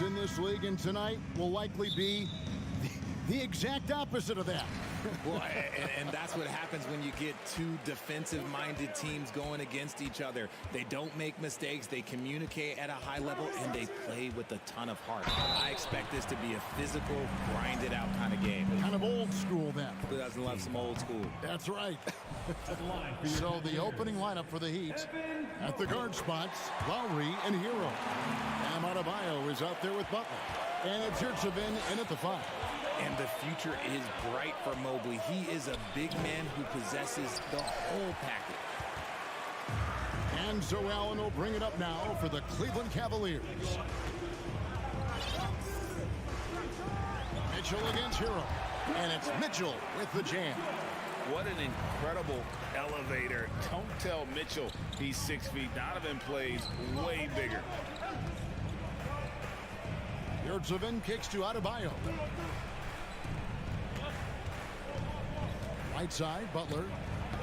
in this league, and tonight will likely be the exact opposite of that. Well, and that's what happens when you get two defensive-minded teams going against each other. They don't make mistakes, they communicate at a high level, and they play with a ton of heart. I expect this to be a physical, grinded-out kind of game. Kind of old school, then. Who doesn't love some old school? That's right. So the opening lineup for the Heat. At the guard spots, Lowry and Hero. Bam Adebayo is out there with Butler. And it's Yurtseven in at the 5. And the future is bright for Mobley. He is a big man who possesses the whole package. And so Allen will bring it up now for the Cleveland Cavaliers. Mitchell against Hero. And it's Mitchell with the jam. What an incredible elevator. Don't tell Mitchell he's 6 feet. Donovan plays way bigger. Yurtseven kicks to Adebayo. Right side, Butler.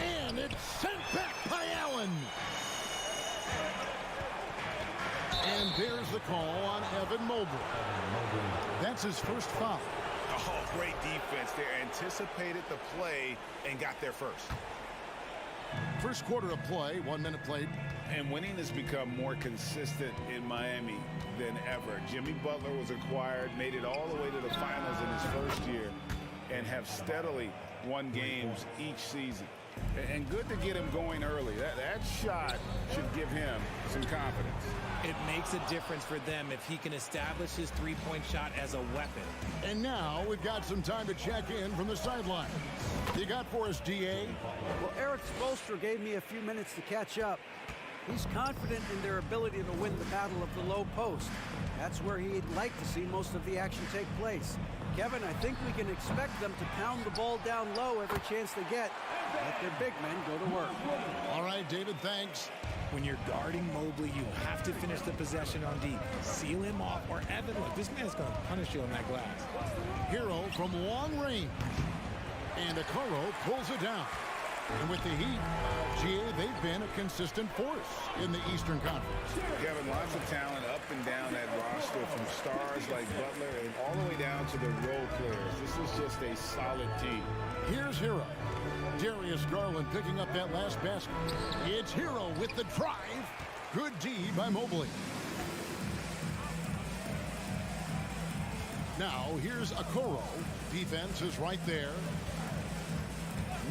And it's sent back by Allen. And there's the call on Evan Mobley. That's his first foul. Oh, great defense there. Anticipated the play and got there first. First quarter of play, 1 minute played. And winning has become more consistent in Miami than ever. Jimmy Butler was acquired, made it all the way to the finals in his first year, and have steadily won games each season. And good to get him going early. That shot should give him some confidence. It makes a difference for them if he can establish his three-point shot as a weapon. And now we've got some time to check in from the sideline. You got for us, D.A.? Well, Eric Spoelstra gave me a few minutes to catch up. He's confident in their ability to win the battle of the low post. That's where he'd like to see most of the action take place. Kevin, I think we can expect them to pound the ball down low every chance they get. Let their big men go to work. All right, David, thanks. When you're guarding Mobley, you have to finish the possession on D. Seal him off, or Evan, look, this man's going to punish you on that glass. Hero from long range. And Okoro pulls it down. And with the Heat, GA, they've been a consistent force in the Eastern Conference. Kevin, lots of talent up and down that roster, from stars like Butler and all the way down to the role players. This is just a solid team. Here's Hero. Darius Garland picking up that last basket. It's Hero with the drive. Good D by Mobley. Now here's Okoro. Defense is right there.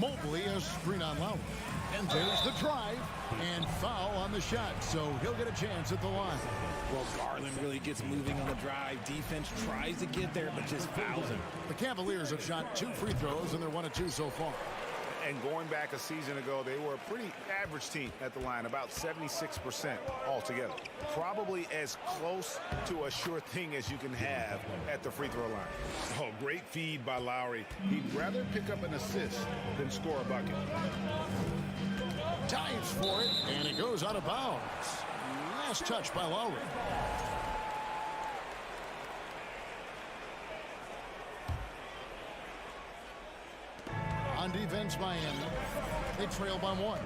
Mobley a screen on Lowry. And there's the drive. And foul on the shot. So he'll get a chance at the line. Well, Garland really gets moving on the drive. Defense tries to get there, but just fouls him. The Cavaliers have shot 2 free throws, and they're 1 of 2 so far. And going back a season ago, they were a pretty average team at the line, about 76% altogether. Probably as close to a sure thing as you can have at the free throw line. Oh, great feed by Lowry. He'd rather pick up an assist than score a bucket. Dives for it, and it goes out of bounds. Last touch by Lowry. On defense, Miami. They trail by 1.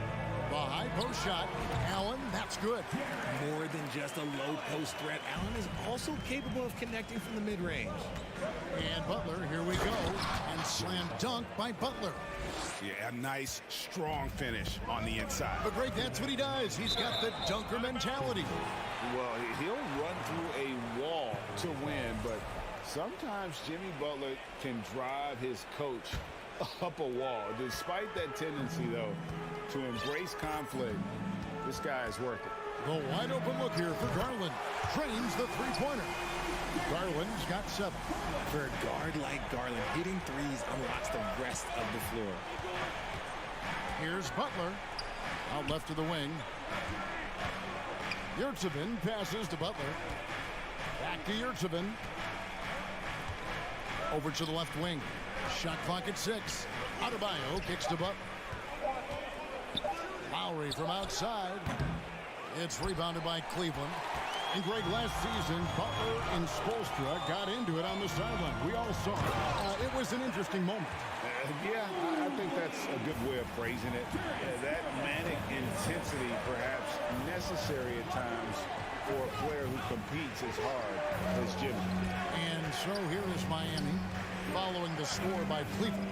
The high post shot. Allen, that's good. More than just a low post threat, Allen is also capable of connecting from the mid-range. And Butler, here we go. And slam dunk by Butler. Yeah, a nice, strong finish on the inside. But great, that's what he does. He's got the dunker mentality. Well, he'll run through a wall to win, but sometimes Jimmy Butler can drive his coach up a wall. Despite that tendency, though, to embrace conflict, this guy is worth it. The wide open look here for Garland. Trains the three-pointer. Garland's got 7. For a guard like Garland, hitting threes unlocks the rest of the floor. Here's Butler. Out left to the wing. Yurtseven passes to Butler. Back to Yurtseven. Over to the left wing. Shot clock at 6. Adebayo kicks to Butler. Lowry from outside. It's rebounded by Cleveland. And Greg, last season, Butler and Spoelstra got into it on the sideline. We all saw it. It was an interesting moment. Yeah, I think that's a good way of phrasing it. That manic intensity perhaps necessary at times for a player who competes as hard as Jimmy. And so here is Miami following the score by Cleveland.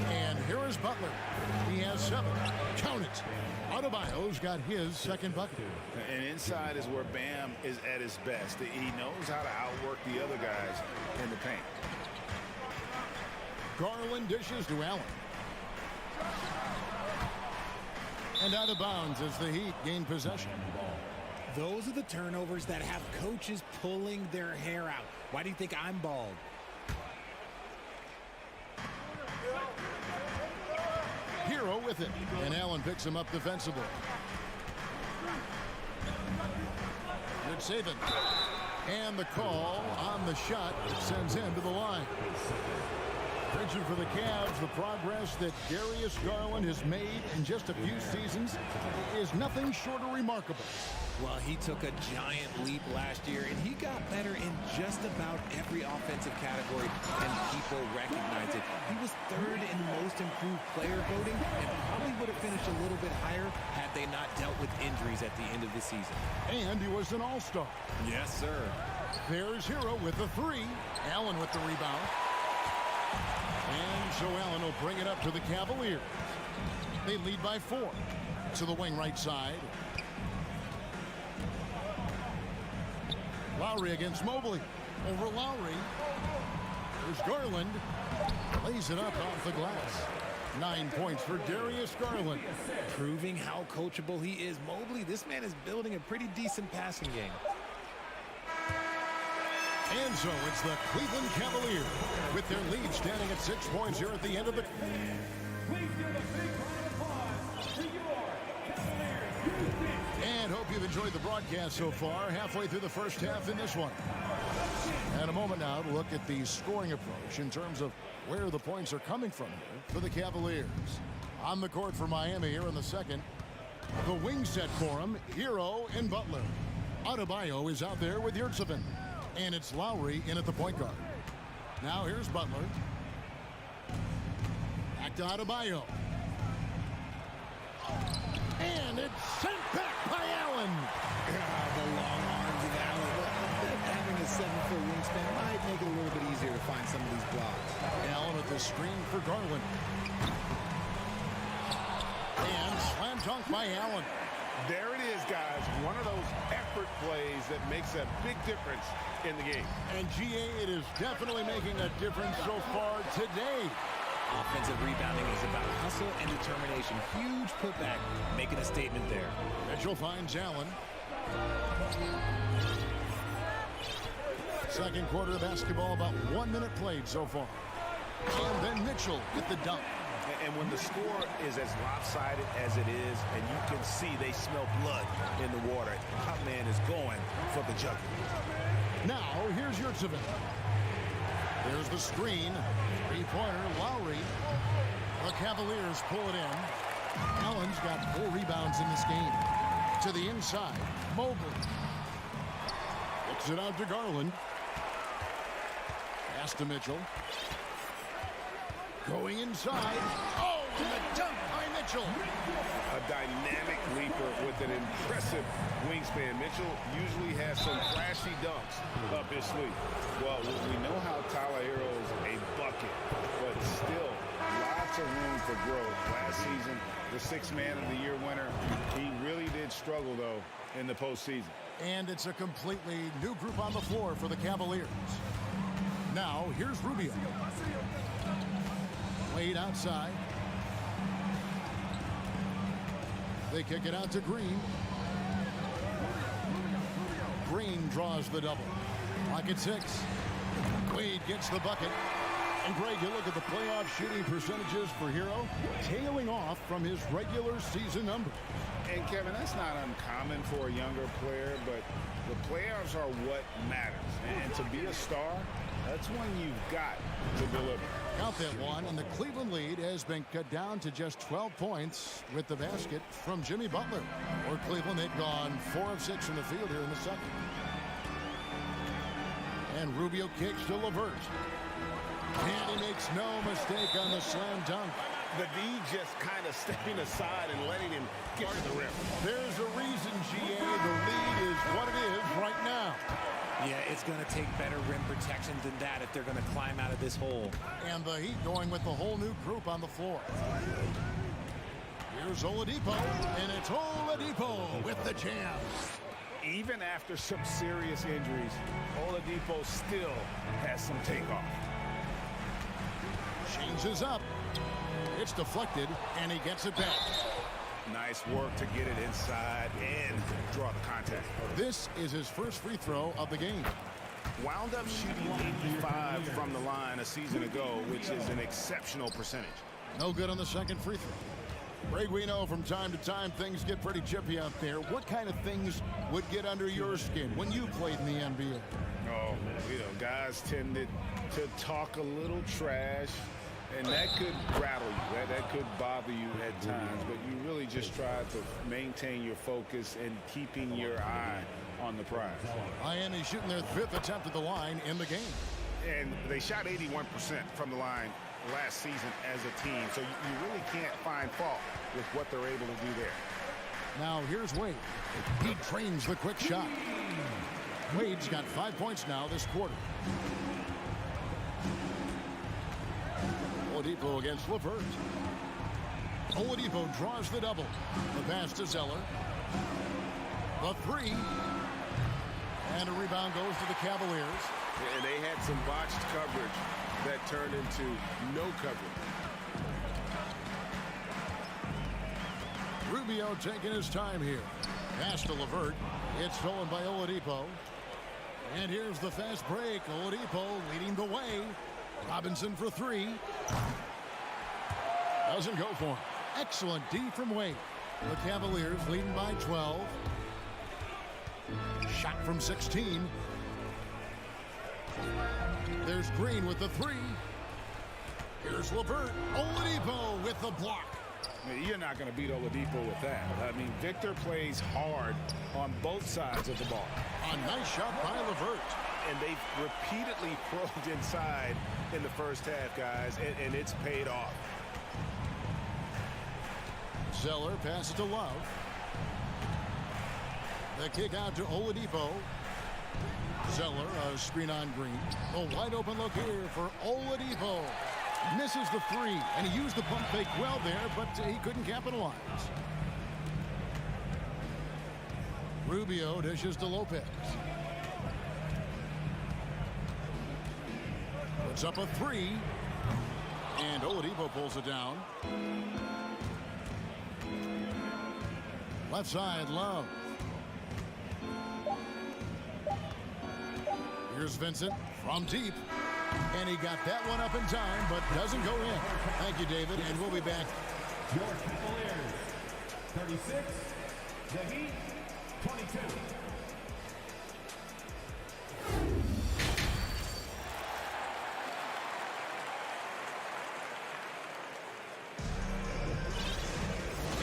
And here is Butler. He has 7. Count it. Adebayo's got his second bucket. And inside is where Bam is at his best. He knows how to outwork the other guys in the paint. Garland dishes to Allen. And out of bounds as the Heat gain possession. Those are the turnovers that have coaches pulling their hair out. Why do you think I'm bald? Hero with it. And Allen picks him up defensively. Good saving. And the call on the shot sends him to the line. Mentioned for the Cavs, the progress that Darius Garland has made in just a few seasons is nothing short of remarkable. Well, he took a giant leap last year, and he got better in just about every offensive category, and people recognize it. He was 3rd in most improved player voting, and probably would have finished a little bit higher had they not dealt with injuries at the end of the season. And he was an all-star. Yes, sir. There's Hero with the 3. Allen with the rebound. And so Allen will bring it up to the Cavaliers. They lead by 4. To the wing right side. Lowry against Mobley. Over Lowry. There's Garland. Lays it up off the glass. 9 points for Darius Garland. Proving how coachable he is. Mobley, this man is building a pretty decent passing game. And so it's the Cleveland Cavaliers with their lead standing at 6 points here at the end of the... And hope you've enjoyed the broadcast so far. Halfway through the first half in this one. And a moment now to look at the scoring approach in terms of where the points are coming from here for the Cavaliers. On the court for Miami here in the second. The wing set for him, Hero and Butler. Adebayo is out there with Yurtsevin. And it's Lowry in at the point guard. Now here's Butler. Back to Adebayo. And it's sent back by Allen. The long arms of Allen. Having a 7-foot wingspan might make it a little bit easier to find some of these blocks. Allen with the screen for Garland. And slam dunk by Allen. There it is, guys. One of those effort plays that makes a big difference in the game. And GA, it is definitely making a difference so far today. Offensive rebounding is about hustle and determination. Huge putback, making a statement there. Mitchell finds Allen. Second quarter of basketball, about 1 minute played so far. And then Mitchell with the dunk. And when the score is as lopsided as it is, and you can see they smell blood in the water, top man is going for the jugular. Now, here's Yurtsevin. There's the screen. Three-pointer, Lowry. The Cavaliers pull it in. Allen's got 4 rebounds in this game. To the inside, Mobley. Kicks it out to Garland. Pass to Mitchell. Going inside. Oh, and the dunk by Mitchell. A dynamic leaper with an impressive wingspan. Mitchell usually has some flashy dunks up his sleeve. Well, we know how Tyler Hero is a bucket, but still lots of room for growth. Last season, the 6th Man of the Year winner, he really did struggle, though, in the postseason. And it's a completely new group on the floor for the Cavaliers. Now, here's Rubio. Wade outside. They kick it out to Green. Green draws the double. Clock at 6. Wade gets the bucket. And Greg, you look at the playoff shooting percentages for Hero, tailing off from his regular season numbers. And Kevin, that's not uncommon for a younger player, but the playoffs are what matters. And to be a star, that's when you've got to deliver. Count that one, and the Cleveland lead has been cut down to just 12 points with the basket from Jimmy Butler. For Cleveland, they've gone 4 of 6 from the field here in the second. And Rubio kicks to LeVert. And he makes no mistake on the slam dunk. The D just kind of stepping aside and letting him get to the rim. There's a reason, GA, the lead is what it is right now. Yeah, it's going to take better rim protection than that if they're going to climb out of this hole. And the Heat going with the whole new group on the floor. Here's Oladipo, and it's Oladipo with the jam. Even after some serious injuries, Oladipo still has some takeoff. Changes up. It's deflected, and he gets it back. Nice work to get it inside and draw the contact. This is his first free throw of the game. Wound up shooting 85 from the line a season ago, which is an exceptional percentage. No good on the second free throw. Greg, we know from time to time things get pretty chippy out there. What kind of things would get under your skin when you played in the NBA? Oh, guys tended to talk a little trash, and that could rattle you. That could bother you at times, but you really just try to maintain your focus and keeping your eye on the prize. Miami shooting their 5th attempt at the line in the game. And they shot 81% from the line last season as a team, so you really can't find fault with what they're able to do there. Now here's Wade. He trains the quick shot. Wade's got 5 points now this quarter. Oladipo against LeVert. Oladipo draws the double. The pass to Zeller. The three. And a rebound goes to the Cavaliers. And they had some botched coverage that turned into no coverage. Rubio taking his time here. Pass to LeVert. It's stolen by Oladipo. And here's the fast break. Oladipo leading the way. Robinson for three. Doesn't go for him. Excellent D from Wade. The Cavaliers leading by 12. Shot from 16. There's Green with the three. Here's LeVert. Oladipo with the block. You're not going to beat Oladipo with that. I mean, Victor plays hard on both sides of the ball. A nice shot by LeVert. And they've repeatedly probed inside in the first half, guys, and it's paid off. Zeller passes to Love. The kick out to Oladipo. Zeller, a screen on Green. A wide open look here for Oladipo. Misses the three, and he used the pump fake well there, but he couldn't capitalize. Rubio dishes to Lopez. Puts up a three, and Oladipo pulls it down. Left side, Love. Here's Vincent from deep. And he got that one up in time, but doesn't go in. Thank you, David, and we'll be back. Your Cavaliers, 36, the Heat, 22.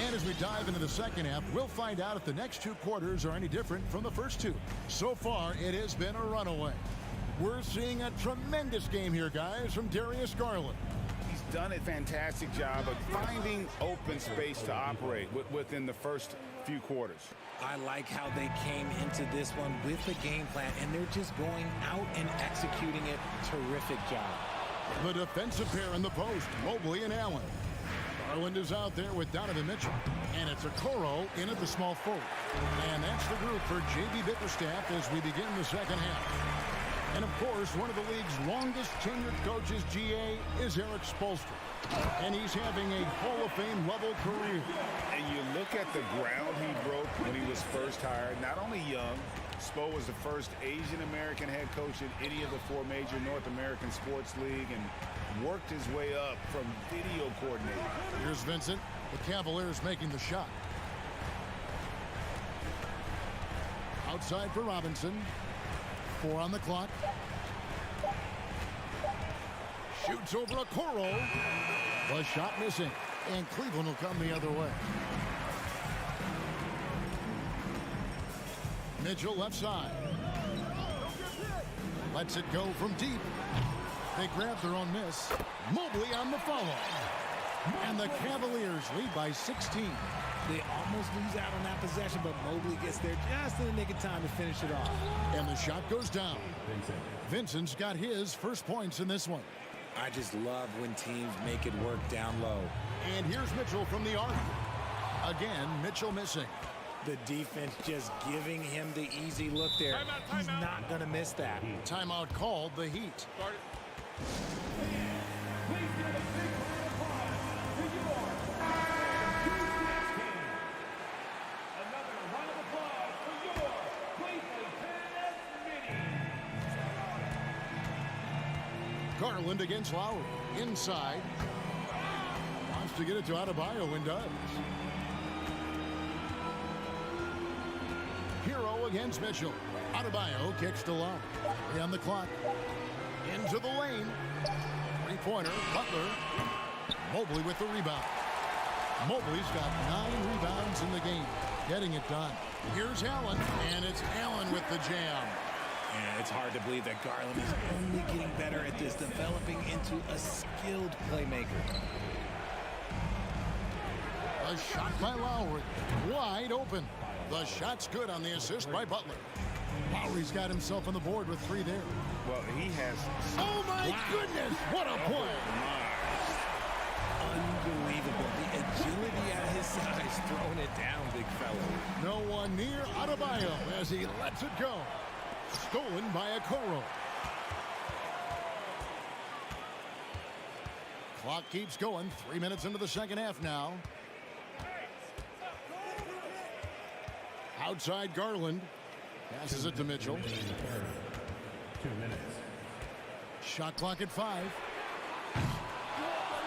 And as we dive into the second half, we'll find out if the next two quarters are any different from the first two. So far, it has been a runaway. We're seeing a tremendous game here, guys, from Darius Garland. He's done a fantastic job of finding open space to operate within the first few quarters. I like how they came into this one with the game plan, and they're just going out and executing it. Terrific job. The defensive pair in the post, Mobley and Allen. Garland is out there with Donovan Mitchell. And it's Okoro in at the small forward. And that's the group for J.B. Bickerstaff as we begin the second half. And, of course, one of the league's longest tenured coaches, GA, is Eric Spoelstra. And he's having a Hall of Fame level career. And you look at the ground he broke when he was first hired. Not only young, Spo was the first Asian-American head coach in any of the four major North American sports league and worked his way up from video coordinator. Here's Vincent. The Cavaliers making the shot. Outside for Robinson. 4 on the clock. Shoots over Okoro. The shot missing. And Cleveland will come the other way. Mitchell left side. Lets it go from deep. They grab their own miss. Mobley on the follow. And the Cavaliers lead by 16. They almost lose out on that possession, but Mobley gets there just in the nick of time to finish it off. And the shot goes down. Vincent's got his first points in this one. I just love when teams make it work down low. And here's Mitchell from the arc. Again, Mitchell missing. The defense just giving him the easy look there. He's not going to miss that. Timeout called, the Heat. Garland against Lowry. Inside. Wants to get it to Adebayo and does. Hero against Mitchell. Adebayo kicks to Lowry. On the clock. Into the lane. Three-pointer. Butler. Mobley with the rebound. Mobley's got 9 rebounds in the game. Getting it done. Here's Allen. And it's Allen with the jam. And it's hard to believe that Garland is only getting better at this, developing into a skilled playmaker. A shot by Lowry. Wide open. The shot's good on the assist by Butler. Lowry's got himself on the board with 3 there. Well, he has... Oh, my goodness! What a play! Unbelievable. The agility at his size, throwing it down, big fella. No one near Adebayo as he lets it go. Stolen by Okoro. Clock keeps going. 3 minutes into the second half now. Outside Garland. Passes it to Mitchell. 2 minutes. Shot clock at 5.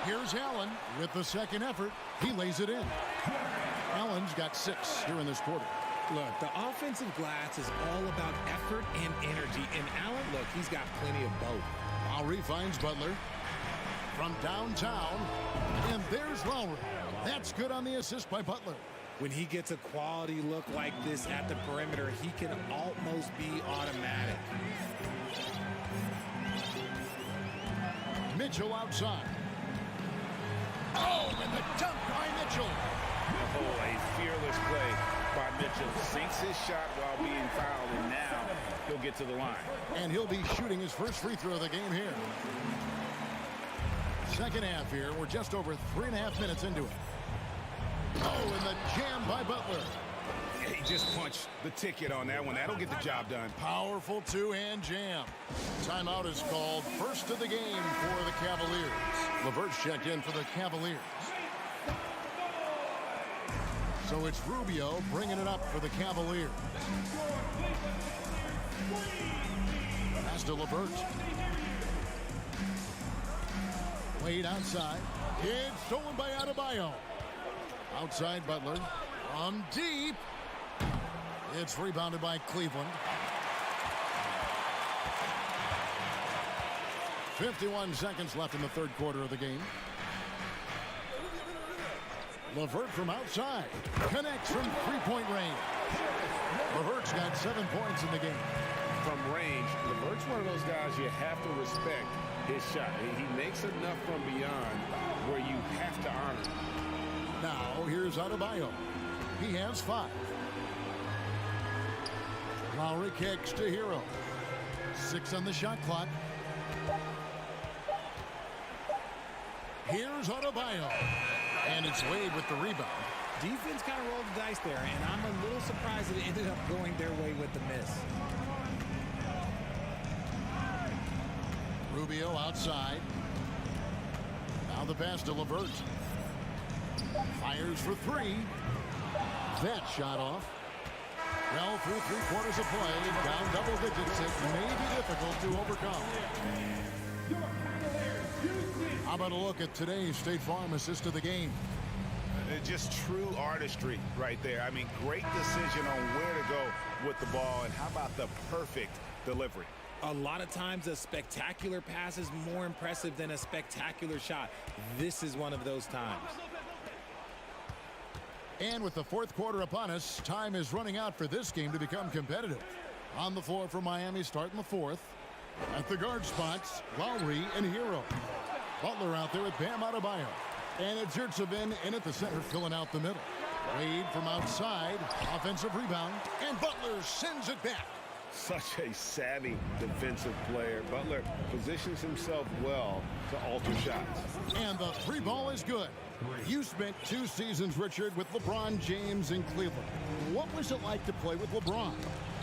Here's Allen with the second effort. He lays it in. Allen's got 6 here in this quarter. Look, the offensive glass is all about effort and energy. And Allen, look, he's got plenty of both. Lowry finds Butler from downtown. And there's Lowry. That's good on the assist by Butler. When he gets a quality look like this at the perimeter, he can almost be automatic. Mitchell outside. Oh, and the dunk by Mitchell. Oh, a fearless play by Mitchell. Sinks his shot while being fouled, and now he'll get to the line. And he'll be shooting his first free throw of the game here. Second half here. We're just over 3.5 minutes into it. Oh, and the jam by Butler. He just punched the ticket on that one. That'll get the job done. Powerful two-hand jam. Timeout is called. First of the game for the Cavaliers. LeVert's checked in for the Cavaliers. So it's Rubio bringing it up for the Cavaliers. Pass to LeVert. Wade outside. It's stolen by Adebayo. Outside Butler. From deep. It's rebounded by Cleveland. 51 seconds left in the third quarter of the game. LeVert from outside. Connects from three-point range. LeVert's got 7 points in the game. From range, LeVert's one of those guys you have to respect his shot. He makes enough from beyond where you have to honor him. Now, here's Adebayo. He has 5. Lowry kicks to Hero. 6 on the shot clock. Here's Octopi. And it's Wade with the rebound. Defense kind of rolled the dice there, and I'm a little surprised that it ended up going their way with the miss. Rubio outside. Now the pass to LeVert. Fires for 3. That shot off. Well, through 3 quarters of play, down double digits, it may be difficult to overcome. How about a look at today's State Farm assist of the game? Just true artistry right there. I mean, great decision on where to go with the ball, and how about the perfect delivery? A lot of times a spectacular pass is more impressive than a spectacular shot. This is one of those times. And with the fourth quarter upon us, time is running out for this game to become competitive. On the floor for Miami, starting the fourth. At the guard spots, Lowry and Hero. Butler out there with Bam Adebayo. And it's Yurtsevin in at the center, filling out the middle. Wade from outside, offensive rebound, and Butler sends it back. Such a savvy defensive player. Butler positions himself well to alter shots. And the three ball is good. You spent 2 seasons, Richard, with LeBron James in Cleveland. What was it like to play with LeBron?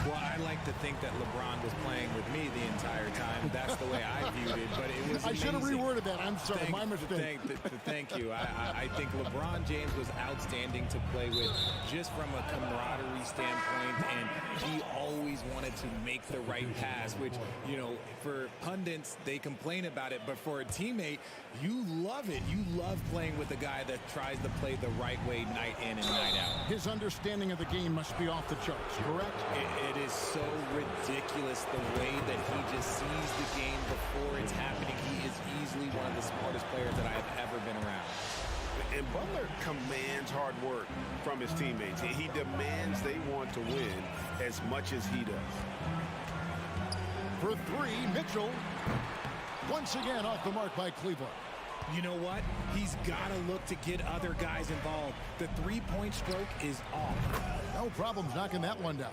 Well, I like to think that LeBron was playing with me the entire time. That's the way I viewed it, but it was I should have amazing. reworded that. I'm sorry, my mistake. Thank you. I think LeBron James was outstanding to play with just from a camaraderie standpoint, and he always wanted to make the right pass, which, you know, for pundits, they complain about it, but for a teammate, you love it. You love playing with a guy that tries to play the right way night in and night out. His understanding of the game must be off the charts, correct? It is so ridiculous the way that he just sees the game before it's happening. He is easily one of the smartest players that I have ever been around. And Butler commands hard work from his teammates. He demands they want to win as much as he does. For 3, Mitchell. Once again off the mark by Cleveland. You know what? He's got to look to get other guys involved. The three-point stroke is off. No problems knocking that one down.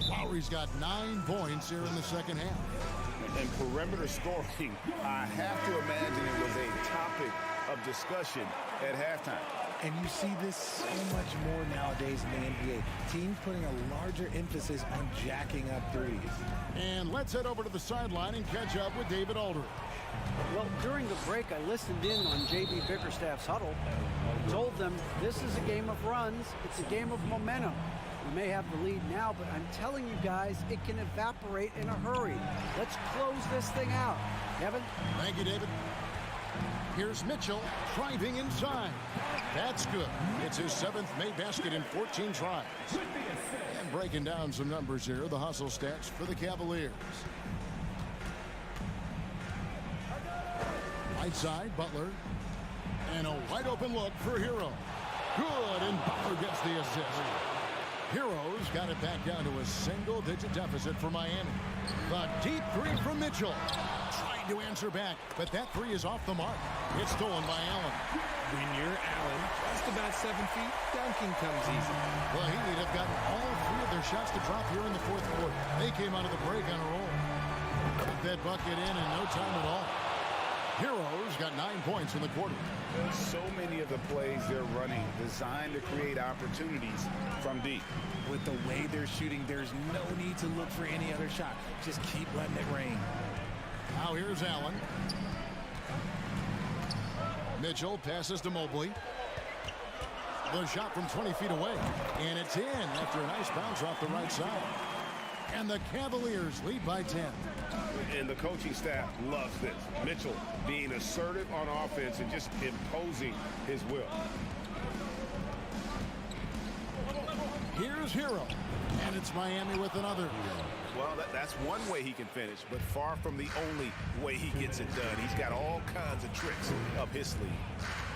Lowry's got 9 points here in the second half. And perimeter scoring, I have to imagine it was a topic of discussion at halftime. And you see this so much more nowadays in the NBA. Teams putting a larger emphasis on jacking up threes. And let's head over to the sideline and catch up with David Aldridge. Well, during the break, I listened in on J.B. Bickerstaff's huddle. Told them this is a game of runs. It's a game of momentum. We may have the lead now, but I'm telling you guys, it can evaporate in a hurry. Let's close this thing out. Kevin? Thank you, David. Here's Mitchell driving inside. That's good. It's his 7th made basket in 14 tries. And breaking down some numbers here, the hustle stats for the Cavaliers. Right side, Butler. And a wide open look for Hero. Good, and Butler gets the assist. Hero's got it back down to a single-digit deficit for Miami. The deep 3 from Mitchell. Trying to answer back, but that 3 is off the mark. It's stolen by Allen. When you're Allen, just about 7 feet, dunking comes easy. Well, Heat have gotten all 3 of their shots to drop here in the 4th quarter. They came out of the break on a roll. Put that bucket in no time at all. Hero's got 9 points in the quarter. So many of the plays they're running designed to create opportunities from deep. With the way they're shooting, there's no need to look for any other shot. Just keep letting it rain. Now here's Allen. Mitchell passes to Mobley. The shot from 20 feet away. And it's in after a nice bounce off the right side. And the Cavaliers lead by 10. And the coaching staff loves this. Mitchell being assertive on offense and just imposing his will. Here's Hero. And it's Miami with another. Well, that's one way he can finish, but far from the only way he gets it done. He's got all kinds of tricks up his sleeve.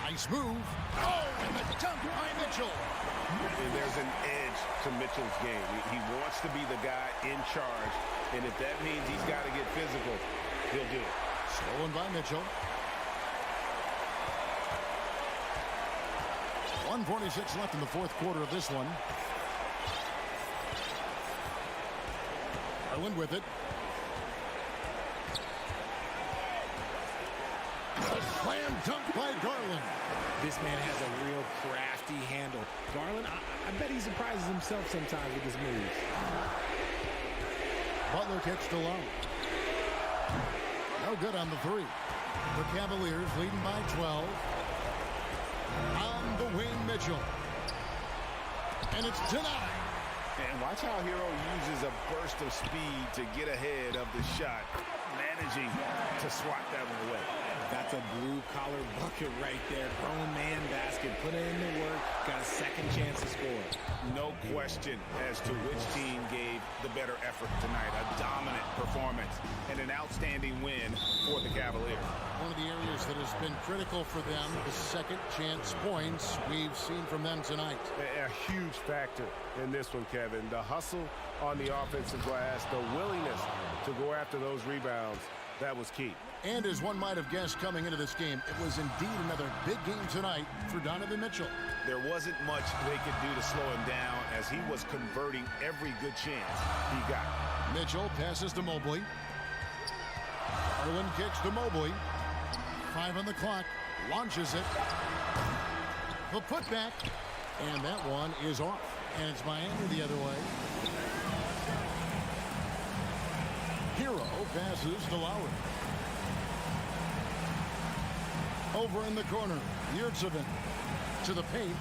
Nice move. Oh, and the dunk by Mitchell. And there's an edge to Mitchell's game. He wants to be the guy in charge, and if that means he's got to get physical, he'll do it. Stolen by Mitchell. 1:46 left in the 4th quarter of this one. Garland with it. A slam dunk by Garland. This man has a real crafty handle. Garland, I bet he surprises himself sometimes with his moves. Butler kicks to Low. No good on the 3. The Cavaliers leading by 12. On the wing, Mitchell. And it's denied. And watch how Hero uses a burst of speed to get ahead of the shot, managing to swat that one away. That's a blue-collar bucket right there. Grown man basket. Put in the work. Got a second chance to score. No question as to which team gave the better effort tonight. A dominant performance and an outstanding win for the Cavaliers. One of the areas that has been critical for them is second chance points we've seen from them tonight. A huge factor in this one, Kevin. The hustle on the offensive glass, the willingness to go after those rebounds, that was key. And as one might have guessed coming into this game, it was indeed another big game tonight for Donovan Mitchell. There wasn't much they could do to slow him down as he was converting every good chance he got. Mitchell passes to Mobley. Garland kicks to Mobley. 5 on the clock. Launches it. The putback. And that one is off. And it's Miami the other way. Hero passes to Lowry. Over in the corner. Yurtsevin to the paint.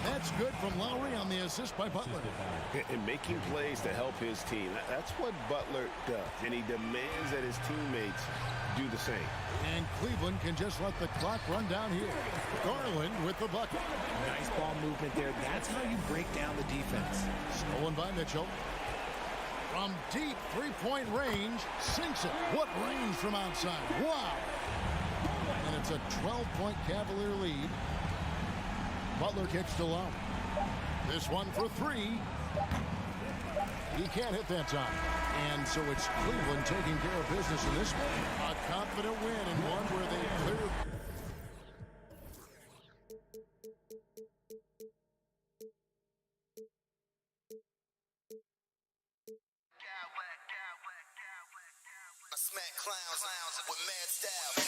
That's good from Lowry on the assist by Butler. And making plays to help his team. That's what Butler does. And he demands that his teammates do the same. And Cleveland can just let the clock run down here. Garland with the bucket. Nice ball movement there. That's how you break down the defense. Stolen by Mitchell. From deep three-point range, sinks it. What range from outside. Wow. And it's a 12-point Cavalier lead. Butler kicks to Lowry. This one for 3. He can't hit that time. And so it's Cleveland taking care of business in this one. A confident win and one where they cleared. I smack clowns with mad style.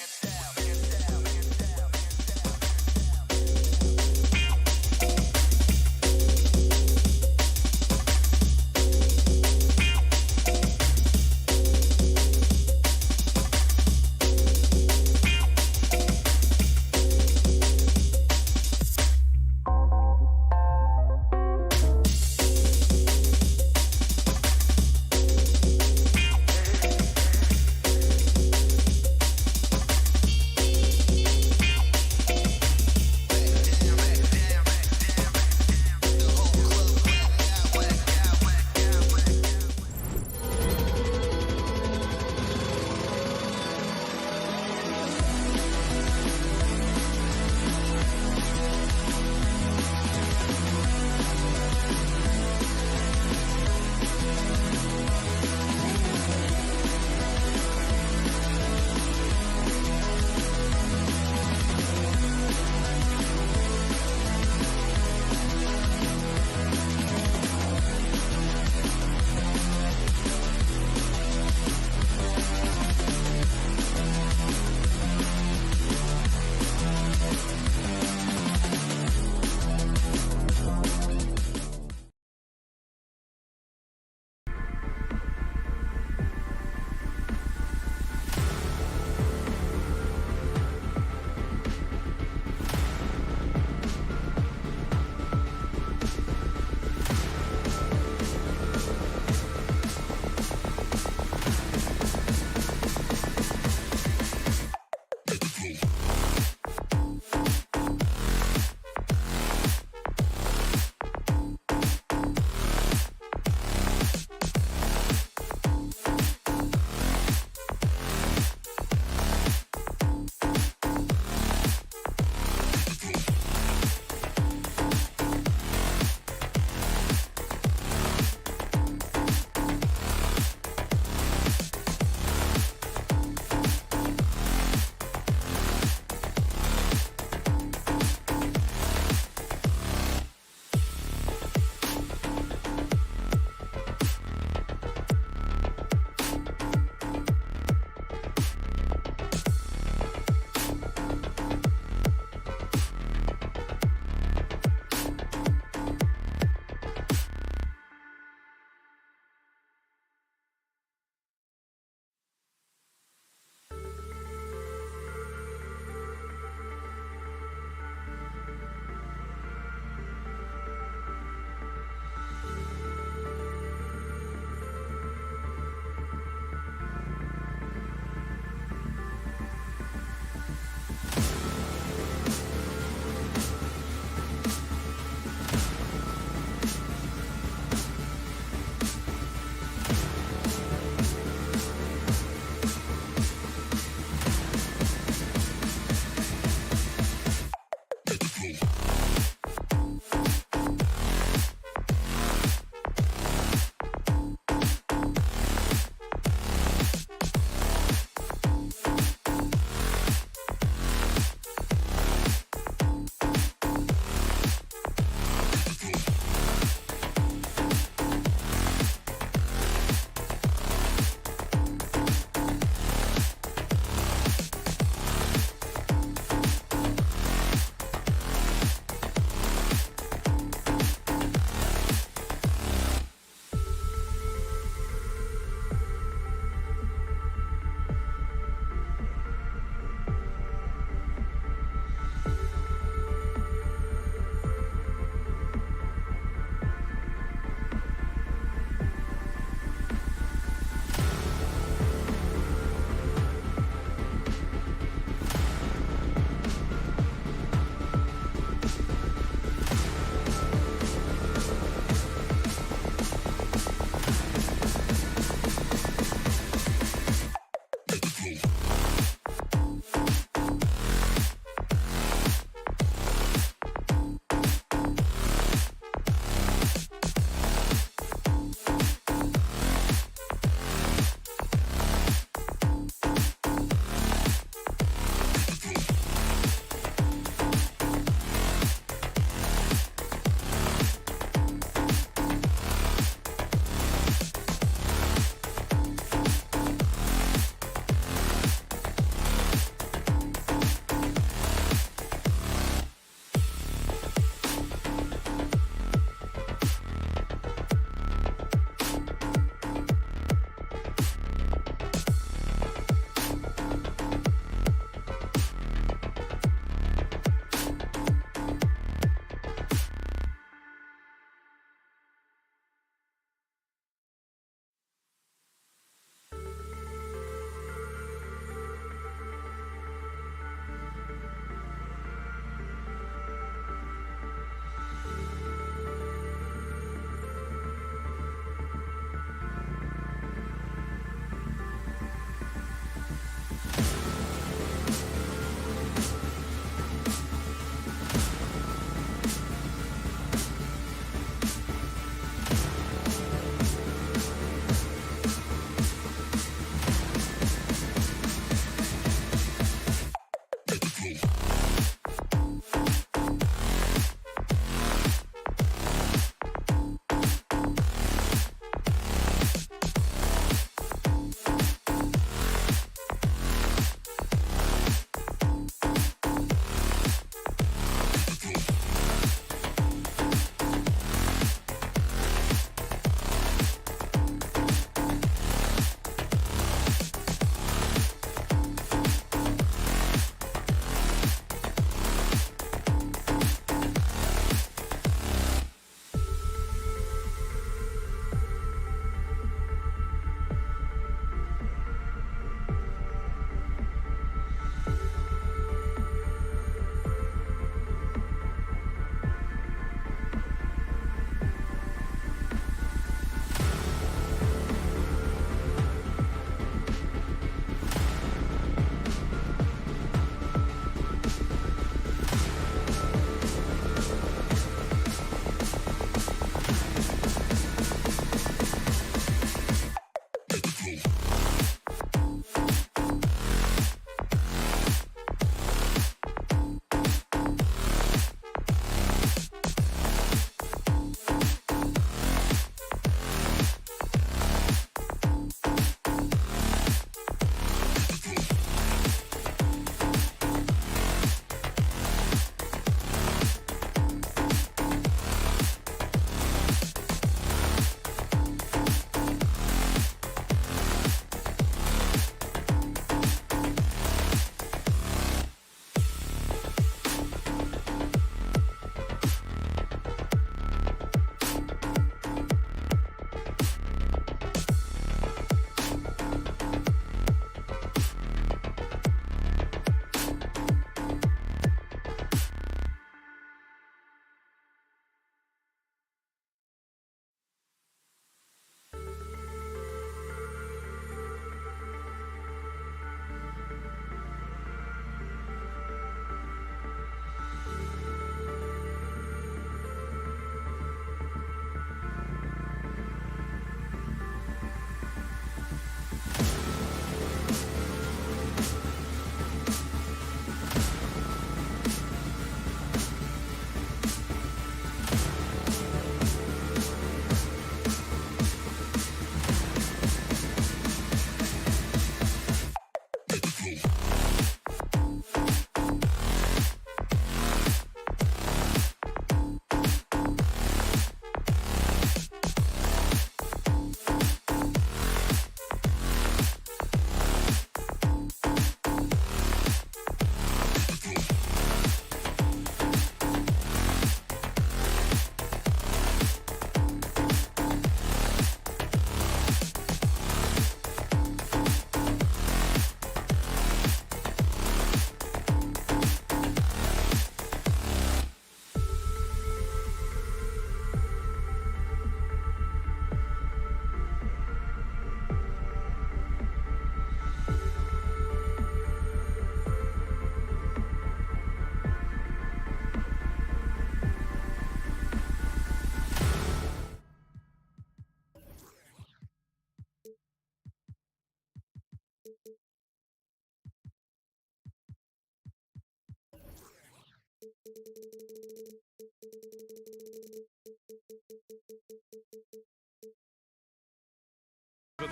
With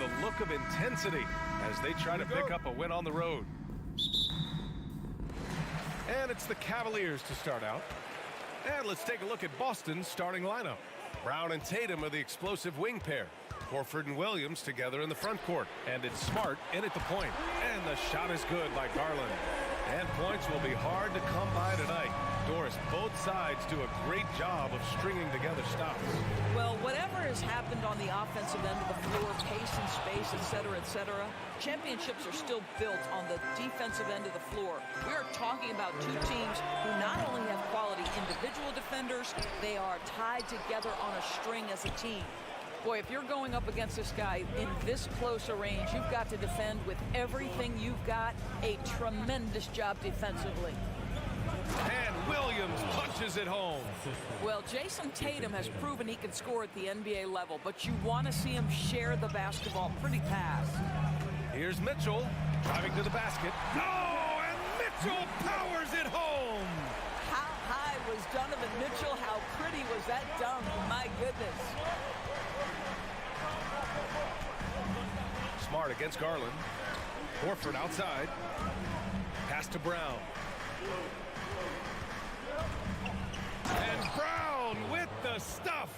a look of intensity as they try to pick up a win on the road. And it's the Cavaliers to start out. And let's take a look at Boston's starting lineup. Brown and Tatum are the explosive wing pair. Horford and Williams together in the front court. And it's Smart in at the point. And the shot is good by Garland. And points will be hard to come by tonight. Doris, both sides do a great job of stringing together stops. Well, whatever has happened on the offensive end of the floor, pace and space, et cetera, championships are still built on the defensive end of the floor. We are talking about two teams who not only have quality individual defenders, they are tied together on a string as a team. Boy, if you're going up against this guy in this close a range, you've got to defend with everything you've got. A tremendous job defensively. And Williams punches it home. Well, Jason Tatum has proven he can score at the NBA level, but you want to see him share the basketball pretty fast. Here's Mitchell driving to the basket. No, and Mitchell powers it home. How high was Donovan Mitchell? How pretty was that dunk? My goodness. Smart against Garland. Horford outside. Pass to Brown. And Brown with the stuff.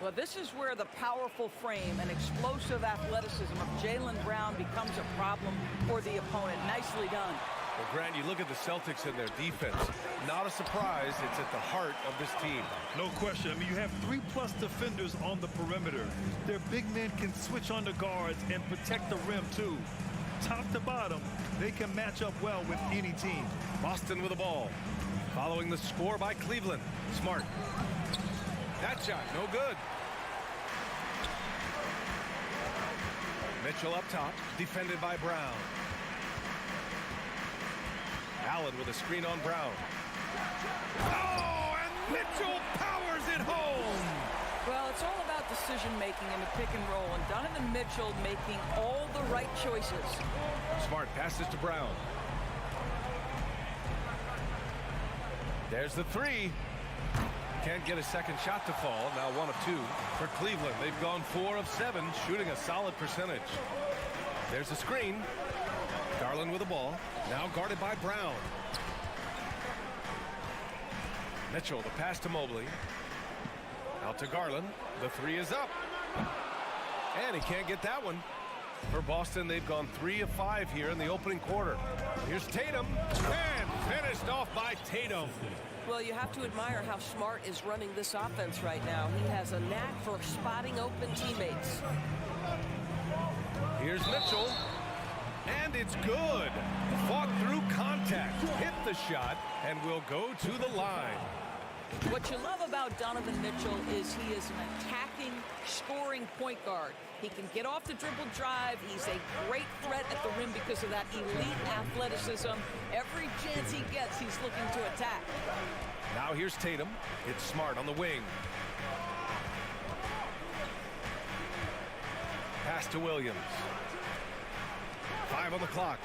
Well, this is where the powerful frame and explosive athleticism of Jaylen Brown becomes a problem for the opponent. Nicely done. Well, Grant, you look at the Celtics and their defense. Not a surprise. It's at the heart of this team. No question. I mean, you have 3+ defenders on the perimeter. Their big men can switch on the guards and protect the rim, too. Top to bottom, they can match up well with any team. Boston with the ball. Following the score by Cleveland. Smart. That shot, no good. Mitchell up top, defended by Brown. Allen with a screen on Brown. Oh, and Mitchell powers it home. Well, it's all about decision-making in the pick and roll, and Donovan Mitchell making all the right choices. Smart passes to Brown. There's the three. Can't get a second shot to fall. Now 1 of 2 for Cleveland. They've gone 4 of 7, shooting a solid percentage. There's a screen. Garland with the ball. Now guarded by Brown. Mitchell, the pass to Mobley. Out to Garland. The three is up. And he can't get that one. For Boston, they've gone 3 of 5 here in the opening quarter. Here's Tatum. And finished off by Tatum. Well, you have to admire how Smart is running this offense right now. He has a knack for spotting open teammates. Here's Mitchell. And it's good. Fought through contact. Hit the shot and will go to the line. What you love about Donovan Mitchell is he is an attacking, scoring point guard. He can get off the dribble drive. He's a great threat at the rim because of that elite athleticism. Every chance he gets, he's looking to attack. Now here's Tatum. It's Smart on the wing. Pass to Williams. 5 on the clock.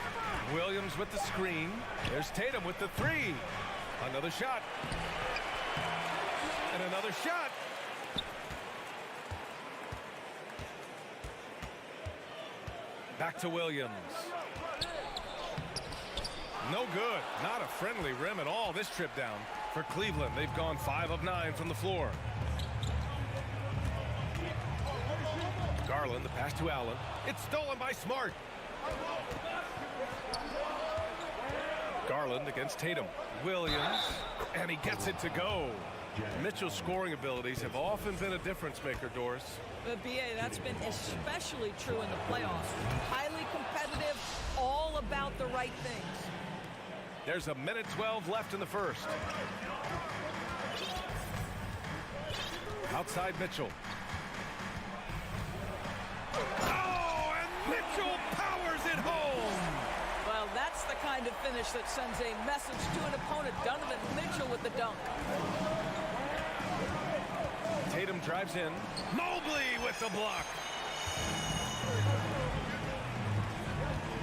Williams with the screen. There's Tatum with the three. Another shot. And another shot. Back to Williams. No good. Not a friendly rim at all this trip down for Cleveland. They've gone 5 of 9 from the floor. Garland, the pass to Allen. It's stolen by Smart. Garland against Tatum. Williams, and he gets it to go. Mitchell's scoring abilities have often been a difference maker, Doris. But BA, that's been especially true in the playoffs. Highly competitive, all about the right things. There's a minute 12 left in the first. Outside Mitchell. Oh, and Mitchell powers it home. Well, that's the kind of finish that sends a message to an opponent. Donovan Mitchell with the dunk. Tatum drives in. Mobley with the block.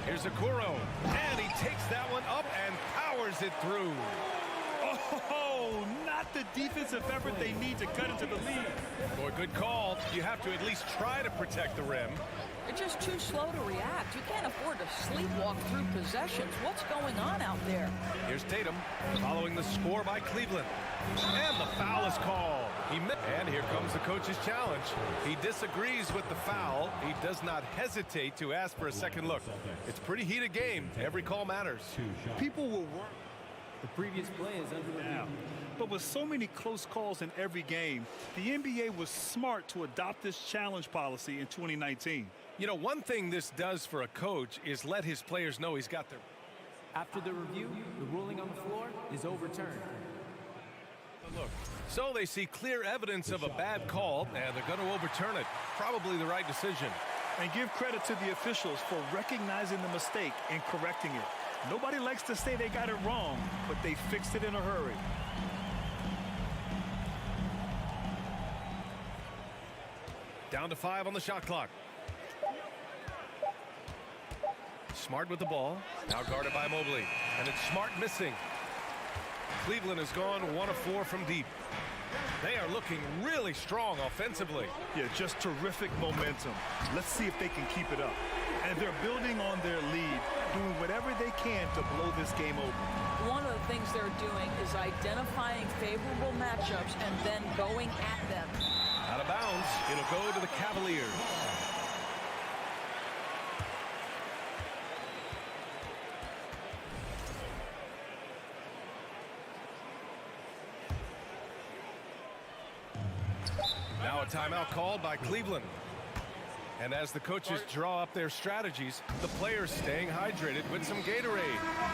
Here's Okoro. And he takes that one up and powers it through. Oh, not the defensive effort they need to cut into the lead. Boy, good call. You have to at least try to protect the rim. You're just too slow to react. You can't afford to sleepwalk through possessions. What's going on out there? Here's Tatum following the score by Cleveland. And the foul is called. And here comes the coach's challenge. He disagrees with the foul. He does not hesitate to ask for a second look. It's a pretty heated game. Every call matters. People will work. The previous play is under review. But with so many close calls in every game, the NBA was smart to adopt this challenge policy in 2019. You know, one thing this does for a coach is let his players know he's got their... After the review, the ruling on the floor is overturned. Look, so they see clear evidence of a bad call, and they're going to overturn it. Probably the right decision. And give credit to the officials for recognizing the mistake and correcting it. Nobody likes to say they got it wrong, but they fixed it in a hurry. Down to 5 on the shot clock. Smart with the ball. Now guarded by Mobley. And it's Smart missing. Cleveland has gone 1 of 4 from deep. They are looking really strong offensively. Yeah, just terrific momentum. Let's see if they can keep it up. And they're building on their lead, doing whatever they can to blow this game open. One of the things they're doing is identifying favorable matchups and then going at them. Out of bounds. It'll go to the Cavaliers. Now a timeout called by Cleveland. And as the coaches draw up their strategies, the players staying hydrated with some Gatorade.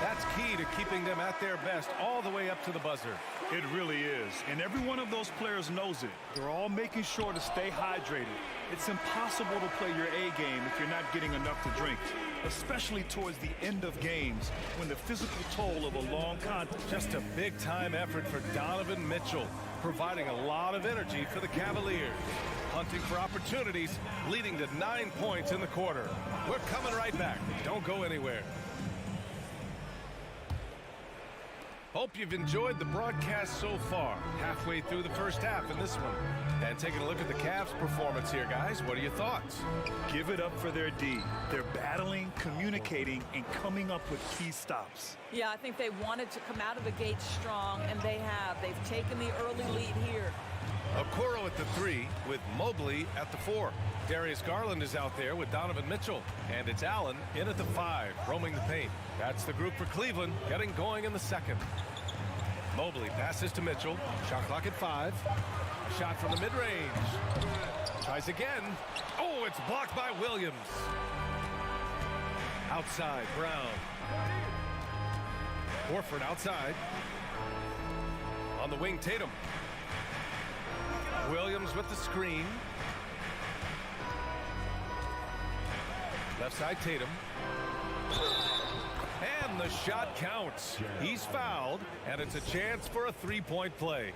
That's key to keeping them at their best all the way up to the buzzer. It really is. And every one of those players knows it. They're all making sure to stay hydrated. It's impossible to play your A game if you're not getting enough to drink, especially towards the end of games when the physical toll of a long contest. Just a big-time effort for Donovan Mitchell, providing a lot of energy for the Cavaliers. Hunting for opportunities, leading to 9 points in the quarter. We're coming right back. Don't go anywhere. Hope you've enjoyed the broadcast so far. Halfway through the first half in this one. And taking a look at the Cavs' performance here, guys. What are your thoughts? Give it up for their D. They're battling, communicating, and coming up with key stops. Yeah, I think they wanted to come out of the gate strong, and they have. They've taken the early lead here. Okoro at the 3 with Mobley at the 4. Darius Garland is out there with Donovan Mitchell. And it's Allen in at the 5, roaming the paint. That's the group for Cleveland, getting going in the second. Mobley passes to Mitchell. Shot clock at 5. Shot from the mid-range. Tries again. Oh, it's blocked by Williams. Outside, Brown. Horford outside. On the wing, Tatum. Williams with the screen. Left side, Tatum. And the shot counts. He's fouled, and it's a chance for a three-point play.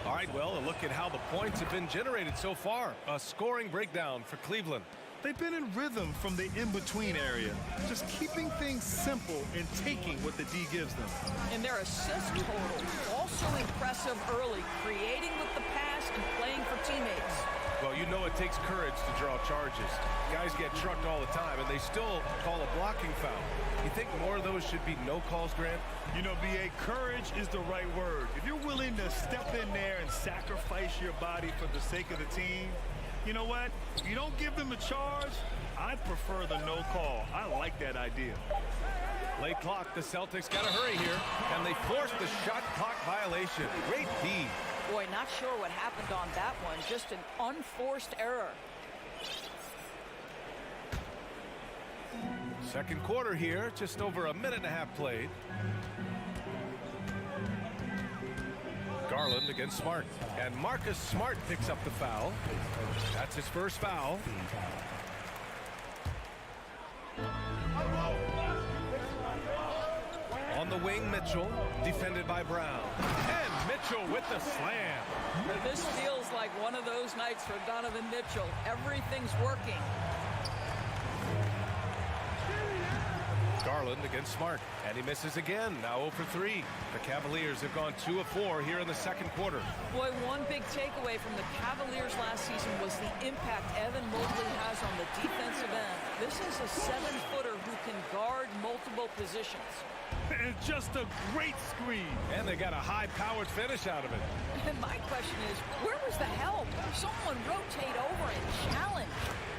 All right, well, a look at how the points have been generated so far. A scoring breakdown for Cleveland. They've been in rhythm from the in-between area, just keeping things simple and taking what the D gives them. And their assist total, also impressive early, creating with the pass and playing for teammates. Well, you know it takes courage to draw charges. Guys get trucked all the time, and they still call a blocking foul. You think more of those should be no calls, Grant? You know, B.A., courage is the right word. If you're willing to step in there and sacrifice your body for the sake of the team, you know what? If you don't give them a charge, I prefer the no call. I like that idea. Late clock, the Celtics got to hurry here, and they forced the shot clock violation. Great D. Boy, not sure what happened on that one. Just an unforced error. Second quarter here, just over a minute and a half played. Garland against Smart. And Marcus Smart picks up the foul. That's his first foul. On the wing, Mitchell, defended by Brown. And Mitchell with the slam. This feels like one of those nights for Donovan Mitchell. Everything's working. Garland against Smart, and he misses again. Now 0 for 3. The Cavaliers have gone 2 of 4 here in the second quarter. Boy, one big takeaway from the Cavaliers last season was the impact Evan Mobley has on the defensive end. This is a 7-footer who can guard multiple positions. And just a great screen. And they got a high-powered finish out of it. And my question is, where was the help? Someone rotate over and challenge.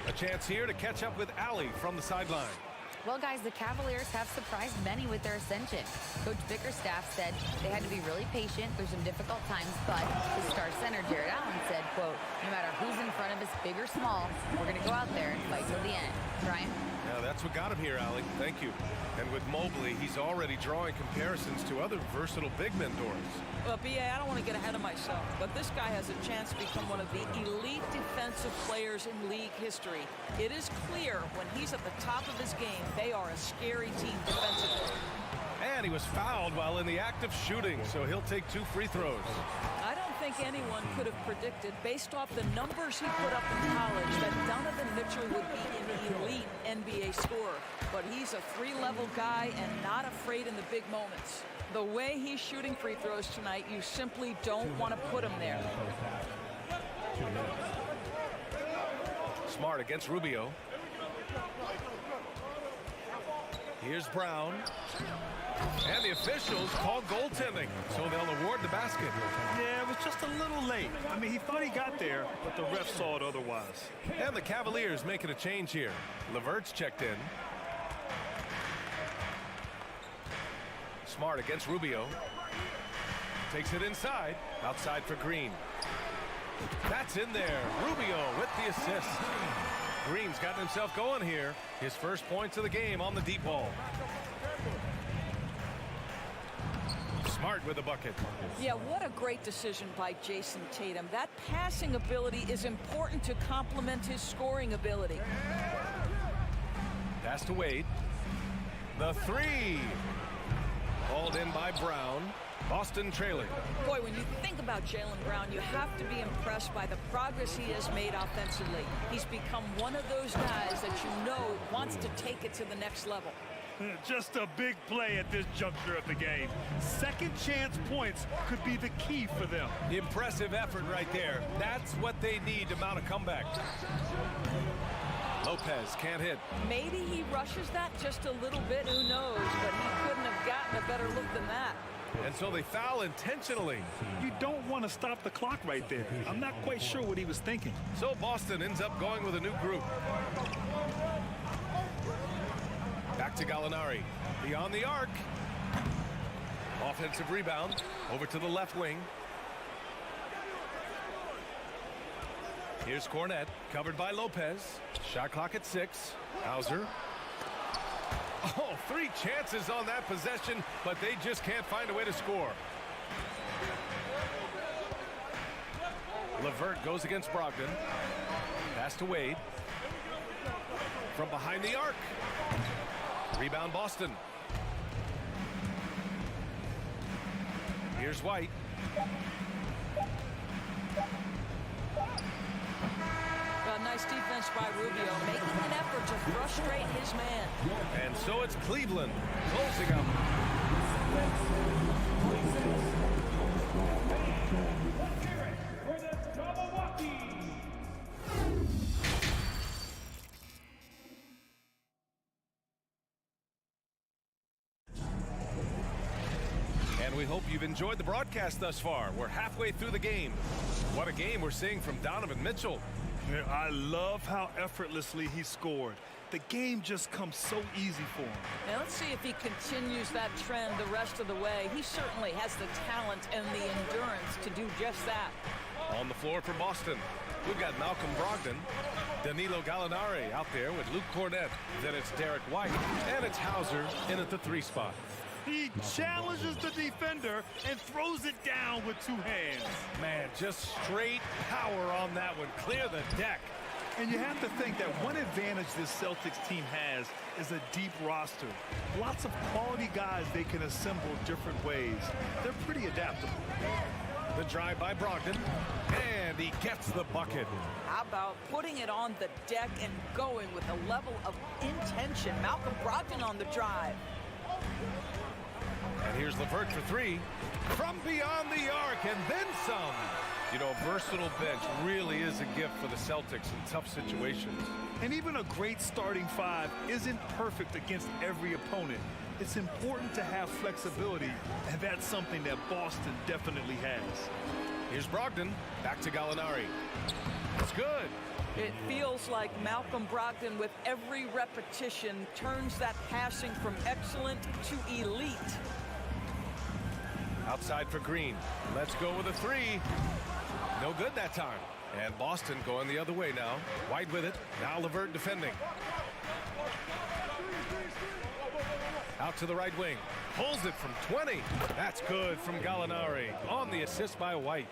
A chance here to catch up with Allie from the sideline. Well, guys, the Cavaliers have surprised many with their ascension. Coach Bickerstaff said they had to be really patient through some difficult times, but his star center, Jared Allen, said, quote, no matter who's in front of us, big or small, we're going to go out there and fight till the end. Brian? Yeah, that's what got him here, Allie. Thank you. And with Mobley, he's already drawing comparisons to other versatile big men, Doris. Well, B.A., I don't want to get ahead of myself, but this guy has a chance to become one of the elite defensive players in league history. It is clear when he's at the top of his game, they are a scary team defensively. And he was fouled while in the act of shooting, so he'll take 2 free throws. I don't think anyone could have predicted, based off the numbers he put up in college, that Donovan Mitchell would be an elite NBA scorer. But he's a 3-level guy and not afraid in the big moments. The way he's shooting free throws tonight, you simply don't want to put him there. Smart against Rubio. Here's Brown. And the officials call goaltending, so they'll award the basket. Yeah, it was just a little late. I mean, he thought he got there, but the ref saw it otherwise. And the Cavaliers making a change here. Levert's checked in. Smart against Rubio. Takes it inside. Outside for Green. That's in there. Rubio with the assist. Green's gotten himself going here. His first points of the game on the deep ball. Smart with a bucket. Yeah, what a great decision by Jason Tatum. That passing ability is important to complement his scoring ability. Pass to Wade. The 3. Hauled in by Brown. Boston trailing. Boy, when you think about Jaylen Brown, you have to be impressed by the progress he has made offensively. He's become one of those guys that you know wants to take it to the next level. Just a big play at this juncture of the game. Second chance points could be the key for them. Impressive effort right there. That's what they need to mount a comeback. Lopez can't hit. Maybe he rushes that just a little bit, who knows, but he couldn't have gotten a better look than that. And so they foul intentionally. You don't want to stop the clock right there. I'm not quite sure what he was thinking. So Boston ends up going with a new group. Back to Gallinari. Beyond the arc. Offensive rebound. Over to the left wing. Here's Cornette. Covered by Lopez. Shot clock at 6. Hauser. Oh, 3 chances on that possession, but they just can't find a way to score. Levert goes against Brogdon. Pass to Wade. From behind the arc. Rebound Boston. Here's White. Well, nice defense by Rubio, making an effort to frustrate his man. And so it's Cleveland closing up. And we hope you've enjoyed the broadcast thus far. We're halfway through the game. What a game we're seeing from Donovan Mitchell. Yeah, I love how effortlessly he scored. The game just comes so easy for him. Now let's see if he continues that trend the rest of the way. He certainly has the talent and the endurance to do just that. On the floor for Boston, we've got Malcolm Brogdon, Danilo Gallinari out there with Luke Cornette. Then it's Derek White, and it's Hauser in at the 3 spot. He challenges the defender and throws it down with 2 hands. Man, just straight power on that one. Clear the deck. And you have to think that one advantage this Celtics team has is a deep roster. Lots of quality guys they can assemble different ways. They're pretty adaptable. The drive by Brogdon. And And he gets the bucket. How about putting it on the deck and going with a level of intention? Malcolm Brogdon on the drive. And here's LeVert for three. From beyond the arc, and then some. You know, a versatile bench really is a gift for the Celtics in tough situations. And even a great starting five isn't perfect against every opponent. It's important to have flexibility, and that's something that Boston definitely has. Here's Brogdon, back to Gallinari. It's good. It feels like Malcolm Brogdon, with every repetition, turns that passing from excellent to elite. Outside for Green. Let's go with a three. No good that time. And Boston going the other way now. White with it. Now LeVert defending. Out to the right wing. Pulls it from 20. That's good from Gallinari on the assist by White.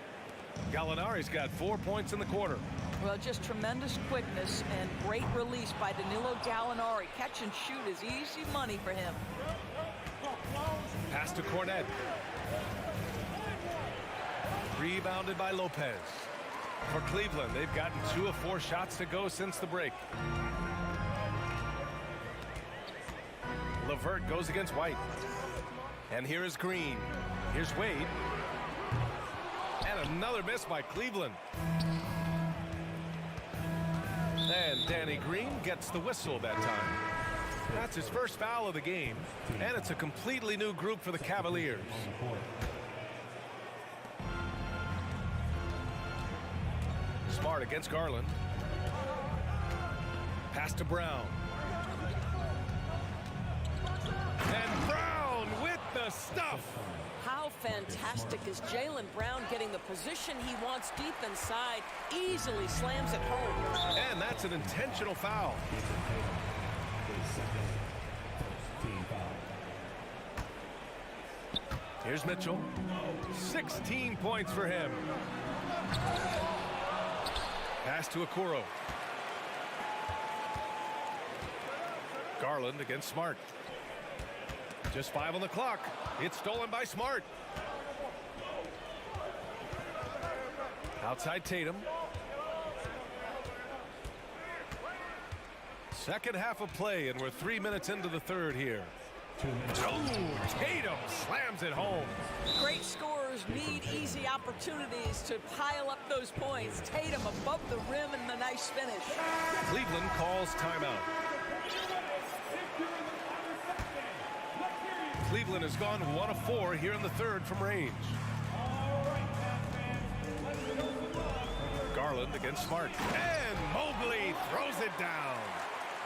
Gallinari's got 4 points in the quarter. Well, just tremendous quickness and great release by Danilo Gallinari. Catch and shoot is easy money for him. Pass to Cornet. Rebounded by Lopez. For Cleveland, they've gotten 2 of 4 shots to go since the break. LeVert goes against White. And here is Green. Here's Wade. And another miss by Cleveland. And Danny Green gets the whistle that time. That's his first foul of the game. And it's a completely new group for the Cavaliers. Smart against Garland. Pass to Brown. And Brown with the stuff. How fantastic is Jaylen Brown getting the position he wants deep inside, easily slams it home. And that's an intentional foul. Here's Mitchell. 16 points for him. Pass to Okoro. Garland against Smart. Just 5 on the clock. It's stolen by Smart. Outside Tatum. Second half of play, and we're 3 minutes into the third here. Oh, Tatum slams it home. Great scorers need easy opportunities to pile up those points. Tatum above the rim and the nice finish. Cleveland calls timeout. Cleveland has gone 1 of 4 here in the third from range. Garland against Smart. And Mobley throws it down.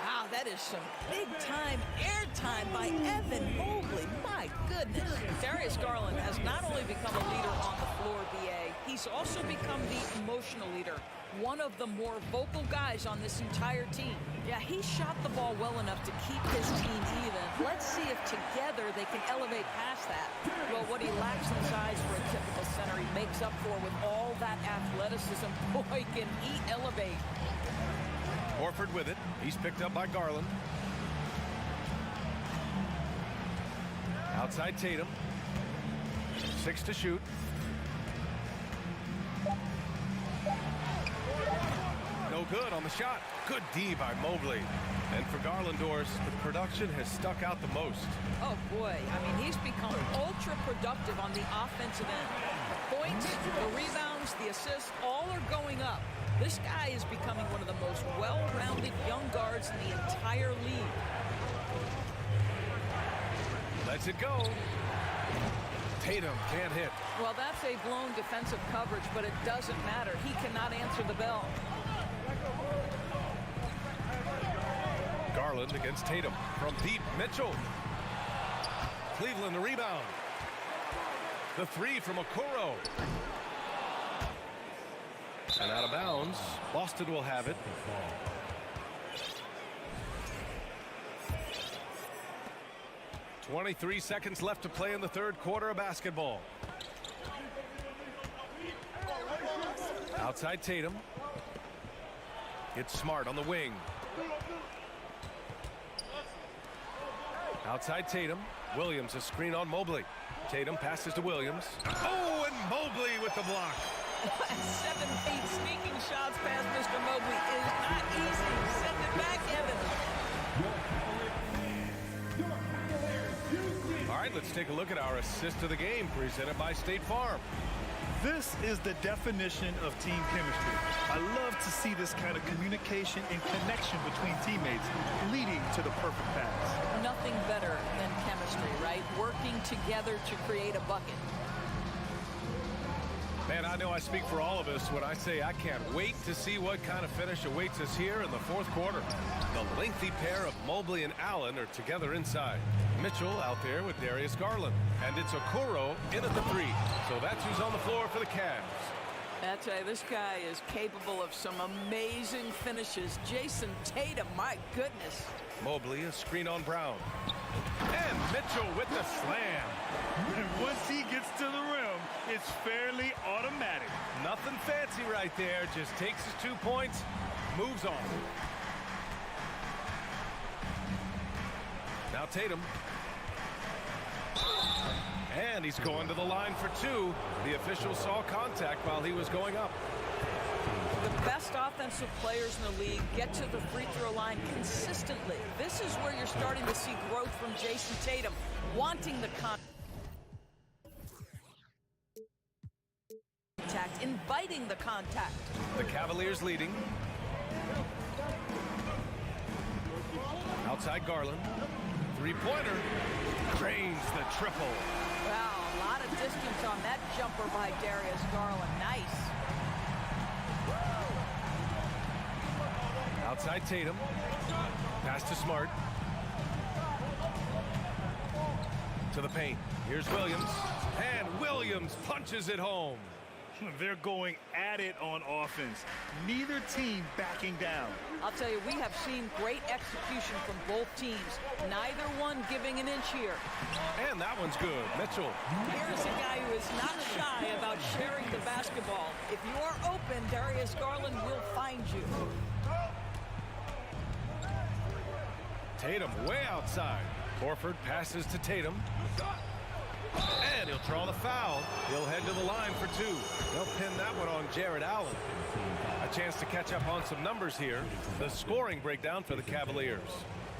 Wow, that is some big-time airtime by Evan Mobley. My goodness. Darius Garland has not only become a leader on the floor, BA, he's also become the emotional leader. One of the more vocal guys on this entire team. Yeah, he shot the ball well enough to keep his team even. Let's see if together they can elevate past that. Well, what he lacks in size for a typical center, he makes up for with all that athleticism. Boy, can he elevate. Horford with it. He's picked up by Garland. Outside Tatum. 6 to shoot. No good on the shot. Good D by Mobley. And for Garland, Doors, the production has stuck out the most. Oh, boy. I mean, he's become ultra-productive on the offensive end. The points, the rebounds, the assists, all are going up. This guy is becoming one of the most well-rounded young guards in the entire league. Lets it go. Tatum can't hit. Well, that's a blown defensive coverage, but it doesn't matter. He cannot answer the bell. Garland against Tatum. From deep, Mitchell. Cleveland the rebound. The 3 from Okoro. And out of bounds. Boston will have it. .23 seconds left to play in the third quarter of basketball. Outside Tatum. It's Smart on the wing. Outside Tatum. Williams a screen on Mobley. Tatum passes to Williams. Oh, and Mobley with the block. 7 feet sneaking shots past Mr. Mobley is not easy. Send it back, Evan. All right, let's take a look at our assist of the game presented by State Farm. This is the definition of team chemistry. I love to see this kind of communication and connection between teammates leading to the perfect pass. Nothing better than chemistry, right? Working together to create a bucket. Man, I know I speak for all of us when I say I can't wait to see what kind of finish awaits us here in the fourth quarter. The lengthy pair of Mobley and Allen are together inside. Mitchell out there with Darius Garland. And it's Okoro in at the 3. So that's who's on the floor for the Cavs. I tell you, this guy is capable of some amazing finishes. Jason Tatum, my goodness. Mobley, a screen on Brown. And Mitchell with the slam. And once he gets to the rim, it's fairly automatic. Nothing fancy right there. Just takes his 2 points, moves on. Now Tatum. And he's going to the line for 2. The official saw contact while he was going up. The best offensive players in the league get to the free throw line consistently. This is where you're starting to see growth from Jason Tatum, wanting the contact, inviting the contact. The Cavaliers leading. Outside Garland. Three-pointer. Drains the triple. Wow, a lot of distance on that jumper by Darius Garland. Nice. Outside Tatum. Pass to Smart. To the paint. Here's Williams. And Williams punches it home. They're going at it on offense. Neither team backing down. I'll tell you, we have seen great execution from both teams. Neither one giving an inch here. And that one's good. Mitchell. Here's a guy who is not shy about sharing the basketball. If you are open, Darius Garland will find you. Tatum way outside. Horford passes to Tatum. And he'll draw the foul. He'll head to the line for 2. They'll pin that one on Jared Allen. A chance to catch up on some numbers here. The scoring breakdown for the Cavaliers.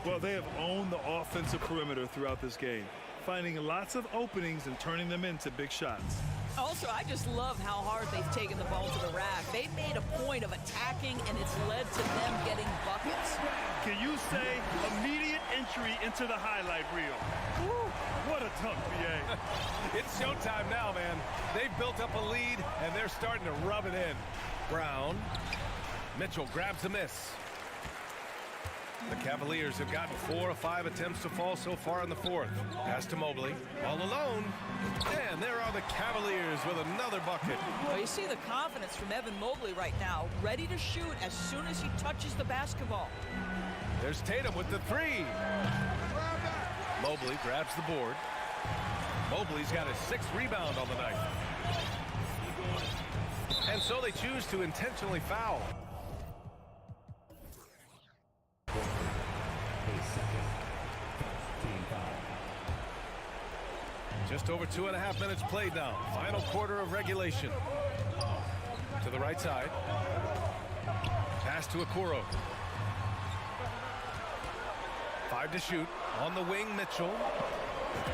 Well, they have owned the offensive perimeter throughout this game, finding lots of openings and turning them into big shots. Also, I just love how hard they've taken the ball to the rack. They've made a point of attacking, and it's led to them getting buckets. Can you say immediate entry into the highlight reel? Woo, what a dunk, BA. It's showtime now, man. They've built up a lead, and they're starting to rub it in. Brown. Mitchell grabs the miss. The Cavaliers have gotten 4 of 5 attempts to fall so far in the fourth. Pass to Mobley. All alone. And there are the Cavaliers with another bucket. Well, you see the confidence from Evan Mobley right now. Ready to shoot as soon as he touches the basketball. There's Tatum with the 3. Mobley grabs the board. Mobley's got his 6th rebound on the night. And so they choose to intentionally foul. Just over 2.5 minutes played now. Final quarter of regulation. To the right side. Pass to Okoro. 5 to shoot. On the wing, Mitchell.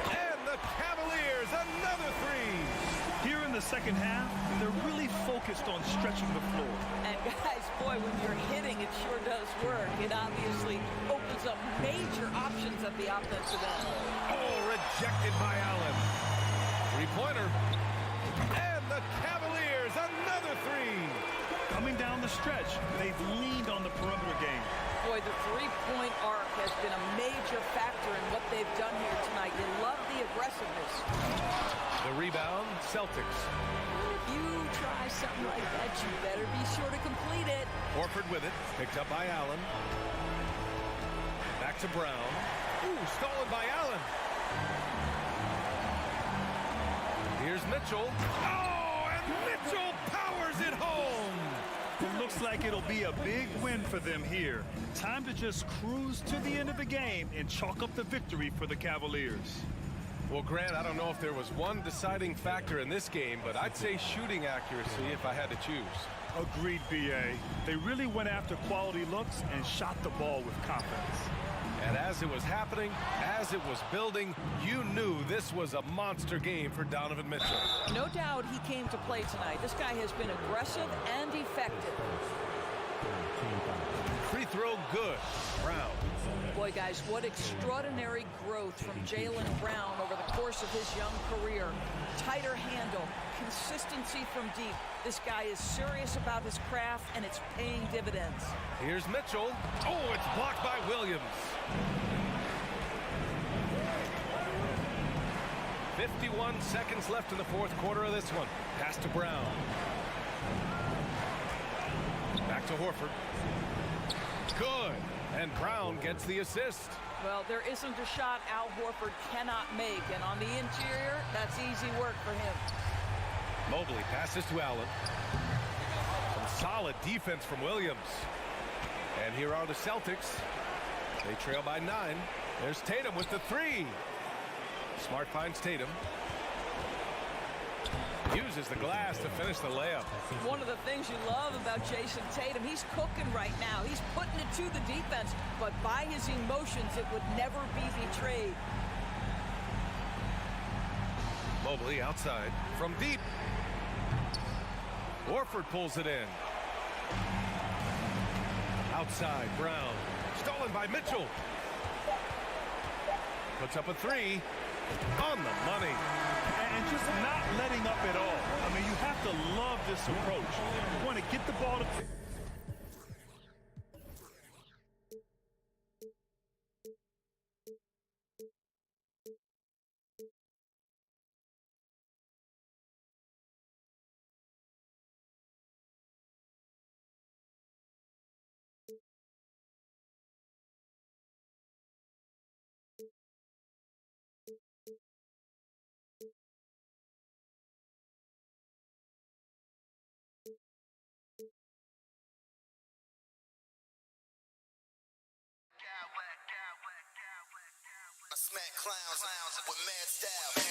And the Cavaliers, another 3. Here in the second half, they're really focused on stretching the floor. And guys, boy, when you're hitting, it sure does work. It obviously opens up major options at the offensive end. Oh, rejected by Allen. 3-pointer. And the Cavaliers, another 3. Coming down the stretch, they've leaned on the perimeter game. Boy, the three-point arc has been a major factor in what they've done here tonight. You love the aggressiveness. The rebound, Celtics. If you try something like that, you better be sure to complete it. Horford with it, picked up by Allen. Back to Brown. Ooh, stolen by Allen. Here's Mitchell. Oh, and Mitchell powers it home. It looks like it'll be a big win for them here. Time to just cruise to the end of the game and chalk up the victory for the Cavaliers. Well, Grant, I don't know if there was one deciding factor in this game, but I'd say shooting accuracy if I had to choose. Agreed, B.A. They really went after quality looks and shot the ball with confidence. And as it was happening, as it was building, you knew this was a monster game for Donovan Mitchell. No doubt he came to play tonight. This guy has been aggressive and effective. Free throw good. Brown. Boy, guys, what extraordinary growth from Jaylen Brown over the course of his young career. Tighter handle, consistency from deep. This guy is serious about his craft, and it's paying dividends. Here's Mitchell. Oh, it's blocked by Williams. 51 seconds left in the fourth quarter of this one. Pass to Brown. Back to Horford. Good. And Brown gets the assist. Well, there isn't a shot Al Horford cannot make, and on the interior, that's easy work for him. Mobley passes to Allen. Some solid defense from Williams. And here are the Celtics. They trail by 9. There's Tatum with the 3. Smart finds Tatum. Uses the glass to finish the layup. One of the things you love about Jason Tatum, he's cooking right now. He's putting it to the defense, but by his emotions, it would never be betrayed. Mobley outside from deep. Horford pulls it in. Outside, Brown. Stolen by Mitchell. Puts up a 3. On the money. And just not letting up at all. I mean, you have to love this approach. You want to get the ball to... I smack clowns with mad style.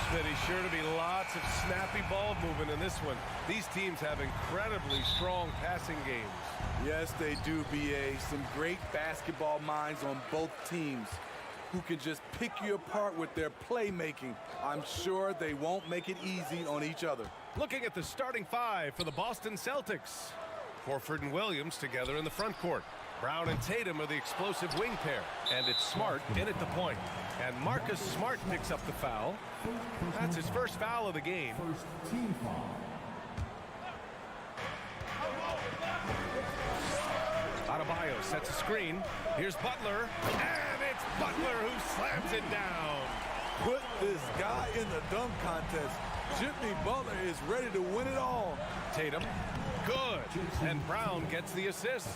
Smitty, sure to be lots of snappy ball movement in this one. These teams have incredibly strong passing games. Yes, they do, BA. Some great basketball minds on both teams who can just pick you apart with their playmaking. I'm sure they won't make it easy on each other. Looking at the starting five for the Boston Celtics. Horford and Williams together in the front court. Brown and Tatum are the explosive wing pair. And it's Smart in at the point. And Marcus Smart picks up the foul. That's his first foul of the game. First team foul. Adebayo sets a screen. Here's Butler. And it's Butler who slams it down. Put this guy in the dunk contest. Jimmy Butler is ready to win it all. Tatum. Good. And Brown gets the assist.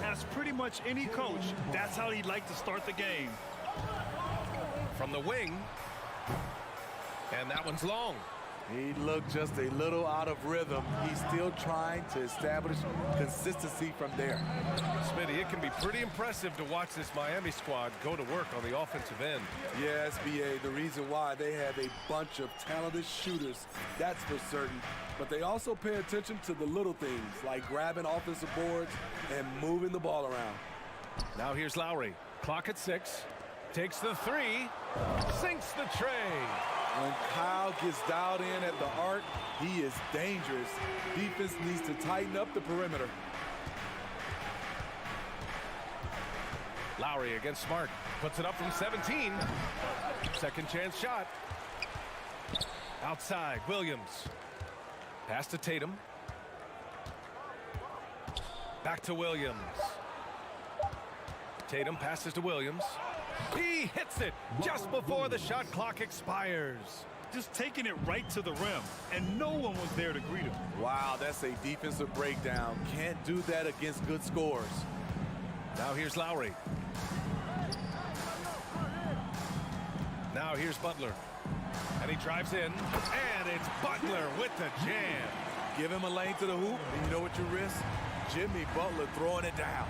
As pretty much any coach, that's how he'd like to start the game. From the wing. And that one's long. He looked just a little out of rhythm. He's still trying to establish consistency from there. Smitty, it can be pretty impressive to watch this Miami squad go to work on the offensive end. Yes, BA, the reason why they have a bunch of talented shooters, that's for certain. But they also pay attention to the little things, like grabbing offensive boards and moving the ball around. Now here's Lowry. Clock at 6. Takes the three. Sinks the tray. When Kyle gets dialed in at the arc, he is dangerous. Defense needs to tighten up the perimeter. Lowry against Smart. Puts it up from 17. Second chance shot. Outside, Williams. Pass to Tatum. Back to Williams. Tatum passes to Williams. He hits it just before the shot clock expires. Just taking it right to the rim, and no one was there to greet him. Wow, that's a defensive breakdown. Can't do that against good scores. Now here's Lowry. Now here's Butler. And he drives in, and it's Butler with the jam. Give him a lane to the hoop, and you know what you risk? Jimmy Butler throwing it down.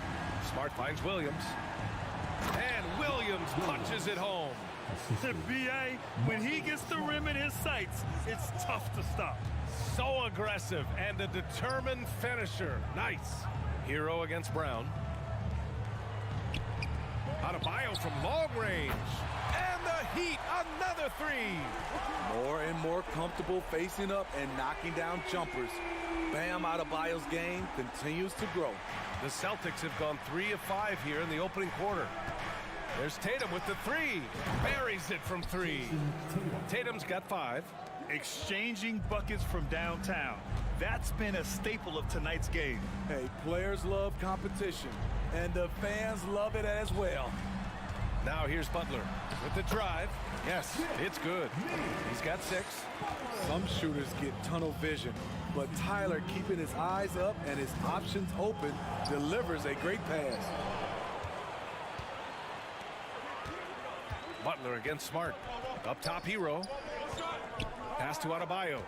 Smart finds Williams. And Williams punches it home. BA, when he gets the rim in his sights, it's tough to stop. So aggressive and a determined finisher. Nice. Hero against Brown. Adebayo from long range. And the Heat, another three. More and more comfortable facing up and knocking down jumpers. Bam Adebayo's game continues to grow. The Celtics have gone 3 of 5 here in the opening quarter. There's Tatum with the three. Buries it from 3. Tatum's got 5. Exchanging buckets from downtown. That's been a staple of tonight's game. Hey, players love competition, and the fans love it as well. Now here's Butler with the drive. Yes, it's good. He's got 6. Some shooters get tunnel vision, but Tyler, keeping his eyes up and his options open, delivers a great pass. Butler against Smart. Up top, Hero. Pass to Adebayo.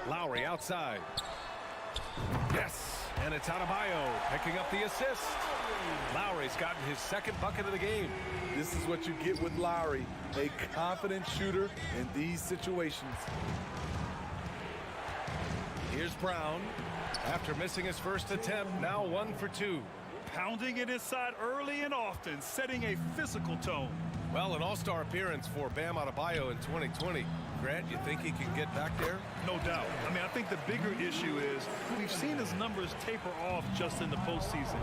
Lowry outside. Yes, and it's Adebayo picking up the assist. Lowry's gotten his second bucket of the game. This is what you get with Lowry, a confident shooter in these situations. Here's Brown. After missing his first attempt, now 1 for 2. Pounding it inside early and often, setting a physical tone. Well, an all-star appearance for Bam Adebayo in 2020. Grant, you think he can get back there? No doubt. I mean, I think the bigger issue is we've seen his numbers taper off just in the postseason.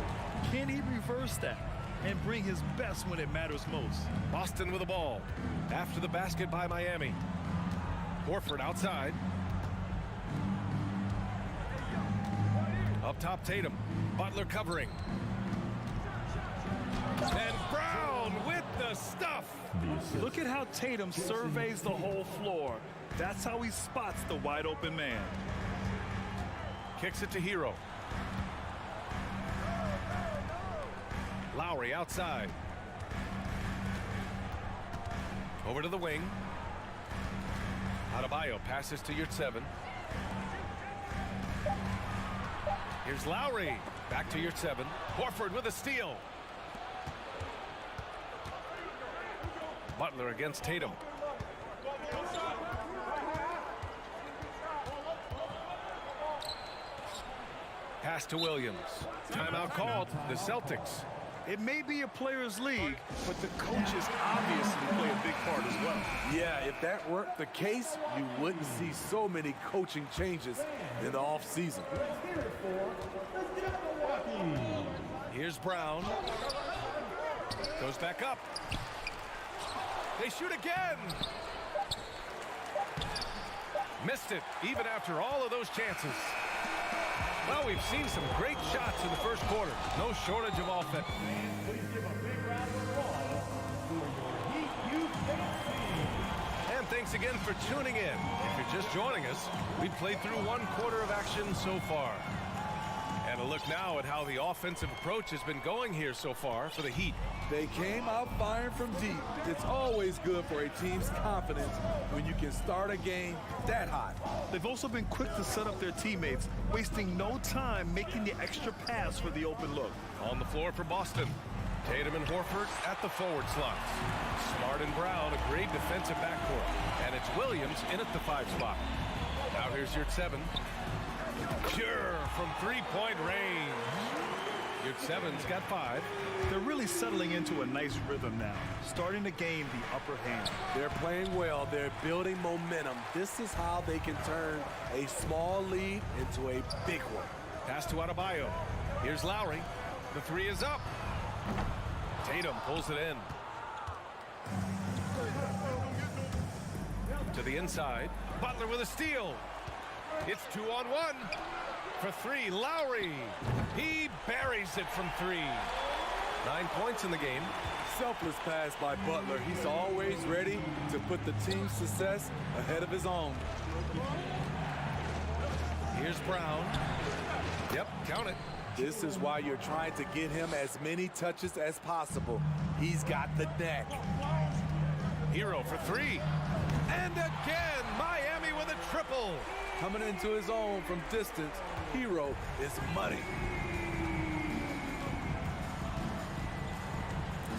Can he reverse that and bring his best when it matters most? Boston with the ball. After the basket by Miami. Horford outside. Up top, Tatum. Butler covering. And Brown with the stuff. Look at how Tatum surveys the whole floor. That's how he spots the wide open man. Kicks it to Hero. Lowry outside. Over to the wing. Adebayo passes to Yurtseven. Here's Lowry. Back to Yurtseven. Horford with a steal. Butler against Tatum. Pass to Williams. Timeout called. The Celtics. It may be a players' league, but the coaches obviously play a big part as well. Yeah, if that weren't the case, you wouldn't see so many coaching changes in the offseason. Here's Brown. Goes back up. They shoot again. Missed it, even after all of those chances. Well, we've seen some great shots in the first quarter. No shortage of offense. And thanks again for tuning in. If you're just joining us, we've played through one quarter of action so far. And a look now at how the offensive approach has been going here so far for the Heat. They came out firing from deep. It's always good for a team's confidence when you can start a game that hot. They've also been quick to set up their teammates, wasting no time making the extra pass for the open look. On the floor for Boston, Tatum and Horford at the forward slots. Smart and Brown, a great defensive backcourt. And it's Williams in at the 5 spot. Now here's your 7. Pure from three-point range. Your 7's got 5. They're really settling into a nice rhythm now, starting to gain the upper hand. They're playing well. They're building momentum. This is how they can turn a small lead into a big one. Pass to Adebayo. Here's Lowry. The 3 is up. Tatum pulls it in. To the inside. Butler with a steal. It's 2-on-1. For 3, Lowry. He buries it from 3. 9 points in the game. Selfless pass by Butler. He's always ready to put the team's success ahead of his own. Here's Brown. Yep, count it. This is why you're trying to get him as many touches as possible. He's got the neck. Hero for 3. And again, Miami with a triple. Coming into his own from distance, Hero is money.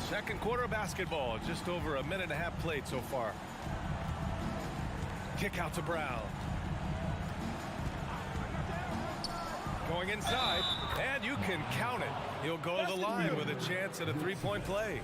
Second quarter of basketball, just over a minute and a half played so far. Kick out to Brown. Going inside, and you can count it. He'll go to the line with a chance at a 3-point play.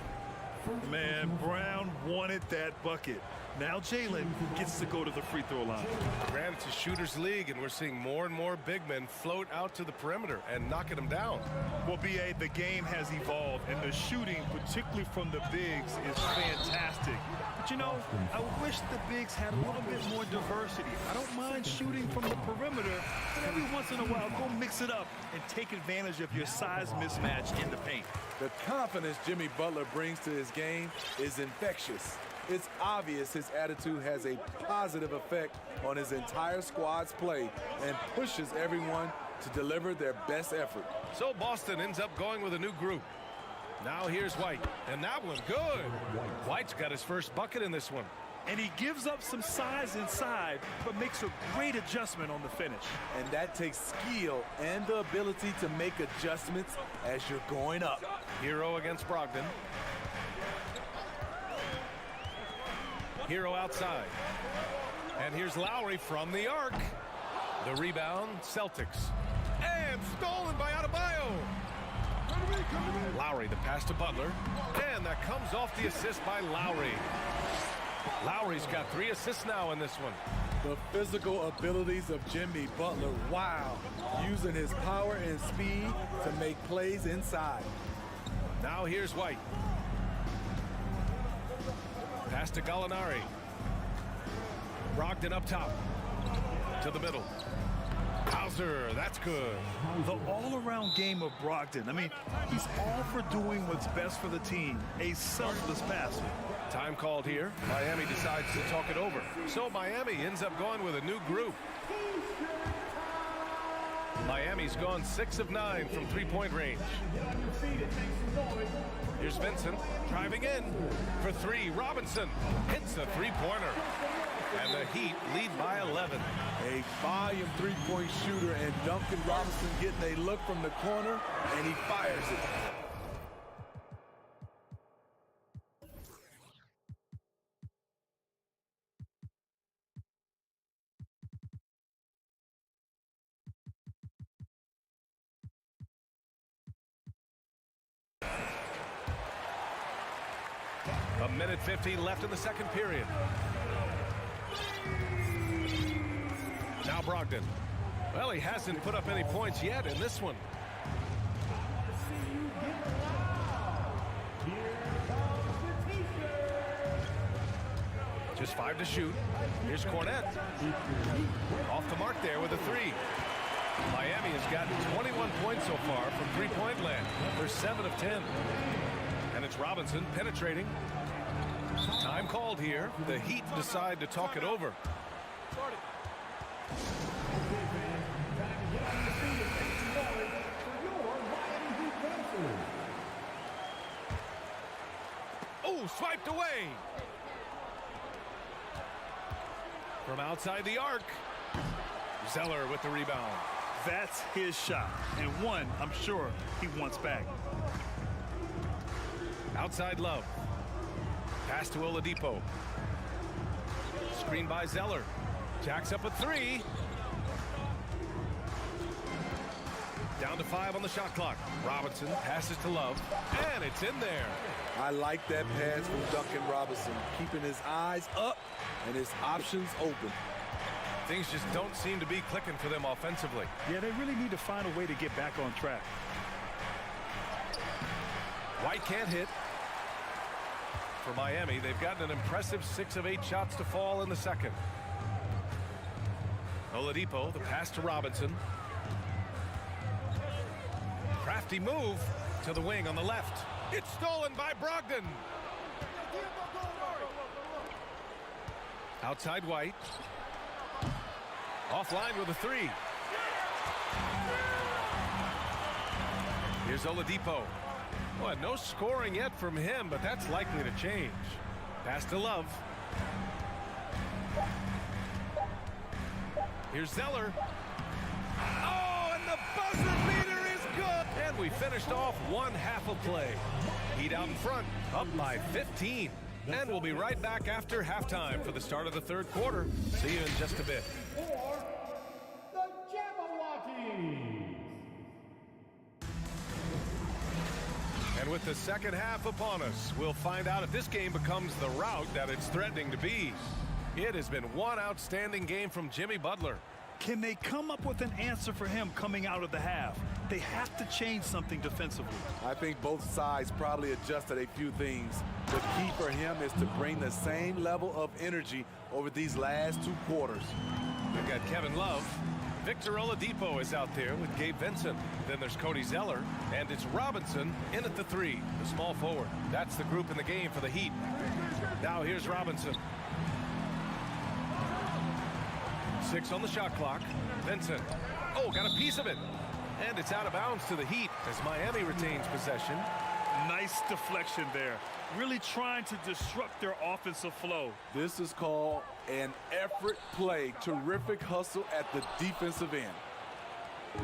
Man, Brown wanted that bucket. Now Jalen gets to go to the free throw line. Granted, it's a shooter's league, and we're seeing more and more big men float out to the perimeter and knocking them down. Well, B.A., the game has evolved, and the shooting, particularly from the bigs, is fantastic. But, you know, I wish the bigs had a little bit more diversity. I don't mind shooting from the perimeter. Every once in a while, go mix it up and take advantage of your size mismatch in the paint. The confidence Jimmy Butler brings to his game is infectious. It's obvious his attitude has a positive effect on his entire squad's play and pushes everyone to deliver their best effort. So Boston ends up going with a new group. Now here's White, and that one good. White's got his first bucket in this one. And he gives up some size inside, but makes a great adjustment on the finish. And that takes skill and the ability to make adjustments as you're going up. Hero against Brogdon. Hero outside. And here's Lowry from the arc. The rebound, Celtics. And stolen by Adebayo. Lowry, the pass to Butler. And that comes off the assist by Lowry. Lowry's got 3 assists now in this one. The physical abilities of Jimmy Butler, wow. Using his power and speed to make plays inside. Now here's White. Pass to Gallinari. Brogdon up top. To the middle. Hauser, that's good. The all-around game of Brogdon. I mean, he's all for doing what's best for the team. A selfless passer. Time called here. Miami decides to talk it over. So Miami ends up going with a new group. Miami's gone 6 of 9 from 3-point range. Here's Vincent driving in for 3. Robinson hits a 3-pointer. And the Heat lead by 11. A volume 3-point shooter, and Duncan Robinson getting a look from the corner, and he fires it. minute 15 left in the second period. Now Brogdon. Well, he hasn't put up any points yet in this one. Just 5 to shoot. Here's Cornette. Off the mark there with a 3. Miami has gotten 21 points so far from three-point land. They're 7 of 10. And it's Robinson penetrating. Time called here. The Heat decide to talk it over. Oh, swiped away. From outside the arc. Zeller with the rebound. That's his shot, and one I'm sure he wants back. Outside Love. Pass to Oladipo. Screen by Zeller. Jacks up a 3. Down to 5 on the shot clock. Robinson passes to Love, and it's in there. I like that pass from Duncan Robinson, keeping his eyes up and his options open. Things just don't seem to be clicking for them offensively. Yeah, they really need to find a way to get back on track. White can't hit. For Miami, they've gotten an impressive 6 of 8 shots to fall in the second. Oladipo, the pass to Robinson. Crafty move to the wing on the left. It's stolen by Brogdon. Outside White. Offline with a 3. Here's Oladipo. Well, no scoring yet from him, but that's likely to change. Pass to Love. Here's Zeller. Oh, and the buzzer beater is good. And we finished off one half of play. Heat out in front, up by 15. And we'll be right back after halftime for the start of the third quarter. See you in just a bit. And with the second half upon us, we'll find out if this game becomes the rout that it's threatening to be. It has been one outstanding game from Jimmy Butler. Can they come up with an answer for him coming out of the half? They have to change something defensively. I think both sides probably adjusted a few things. The key for him is to bring the same level of energy over these last 2 quarters. We've got Kevin Love. Victor Oladipo is out there with Gabe Vincent. Then there's Cody Zeller, and it's Robinson in at the 3, the small forward. That's the group in the game for the Heat. Now here's Robinson. 6 on the shot clock. Vincent. Oh, got a piece of it. And it's out of bounds to the Heat as Miami retains possession. Nice deflection there. Really trying to disrupt their offensive flow. This is called an effort play. Terrific hustle at the defensive end.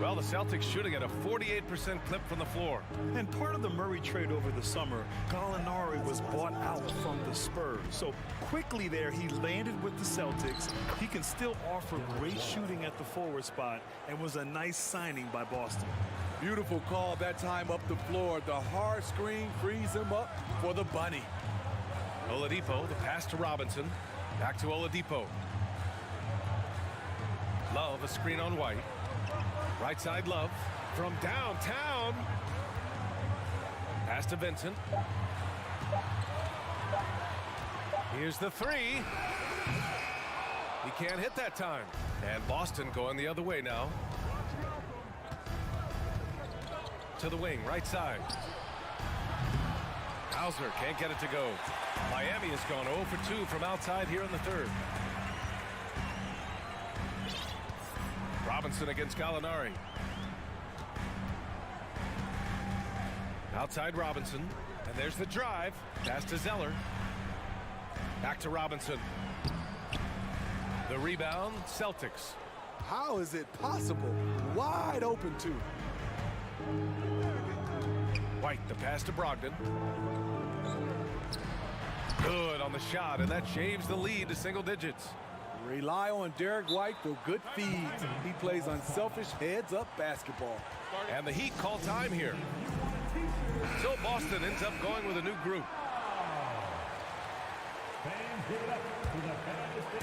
Well, the Celtics shooting at a 48% clip from the floor. And part of the Murray trade over the summer, Gallinari was bought out from the Spurs. So quickly there, he landed with the Celtics. He can still offer great shooting at the forward spot and was a nice signing by Boston. Beautiful call that time up the floor. The hard screen frees him up for the bunny. Oladipo, the pass to Robinson. Back to Oladipo. Love, a screen on White. Right side Love from downtown. Pass to Vincent. Here's the 3. He can't hit that time. And Boston going the other way now. To the wing, right side. Hauser can't get it to go. Miami has gone 0 for 2 from outside here in the third. Robinson against Gallinari. Outside Robinson. And there's the drive. Pass to Zeller. Back to Robinson. The rebound, Celtics. How is it possible? Wide open too. White, the pass to Brogdon. Good on the shot, and that shaves the lead to single digits. Rely on Derek White for good feeds. He plays unselfish heads-up basketball. And the Heat call time here. So Boston ends up going with a new group.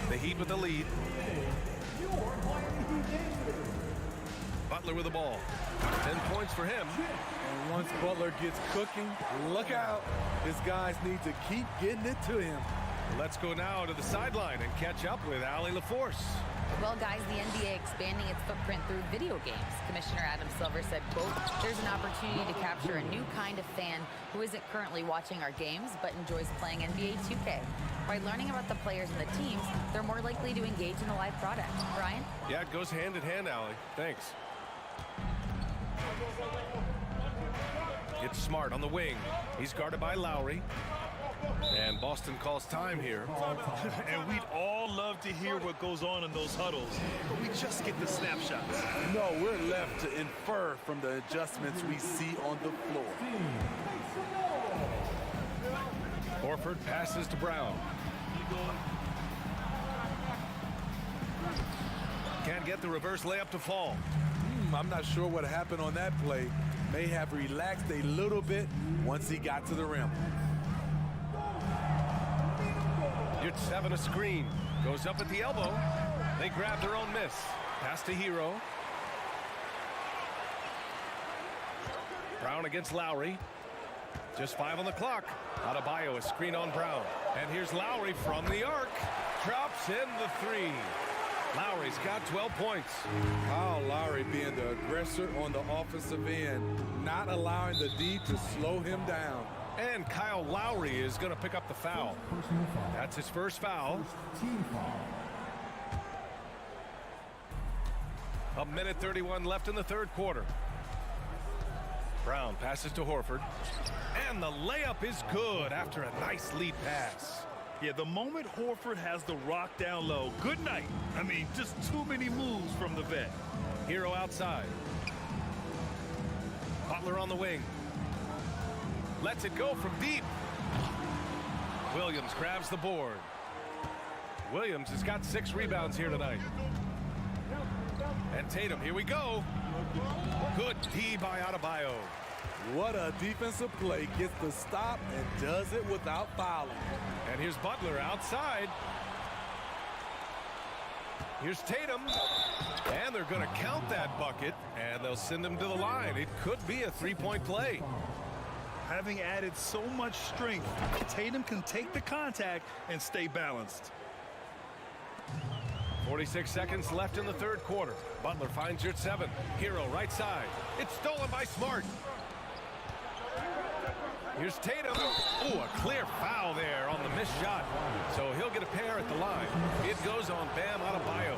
The Heat with the lead. Butler with the ball. 10 points for him. And once Butler gets cooking, look out. His guys need to keep getting it to him. Let's go now to the sideline and catch up with Allie LaForce. Well, guys, the NBA expanding its footprint through video games. Commissioner Adam Silver said, quote, there's an opportunity to capture a new kind of fan who isn't currently watching our games but enjoys playing NBA 2K. By learning about the players and the teams, they're more likely to engage in the live product. Brian? Yeah, it goes hand in hand, Allie. Thanks. It's Smart on the wing. He's guarded by Lowry. And Boston calls time here. And we'd all love to hear what goes on in those huddles, but we just get the snapshots. No, we're left to infer from the adjustments we see on the floor. Horford passes to Brown. Can't get the reverse layup to fall. I'm not sure what happened on that play. May have relaxed a little bit once he got to the rim. It's 7 a screen. Goes up at the elbow. They grab their own miss. Pass to Hero. Brown against Lowry. Just 5 on the clock. Adebayo, a screen on Brown. And here's Lowry from the arc. Drops in the 3. Lowry's got 12 points. Kyle Lowry being the aggressor on the offensive end, not allowing the D to slow him down. And Kyle Lowry is going to pick up the foul. That's his first foul. A minute 31 left in the third quarter. Brown passes to Horford. And the layup is good after a nice lead pass. Yeah, the moment Horford has the rock down low, good night. I mean, just too many moves from the vet. Hero outside. Butler on the wing. Lets it go from deep. Williams grabs the board. Williams has got 6 rebounds here tonight. And Tatum, here we go. Good D by Adebayo. What a defensive play. Gets the stop and does it without fouling. And here's Butler outside. Here's Tatum. And they're going to count that bucket. And they'll send him to the line. It could be a 3-point play. Having added so much strength, Tatum can take the contact and stay balanced. 46 seconds left in the third quarter. Butler finds your 7. Hero right side. It's stolen by Smart. Here's Tatum. Ooh, a clear foul there on the missed shot. So he'll get a pair at the line. It goes on Bam Adebayo.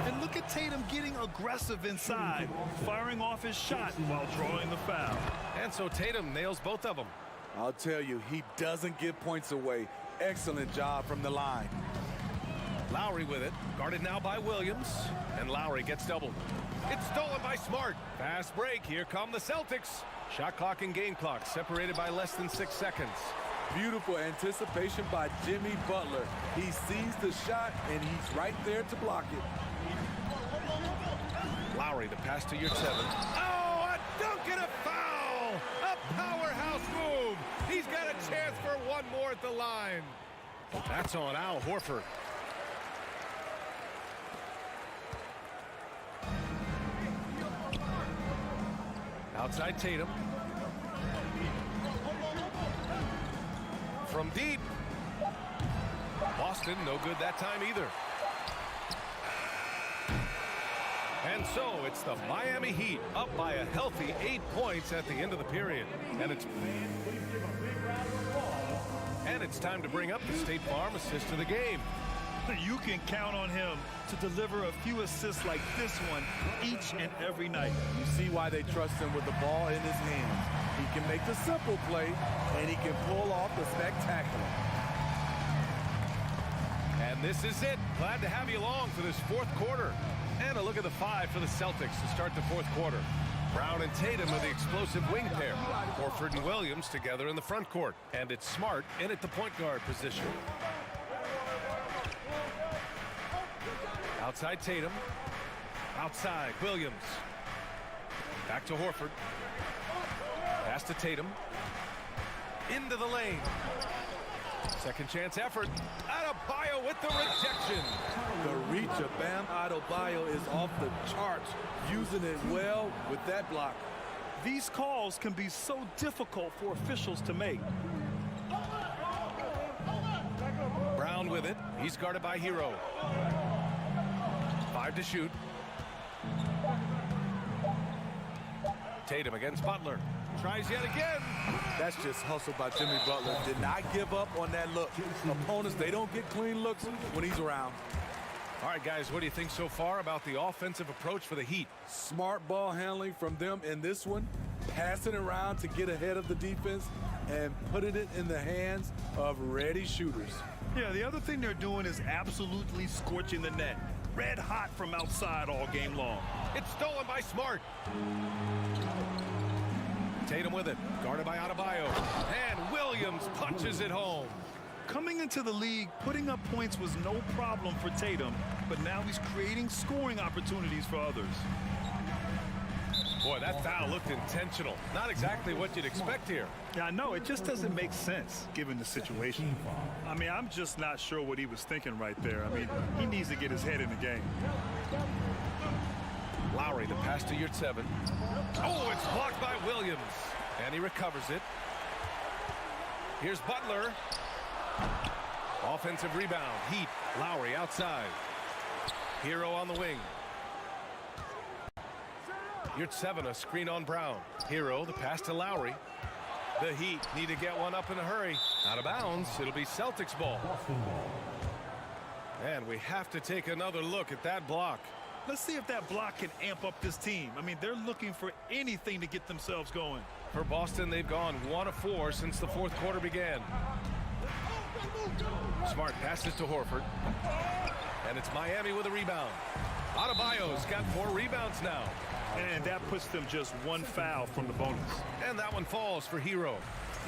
And look at Tatum getting aggressive inside, firing off his shot while drawing the foul. And so Tatum nails both of them. I'll tell you, he doesn't give points away. Excellent job from the line. Lowry with it. Guarded now by Williams. And Lowry gets doubled. It's stolen by Smart. Fast break. Here come the Celtics. Shot clock and game clock separated by less than 6 seconds. Beautiful anticipation by Jimmy Butler. He sees the shot, and he's right there to block it. Lowry, the pass to your 7. Oh, a dunk and a foul! A powerhouse move! He's got a chance for one more at the line. That's on Al Horford. Outside Tatum. From deep. Boston, no good that time either. And so it's the Miami Heat up by a healthy 8 points at the end of the period. And it's time to bring up the State Farm assist of the game. You can count on him to deliver a few assists like this one each and every night. You see why they trust him with the ball in his hands. He can make the simple play, and he can pull off the spectacular. And this is it. Glad to have you along for this fourth quarter. And a look at the 5 for the Celtics to start the fourth quarter. Brown and Tatum are the explosive wing pair. Horford and Williams together in the front court. And it's Smart in at the point guard position. Outside Tatum. Outside Williams. Back to Horford. Pass to Tatum. Into the lane. Second chance effort. Adebayo with the rejection. The reach of Bam Adebayo is off the charts, using it well with that block. These calls can be so difficult for officials to make. Brown with it. He's guarded by Hero. 5 to shoot. Tatum against Butler. Tries yet again. That's just hustle by Jimmy Butler. Did not give up on that look. Opponents, they don't get clean looks when he's around. All right, guys, what do you think so far about the offensive approach for the Heat? Smart ball handling from them in this one. Passing around to get ahead of the defense and putting it in the hands of ready shooters. Yeah, the other thing they're doing is absolutely scorching the net. Red hot from outside all game long. It's stolen by Smart. Tatum with it, guarded by Adebayo. And Williams punches it home. Coming into the league, putting up points was no problem for Tatum, but now he's creating scoring opportunities for others. Boy, that foul looked intentional. Not exactly what you'd expect here. Yeah, I know. It just doesn't make sense given the situation. I mean, I'm just not sure what he was thinking right there. I mean, he needs to get his head in the game. Lowry, the pass to Yurtseven. Oh, it's blocked by Williams. And he recovers it. Here's Butler. Offensive rebound. Heat. Lowry outside. Hero on the wing. Yurtseven, a screen on Brown. Hero, the pass to Lowry. The Heat need to get one up in a hurry. Out of bounds. It'll be Celtics ball. And we have to take another look at that block. Let's see if that block can amp up this team. I mean, they're looking for anything to get themselves going. For Boston, they've gone 1 of 4 since the fourth quarter began. Smart passes to Horford. And it's Miami with a rebound. Adebayo's got 4 rebounds now. And that puts them just 1 foul from the bonus. And that one falls for Hero.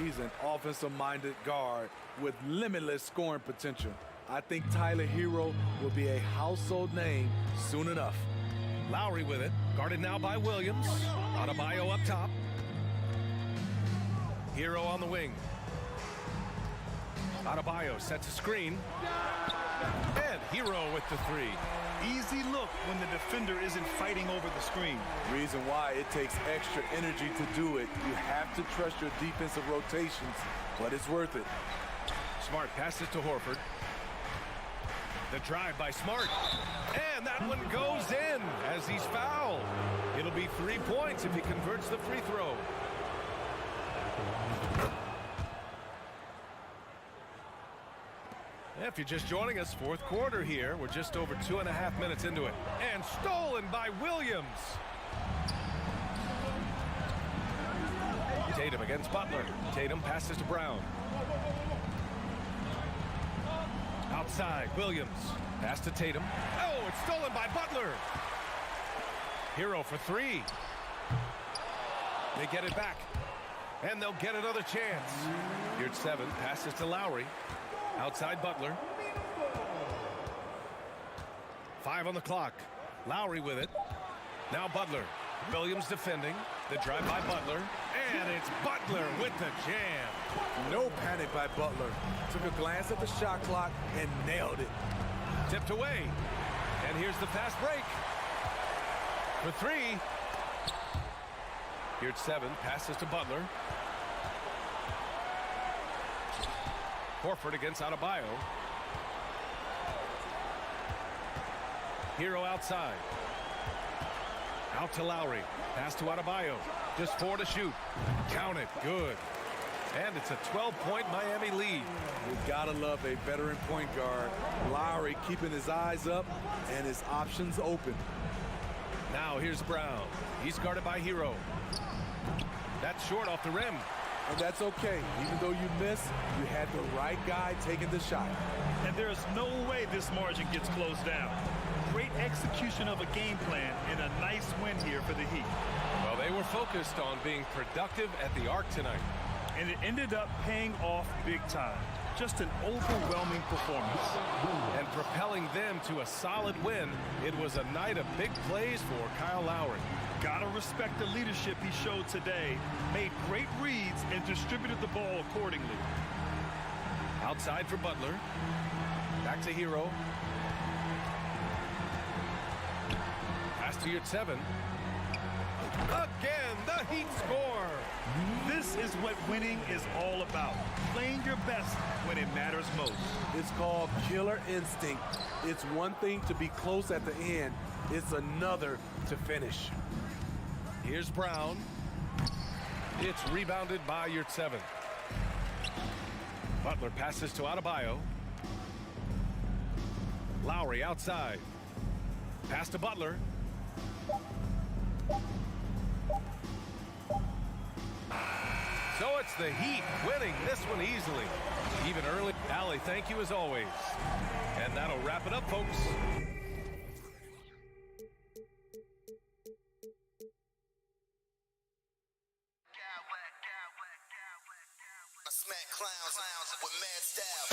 He's an offensive-minded guard with limitless scoring potential. I think Tyler Hero will be a household name soon enough. Lowry with it, guarded now by Williams. Adebayo up top. Hero on the wing. Adebayo sets a screen. And Hero with the 3. Easy look when the defender isn't fighting over the screen. Reason why it takes extra energy to do it. You have to trust your defensive rotations, but it's worth it. Smart passes to Horford. The drive by Smart. And that one goes in as he's fouled. It'll be 3 points if he converts the free throw. If you're just joining us, fourth quarter here. We're just over 2.5 minutes into it. And stolen by Williams. Tatum against Butler. Tatum passes to Brown. Outside, Williams. Pass to Tatum. Oh, it's stolen by Butler. Hero for 3. They get it back. And they'll get another chance. Here's 7. Passes to Lowry. Outside Butler. 5 on the clock. Lowry with it. Now Butler. Williams defending. The drive by Butler. And it's Butler with the jam. No panic by Butler. Took a glance at the shot clock and nailed it. Tipped away. And here's the fast break. For 3. Here's 7. Passes to Butler. Horford against Adebayo. Hero outside. Out to Lowry. Pass to Adebayo. Just 4 to shoot. Count it. Good. And it's a 12-point Miami lead. You gotta love a veteran point guard. Lowry keeping his eyes up and his options open. Now here's Brown. He's guarded by Hero. That's short off the rim. And that's okay. Even though you miss, you had the right guy taking the shot. And there's no way this margin gets closed down. Great execution of a game plan and a nice win here for the Heat. Well, they were focused on being productive at the arc tonight. And it ended up paying off big time. Just an overwhelming performance. And propelling them to a solid win, it was a night of big plays for Kyle Lowry. Gotta respect the leadership he showed today. Made great reads and distributed the ball accordingly. Outside for Butler. Back to Hero. Pass to Yurtseven. Again, the Heat score. This is what winning is all about. Playing your best when it matters most. It's called killer instinct. It's one thing to be close at the end. It's another to finish. Here's Brown. It's rebounded by Yurtseven. Butler passes to Adebayo. Lowry outside. Pass to Butler. So it's the Heat winning this one easily. Even early. Allie, thank you as always. And that'll wrap it up, folks. I smack clowns with mad style.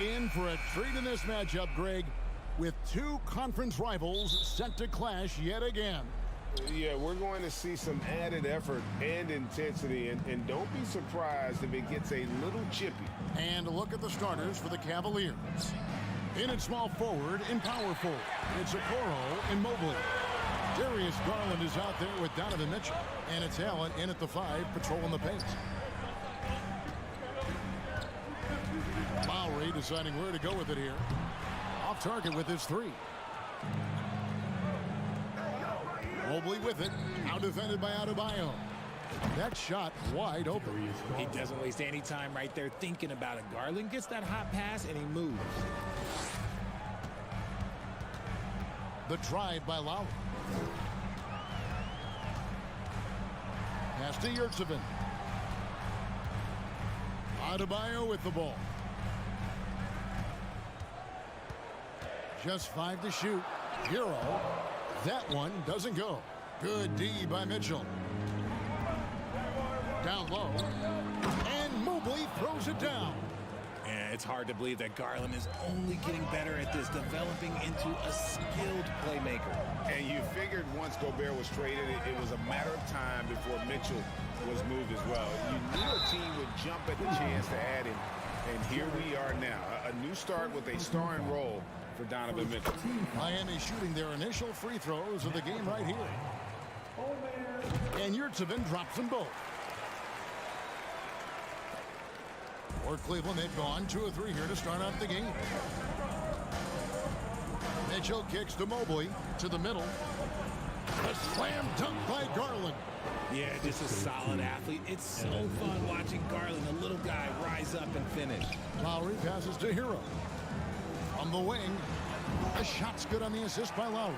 in for a treat in this matchup, Greg, with two conference rivals set to clash yet again. Yeah, we're going to see some added effort and intensity, and don't be surprised if it gets a little chippy. And look at the starters for the Cavaliers. In at small forward and power forward, it's Okoro and Mobley. Darius Garland is out there with Donovan Mitchell, and it's Allen in at the 5, patrolling the paint. Lowry deciding where to go with it here. Off target with his 3. Mobley with it. Now defended by Adebayo. That shot wide open. He doesn't waste any time right there thinking about it. Garland gets that hot pass and he moves. The drive by Lowry. Pass to Yurtsevin. Adebayo with the ball. Just 5 to shoot. Hero. That one doesn't go. Good D by Mitchell. Down low. And Mobley throws it down. Yeah, it's hard to believe that Garland is only getting better at this, developing into a skilled playmaker. And you figured once Gobert was traded, it was a matter of time before Mitchell was moved as well. You knew a team would jump at the chance to add him. And here we are now. A new start with a starring role for Donovan Mitchell. Miami shooting their initial free throws of the game right here. And Yurtsevin drops them both. For Cleveland, they've gone 2 of 3 here to start out the game. Mitchell kicks to Mobley to the middle. A slam dunk by Garland. Yeah, just a solid athlete. It's so fun watching Garland, the little guy, rise up and finish. Lowry passes to Hero. From the wing, a shot's good on the assist by Lowry.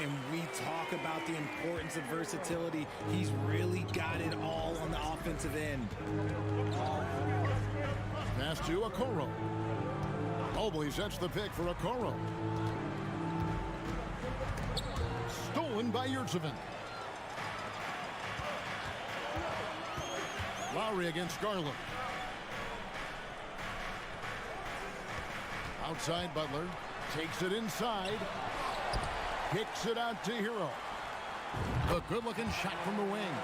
And we talk about the importance of versatility. He's really got it all on the offensive end. Pass to Okoro. Mobley sets the pick for Okoro. Stolen by Yurtsevin. Lowry against Garland. Outside Butler. Takes it inside. Kicks it out to Hero. A good-looking shot from the wing.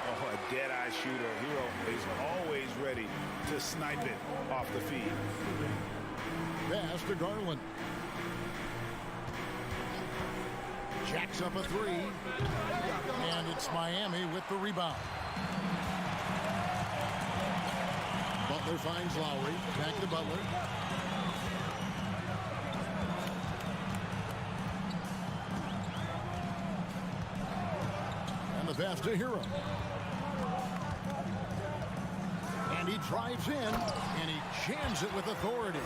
Oh, a dead-eye shooter. Hero is always ready to snipe it off the feed. Pass to Garland. Jacks up a 3. And it's Miami with the rebound. Butler finds Lowry. Back to Butler. And the pass to Hero. And he drives in, and he jams it with authority.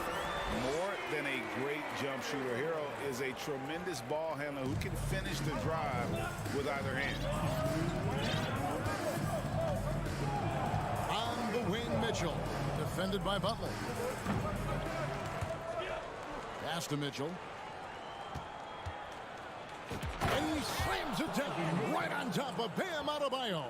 More than a great jump shooter, Hero is a tremendous ball handler who can finish the drive with either hand. On the wing, Mitchell. Defended by Butler. Pass to Mitchell. And he slams it down right on top of Bam Adebayo.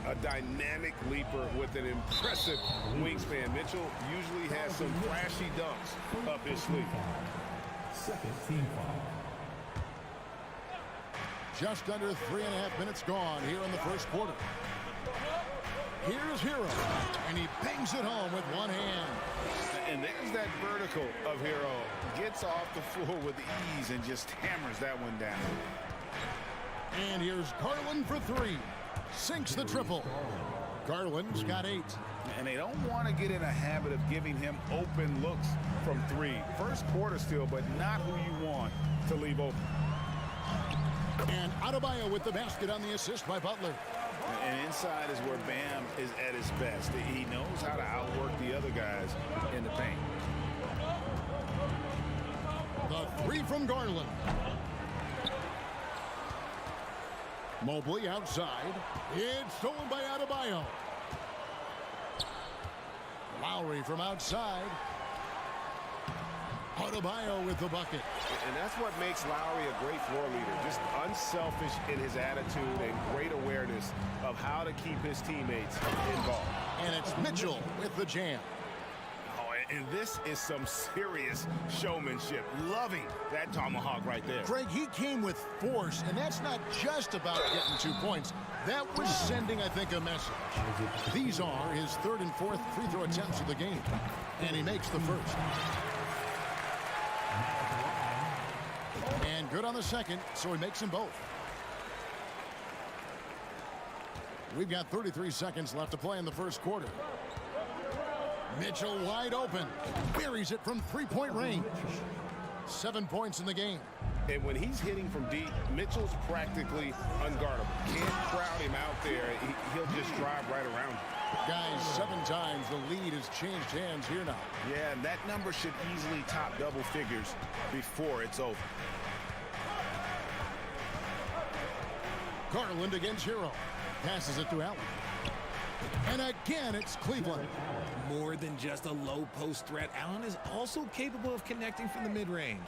A dynamic leaper with an impressive wingspan. Mitchell usually has some flashy dunks up his sleeve. Second team foul. Just under 3.5 minutes gone here in the first quarter. Here's Hero, and he bangs it home with one hand. And there's that vertical of Hero. Gets off the floor with ease and just hammers that one down. And here's Garland for 3. Sinks the triple. Garland's got 8. And they don't want to get in a habit of giving him open looks from 3. First quarter still, but not who you want to leave open. And Adebayo with the basket on the assist by Butler. And inside is where Bam is at his best. He knows how to outwork the other guys in the paint. The 3 from Garland. Mobley outside. It's stolen by Adebayo. Lowry from outside. Adebayo with the bucket. And that's what makes Lowry a great floor leader. Just unselfish in his attitude and great awareness of how to keep his teammates involved. And it's Mitchell with the jam. Oh, And this is some serious showmanship. Loving that tomahawk right there. Greg, he came with force, and that's not just about getting 2 points. That was sending, I think, a message. These are his third and fourth free throw attempts of the game, and he makes the first. And good on the second, so he makes them both. We've got 33 seconds left to play in the first quarter. Mitchell wide open. Buries it from three-point range. 7 points in the game. And when he's hitting from deep, Mitchell's practically unguardable. Can't crowd him out there. He'll just drive right around him. Guys, 7 times the lead has changed hands here now. Yeah, and that number should easily top double figures before it's over. Garland against Hero. Passes it to Allen. And again, it's Cleveland. More than just a low post threat, Allen is also capable of connecting from the mid-range.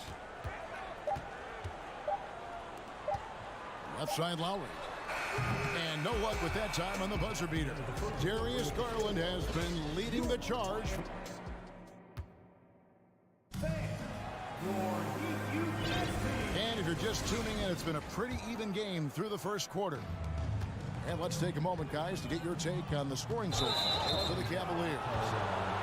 Left side Lowry. And no luck with that time on the buzzer beater. Darius Garland has been leading the charge. And if you're just tuning in, it's been a pretty even game through the first quarter. And let's take a moment, guys, to get your take on the scoring so far for the Cavaliers.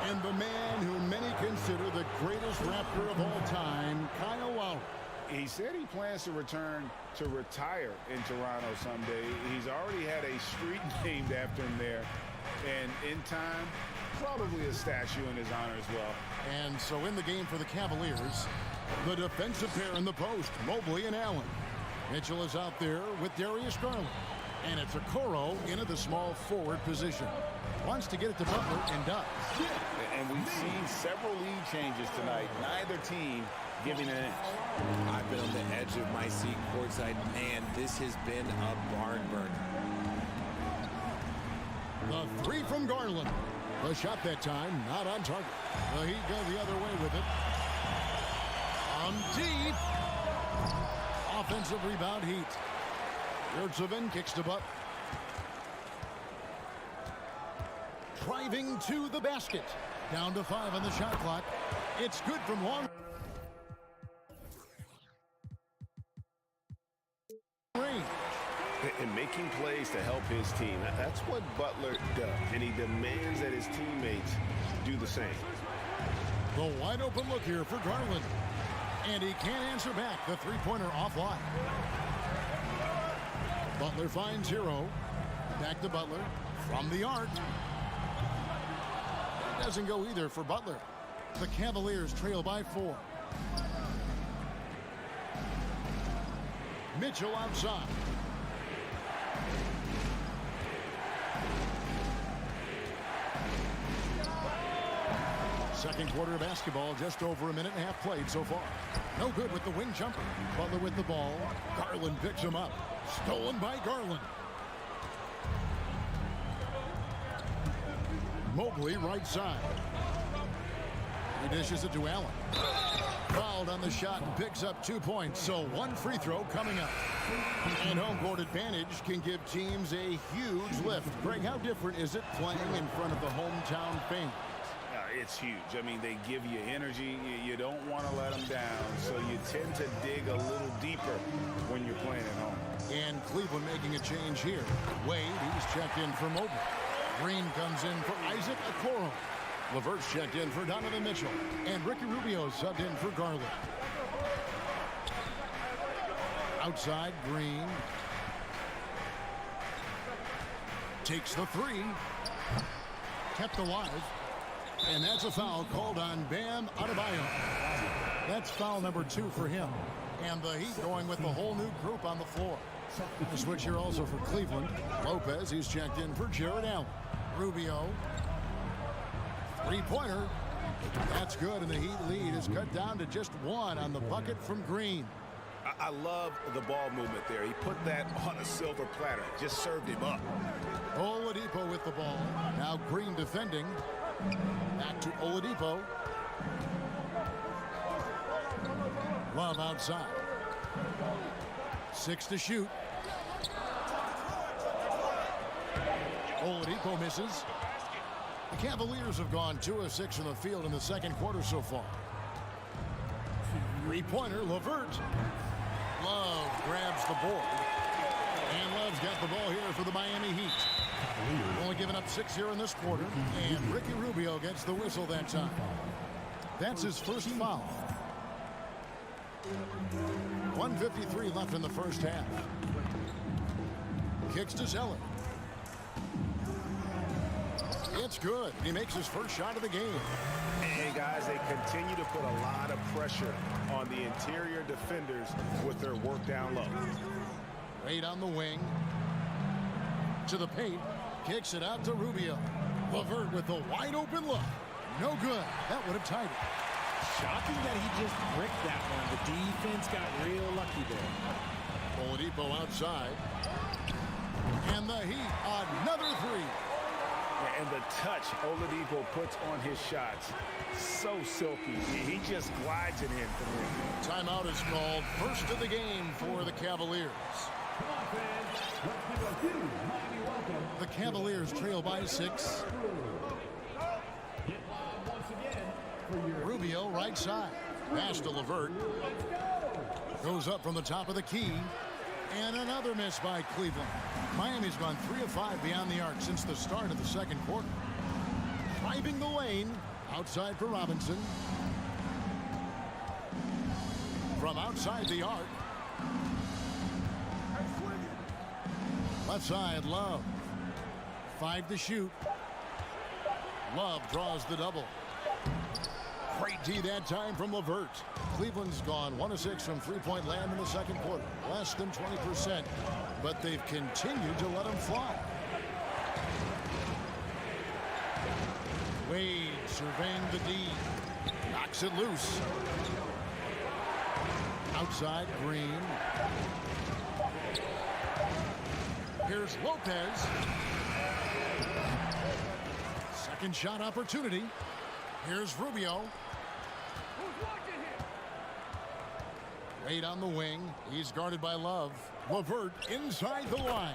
And the man who many consider the greatest Raptor of all time, Kyle Lowry. He said he plans to return to retire in Toronto someday. He's already had a street named after him there. And in time, probably a statue in his honor as well. And so in the game for the Cavaliers, the defensive pair in the post, Mobley and Allen. Mitchell is out there with Darius Garland. And it's Okoro into the small forward position. Wants to get it to Butler and does. And we've seen several lead changes tonight. Neither team giving an inch. I've been on the edge of my seat courtside. Man, this has been a barn burner. The three from Garland. The shot that time, not on target. The Heat go the other way with it. Deep. Offensive rebound, Heat. Yurtsevin kicks to Butt. Driving to the basket. Down to 5 on the shot clock. It's good from long range. And making plays to help his team. That's what Butler does. And he demands that his teammates do the same. The wide open look here for Garland. And he can't answer back. The three-pointer offline. Butler finds Hero. Back to Butler from the arc. It doesn't go either for Butler. The Cavaliers trail by 4. Mitchell outside. Second quarter of basketball, just over a minute and a half played so far. No good with the wing jumper. Butler with the ball. Garland picks him up. Stolen by Garland. Mobley right side. He dishes it to Allen. Fouled on the shot and picks up 2 points. So 1 free throw coming up. And home court advantage can give teams a huge lift. Greg, how different is it playing in front of the hometown fans? It's huge. I mean, they give you energy. You don't want to let them down, so you tend to dig a little deeper when you're playing at home. And Cleveland making a change here. Wade, he's checked in for Mobley. Green comes in for Isaac Okoro. LeVert's checked in for Donovan Mitchell. And Ricky Rubio subbed in for Garland. Outside, Green. Takes the 3. Kept alive. And that's a foul called on Bam Adebayo. That's foul number 2 for him. And the Heat going with the whole new group on the floor. The switch here also for Cleveland. Lopez, he's checked in for Jared Allen. Rubio. Three-pointer. That's good, and the Heat lead is cut down to just 1 on the bucket from Green. I love the ball movement there. He put that on a silver platter. Just served him up. Oladipo with the ball. Now Green defending. Back to Oladipo. Love outside. 6 to shoot. Oladipo misses. The Cavaliers have gone 2 of 6 from the field in the second quarter so far. Three-pointer, LeVert. Love grabs the board. And Love's got the ball here for the Miami Heat. Only giving up 6 here in this quarter. And Ricky Rubio gets the whistle that time. That's his first foul. 1:53 left in the first half. Kicks to Zeller. It's good. He makes his first shot of the game. And guys, they continue to put a lot of pressure on the interior defenders with their work down low. Wade on the wing. To the paint. Kicks it out to Rubio. LeVert with the wide open look. No good. That would have tied it. Shocking that he just bricked that one. The defense got real lucky there. Oladipo outside. And the Heat, another three. And the touch Oladipo puts on his shots, so silky. He just glides it in from there. Timeout is called. First of the game for the Cavaliers. The Cavaliers trail by 6. Rubio right side. Pass to LeVert. Goes up from the top of the key. And another miss by Cleveland. Miami's gone 3 of 5 beyond the arc since the start of the second quarter. Driving the lane. Outside for Robinson. From outside the arc. Left side, Love. 5 to shoot. Love draws the double. Great D that time from LeVert. Cleveland's gone 1 of 6 from three-point land in the second quarter. Less than 20%, but they've continued to let them fly. Wade surveying the D. Knocks it loose. Outside, Green. Here's Lopez. Second shot opportunity. Here's Rubio. Wade on the wing. He's guarded by Love. LeVert inside the line.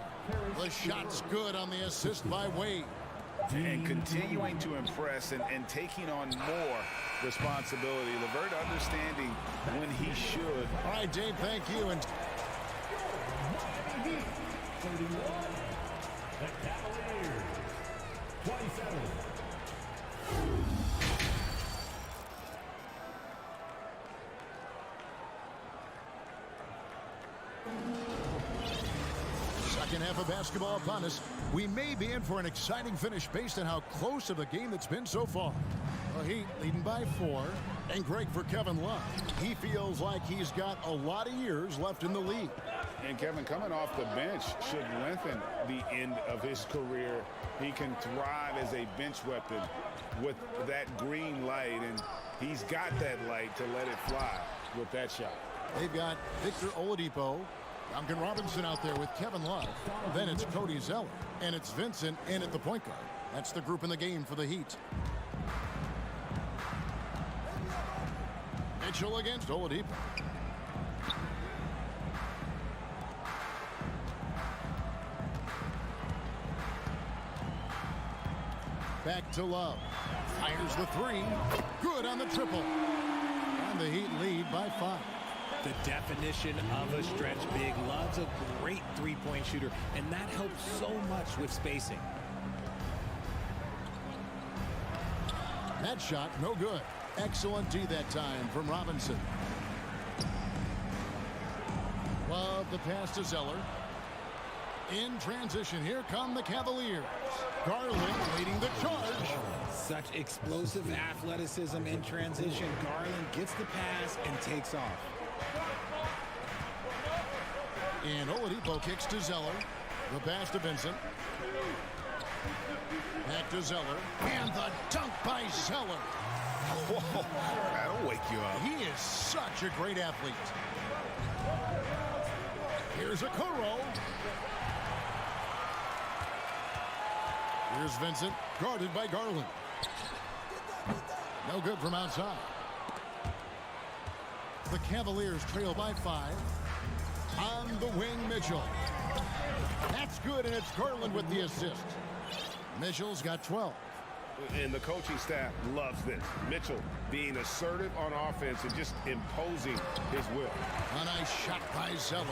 The shot's good on the assist by Wade. And continuing to impress and taking on more responsibility. LeVert understanding when he should. All right, Dave, thank you. And 31. The Cavaliers. 27. Second half of basketball upon us. We may be in for an exciting finish based on how close of a game it's been so far. The Heat leading by 4. And great for Kevin Love. He feels like he's got a lot of years left in the league. And Kevin, coming off the bench should lengthen the end of his career. He can thrive as a bench weapon with that green light, and he's got that light to let it fly with that shot. They've got Victor Oladipo, Duncan Robinson out there with Kevin Love. Then it's Cody Zeller, and it's Vincent in at the point guard. That's the group in the game for the Heat. Mitchell against Oladipo. Back to Love. Fires the 3. Good on the triple. And the Heat lead by 5. The definition of a stretch big. Love's a great three-point shooter, and that helps so much with spacing. That shot, no good. Excellent D that time from Robinson. Love the pass to Zeller. In transition, here come the Cavaliers. Garland leading the charge. Such explosive athleticism in transition. Garland gets the pass and takes off. And Oladipo kicks to Zeller. The pass to Vincent. Back to Zeller. And the dunk by Zeller. Whoa, that'll wake you up. He is such a great athlete. Here's a Okoro. Here's Vincent, guarded by Garland. No good from outside. The Cavaliers trail by 5. On the wing, Mitchell. That's good, and it's Garland with the assist. Mitchell's got 12. And the coaching staff loves this. Mitchell being assertive on offense and just imposing his will. A nice shot by Zeller.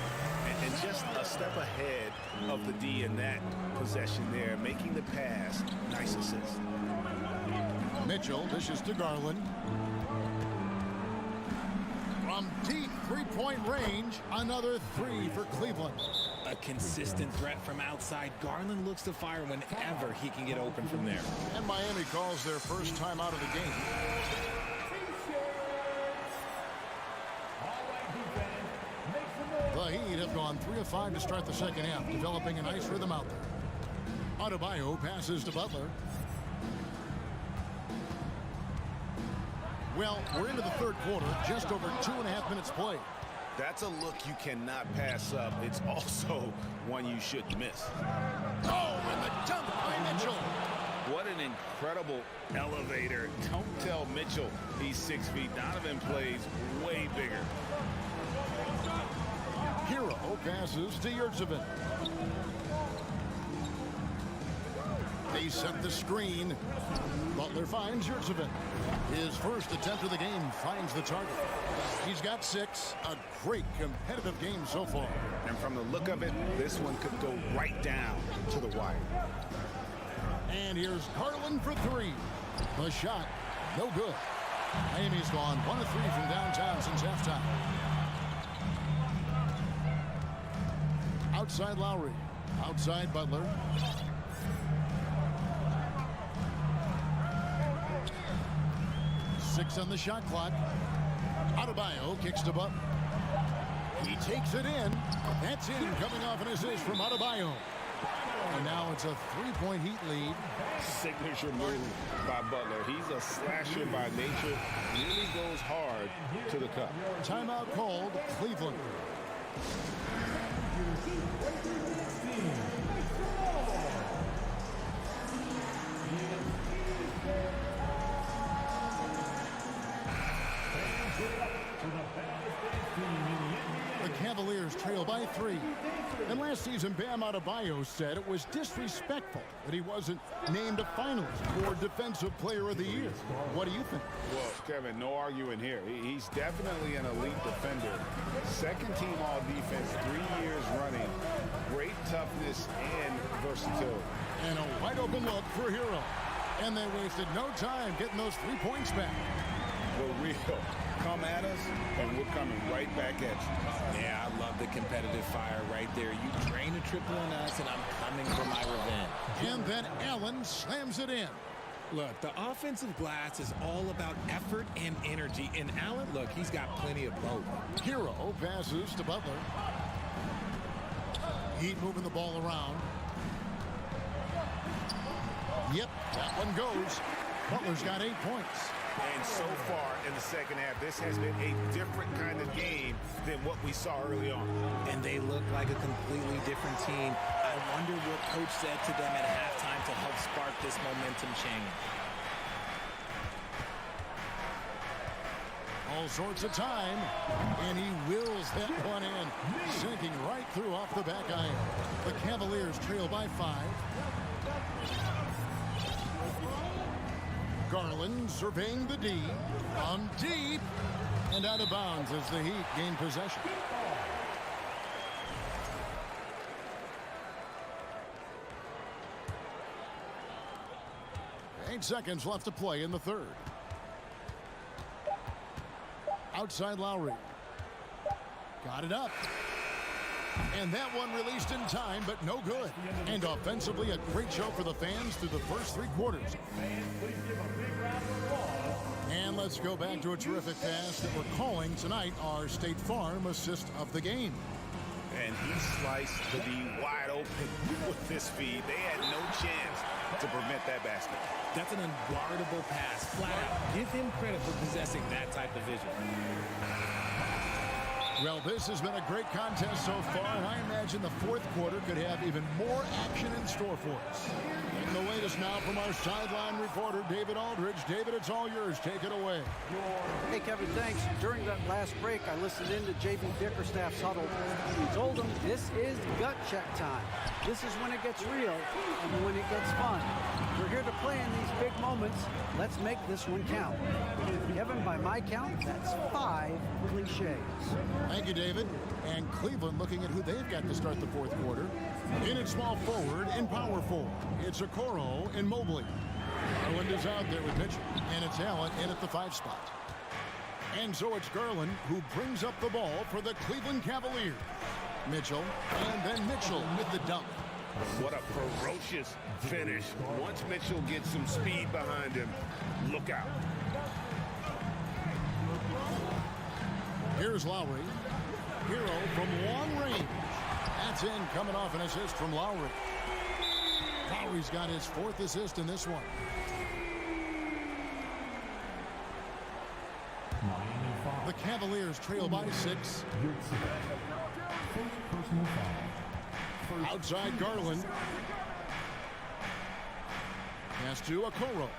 And just a step ahead of the D in that possession there, making the pass. Nice assist. Mitchell dishes to Garland. From deep three-point range, another three for Cleveland. A consistent threat from outside. Garland looks to fire whenever he can get open from there. And Miami calls their first time out of the game. The Heat have gone 3 of 5 to start the second half, developing a nice rhythm out there. Adebayo passes to Butler. Well, we're into the third quarter, just over 2.5 minutes played. That's a look you cannot pass up. It's also one you shouldn't miss. Oh, and the dunk by Mitchell. What an incredible elevator. Don't tell Mitchell he's 6 feet. Donovan plays way bigger. Hero passes to Yurtsevin. They set the screen. Butler finds Yurtsevin. His first attempt of the game finds the target. He's got 6. A great competitive game so far. And from the look of it, this one could go right down to the wire. And here's Garland for 3. The shot, no good. Miami's gone 1 of 3 from downtown since halftime. Outside Lowry. Outside Butler. Six on the shot clock. Adebayo kicks to Butler. He takes it in. That's in, coming off an assist from Adebayo. And now it's a 3-point Heat lead. Signature move by Butler. He's a slasher by nature. Really goes hard to the cup. Timeout called, Cleveland. The Cavaliers trail by 3. And last season, Bam Adebayo said it was disrespectful that he wasn't named a finalist for Defensive Player of the Year. What do you think? Well, Kevin, no arguing here. He's definitely an elite defender. Second team all-defense, 3 years running. Great toughness and versatility. And a wide open look for Hero. And they wasted no time getting those 3 points back. We're real. Come at us, and we're coming right back at you. Yeah, I love the competitive fire right there. You drain a triple on us, and I'm coming for my revenge. And then Allen slams it in. Look, the offensive glass is all about effort and energy. And Allen, look, he's got plenty of both. Hero passes to Butler. Heat moving the ball around. Yep, that one goes. Butler's got 8 points. And so far in the second half, this has been a different kind of game than what we saw early on. And they look like a completely different team. I wonder what coach said to them at halftime to help spark this momentum change. All sorts of time, and he wills that one in, sinking right through off the back iron. The Cavaliers trail by 5. Garland surveying the D. On deep. And out of bounds as the Heat gain possession. Eight seconds left to play in the third. Outside Lowry. Got it up. And that one released in time, but no good. And offensively, a great show for the fans through the first 3 quarters. And let's go back to a terrific pass that we're calling tonight our State Farm assist of the game. And he sliced the D wide open with this feed. They had no chance to prevent that basket. That's an unguardable pass, flat out. Give him credit for possessing that type of vision. Well, this has been a great contest so far, and I imagine the fourth quarter could have even more action in store for us. And the latest now from our sideline reporter, David Aldridge. David, it's all yours. Take it away. Hey, Kevin, thanks. During that last break, I listened in to J.B. Bickerstaff's huddle. He told him this is gut check time. This is when it gets real and when it gets fun. We're here to play in these big moments. Let's make this one count. Kevin, by my count, that's 5 cliches. Thank you, David. And Cleveland looking at who they've got to start the fourth quarter. In at small forward, in power forward, it's Okoro and Mobley. Garland is out there with Mitchell, and it's Allen in at the 5 spot. And so it's Garland who brings up the ball for the Cleveland Cavaliers. Mitchell, and then Mitchell with the dunk. What a ferocious finish. Once Mitchell gets some speed behind him, look out. Here's Lowry. Hero from long range. That's in, coming off an assist from Lowry. Lowry's got his 4th assist in this one. The Cavaliers trail by 6. Outside Garland. Pass to Okoro.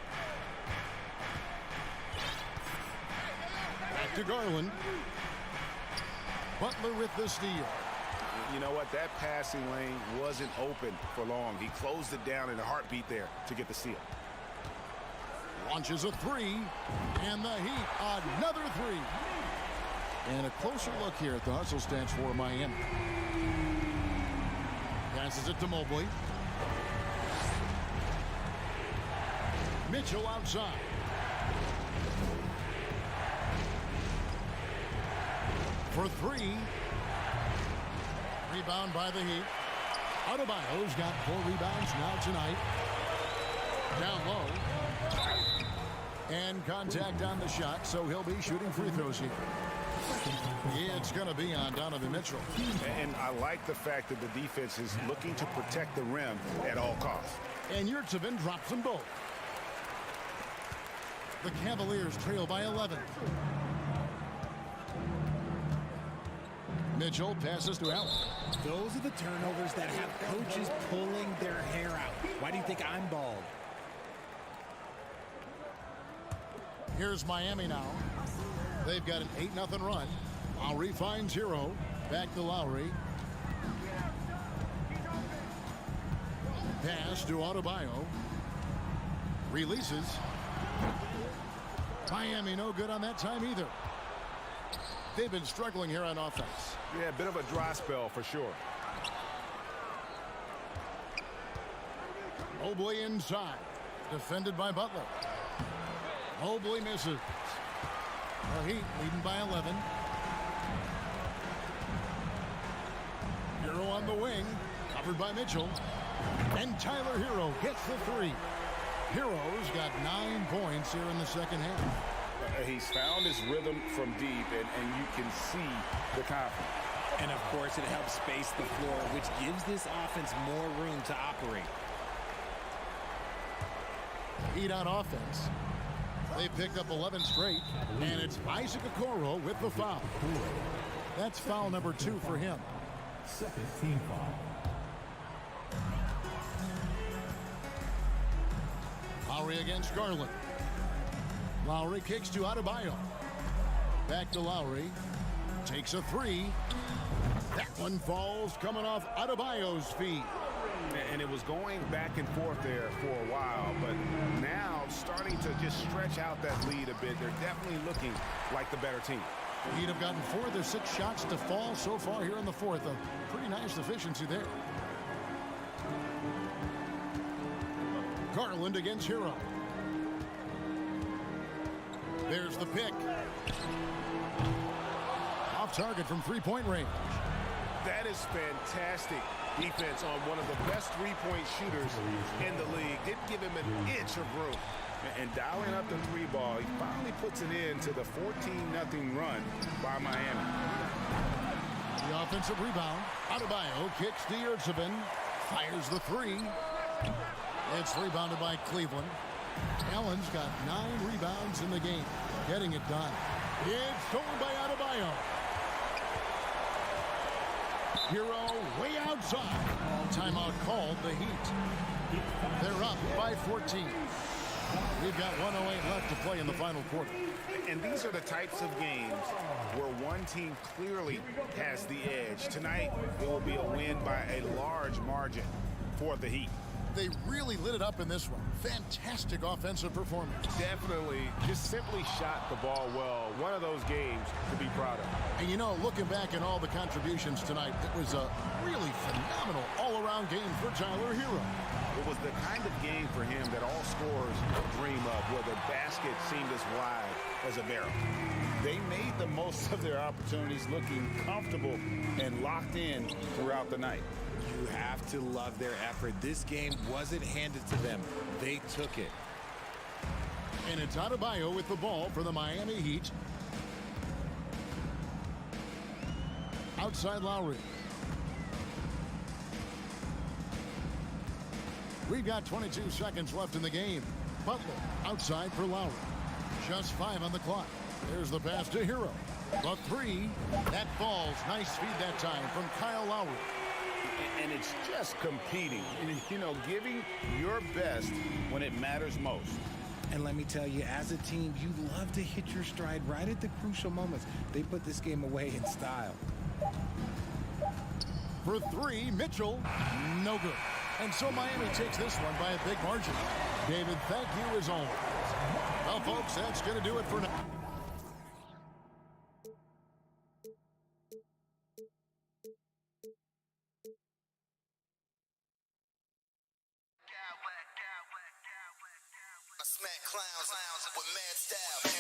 Back to Garland. Butler with the steal. You know what? That passing lane wasn't open for long. He closed it down in a heartbeat there to get the steal. Launches a 3. And the Heat, another 3. And a closer look here at the hustle stats for Miami. Passes it to Mobley. Mitchell outside. For 3. Rebound by the Heat. Adebayo's got 4 rebounds now tonight. Down low. And contact on the shot, so he'll be shooting free throws here. It's going to be on Donovan Mitchell. And I like the fact that the defense is looking to protect the rim at all costs. And Yurtsevin drops them both. The Cavaliers trail by 11. Mitchell passes to Allen. Those are the turnovers that have coaches pulling their hair out. Why do you think I'm bald? Here's Miami now. They've got an 8-0 run. Lowry finds Hero. Back to Lowry. Pass to Adebayo. Releases. Miami no good on that time either. They've been struggling here on offense. Yeah, a bit of a dry spell for sure. Mobley inside. Defended by Butler. Mobley misses. The Heat leading by 11. Hero on the wing. Covered by Mitchell. And Tyler Hero hits the 3. Hero's got 9 points here in the second half. He's found his rhythm from deep, and you can see the confidence. And, of course, it helps space the floor, which gives this offense more room to operate. Heat on offense. They picked up 11 straight, and it's Isaac Okoro with the foul. That's foul number 2 for him. Second team foul. Lowry against Garland. Lowry kicks to Adebayo. Back to Lowry. Takes a 3. That one falls coming off Adebayo's feet. And it was going back and forth there for a while, but now starting to just stretch out that lead a bit. They're definitely looking like the better team. The Heat have gotten 4 of their 6 shots to fall so far here in the fourth. A pretty nice efficiency there. Garland against Hero. There's the pick. Off target from 3-point range. That is fantastic defense on one of the best 3-point shooters in the league. Didn't give him an inch of room. And dialing up the 3 ball, he finally puts an end to the 14-0 run by Miami. The offensive rebound. Adebayo kicks to Yurtsevin. Fires the 3. It's rebounded by Cleveland. Allen's got 9 rebounds in the game. Getting it done. It's stolen by Adebayo. Hero way outside. Timeout called the Heat. They're up by 14. We've got 1:08 left to play in the final quarter. And these are the types of games where one team clearly has the edge. Tonight, it will be a win by a large margin for the Heat. They really lit it up in this one. Fantastic offensive performance. Definitely just simply shot the ball well. One of those games to be proud of. And you know, looking back at all the contributions tonight, it was a really phenomenal all-around game for Tyler Hero. It was the kind of game for him that all scorers dream of, where the basket seemed as wide as a barrel. They made the most of their opportunities, looking comfortable and locked in throughout the night. You have to love their effort. This game wasn't handed to them. They took it. And it's Adebayo with the ball for the Miami Heat. Outside Lowry. We've got 22 seconds left in the game. Butler outside for Lowry. Just 5 on the clock. There's the pass to Hero. The 3. That falls. Nice feed that time from Kyle Lowry. And it's just competing. You know, giving your best when it matters most. And let me tell you, as a team, you love to hit your stride right at the crucial moments. They put this game away in style. For 3, Mitchell. No good. And so Miami takes this one by a big margin. David, thank you as always. Well, folks, that's going to do it for now. I smack clowns with mad style.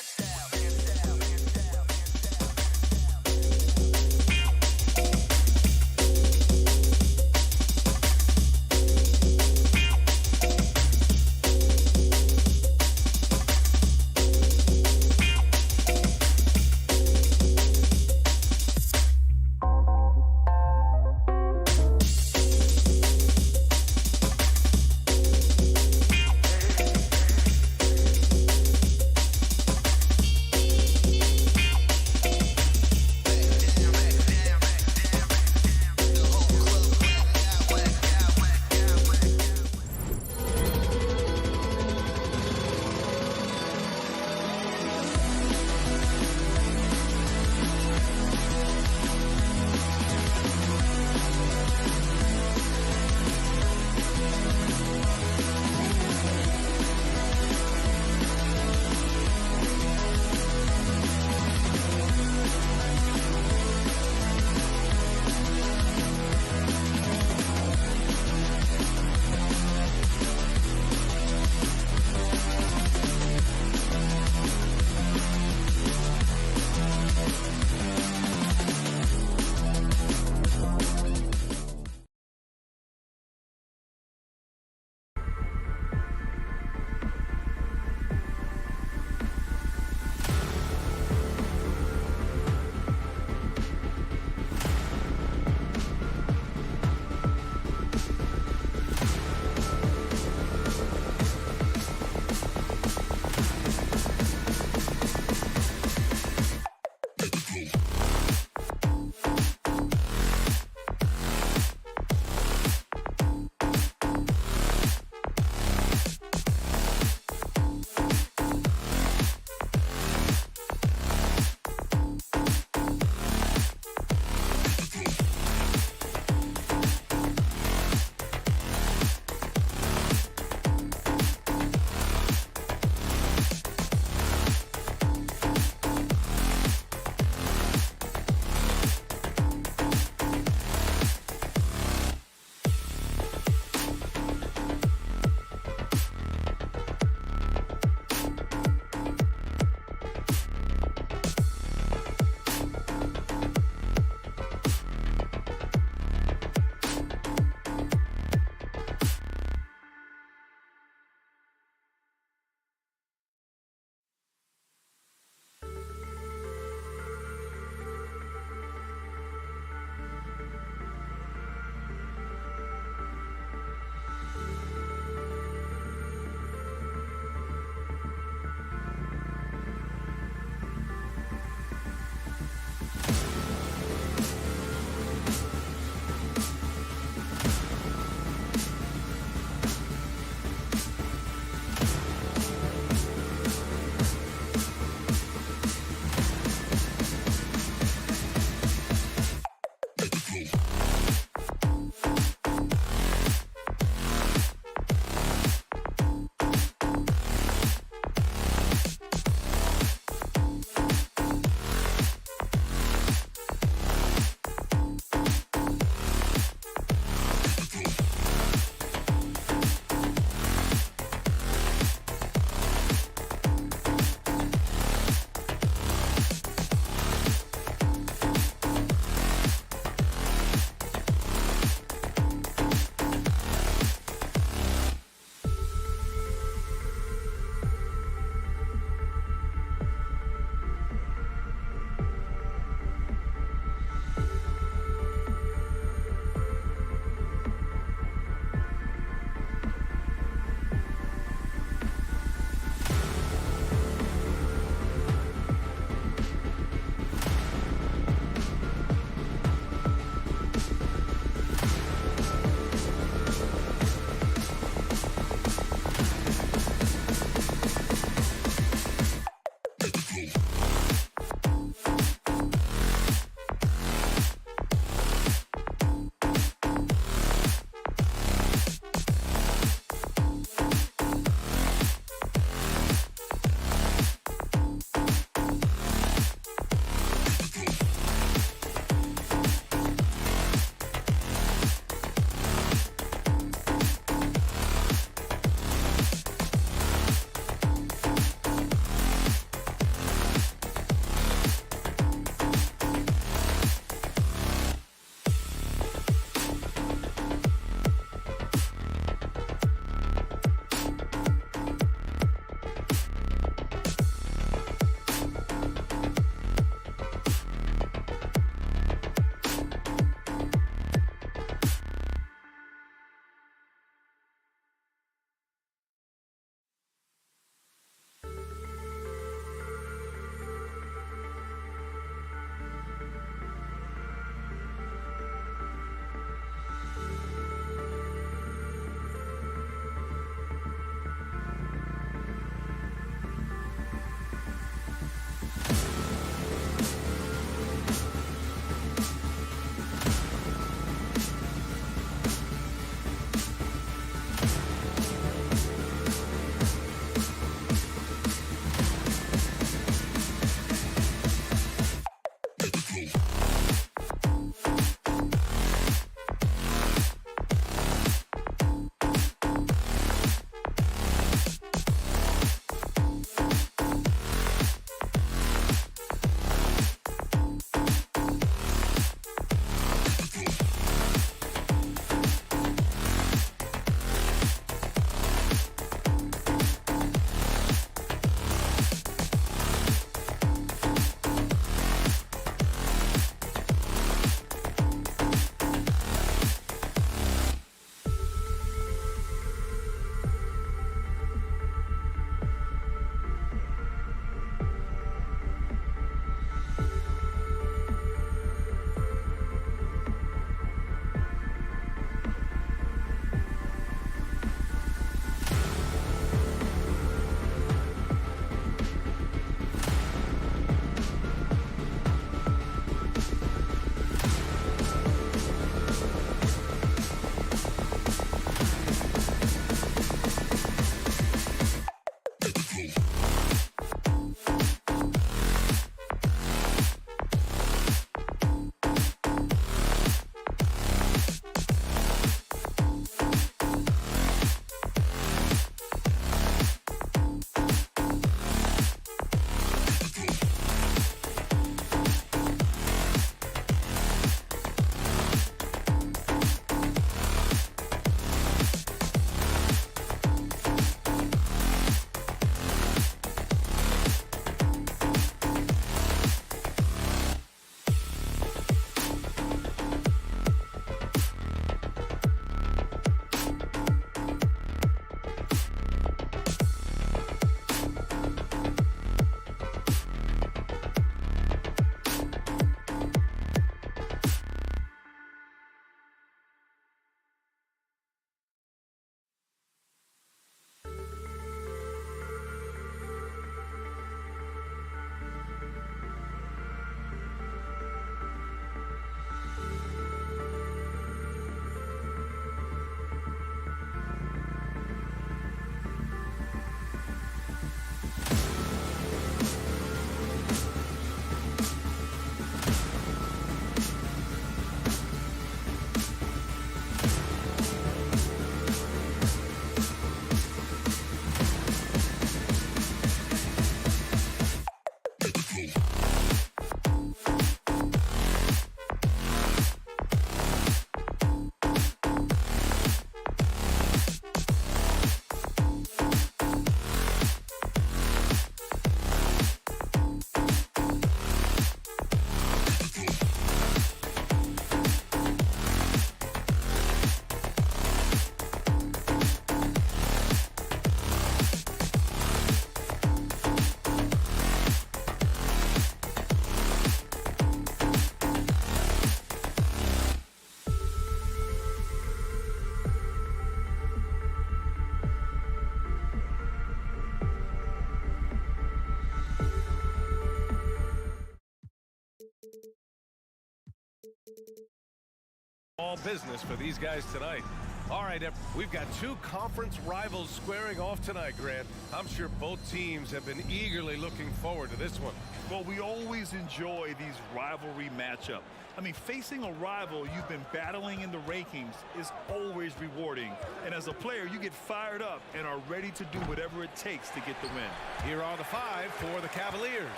All business for these guys tonight. All right, we've got two conference rivals squaring off tonight, Grant. I'm sure both teams have been eagerly looking forward to this one. Well, we always enjoy these rivalry matchups. I mean, facing a rival you've been battling in the rankings is always rewarding. And as a player, you get fired up and are ready to do whatever it takes to get the win. Here are the five for the Cavaliers.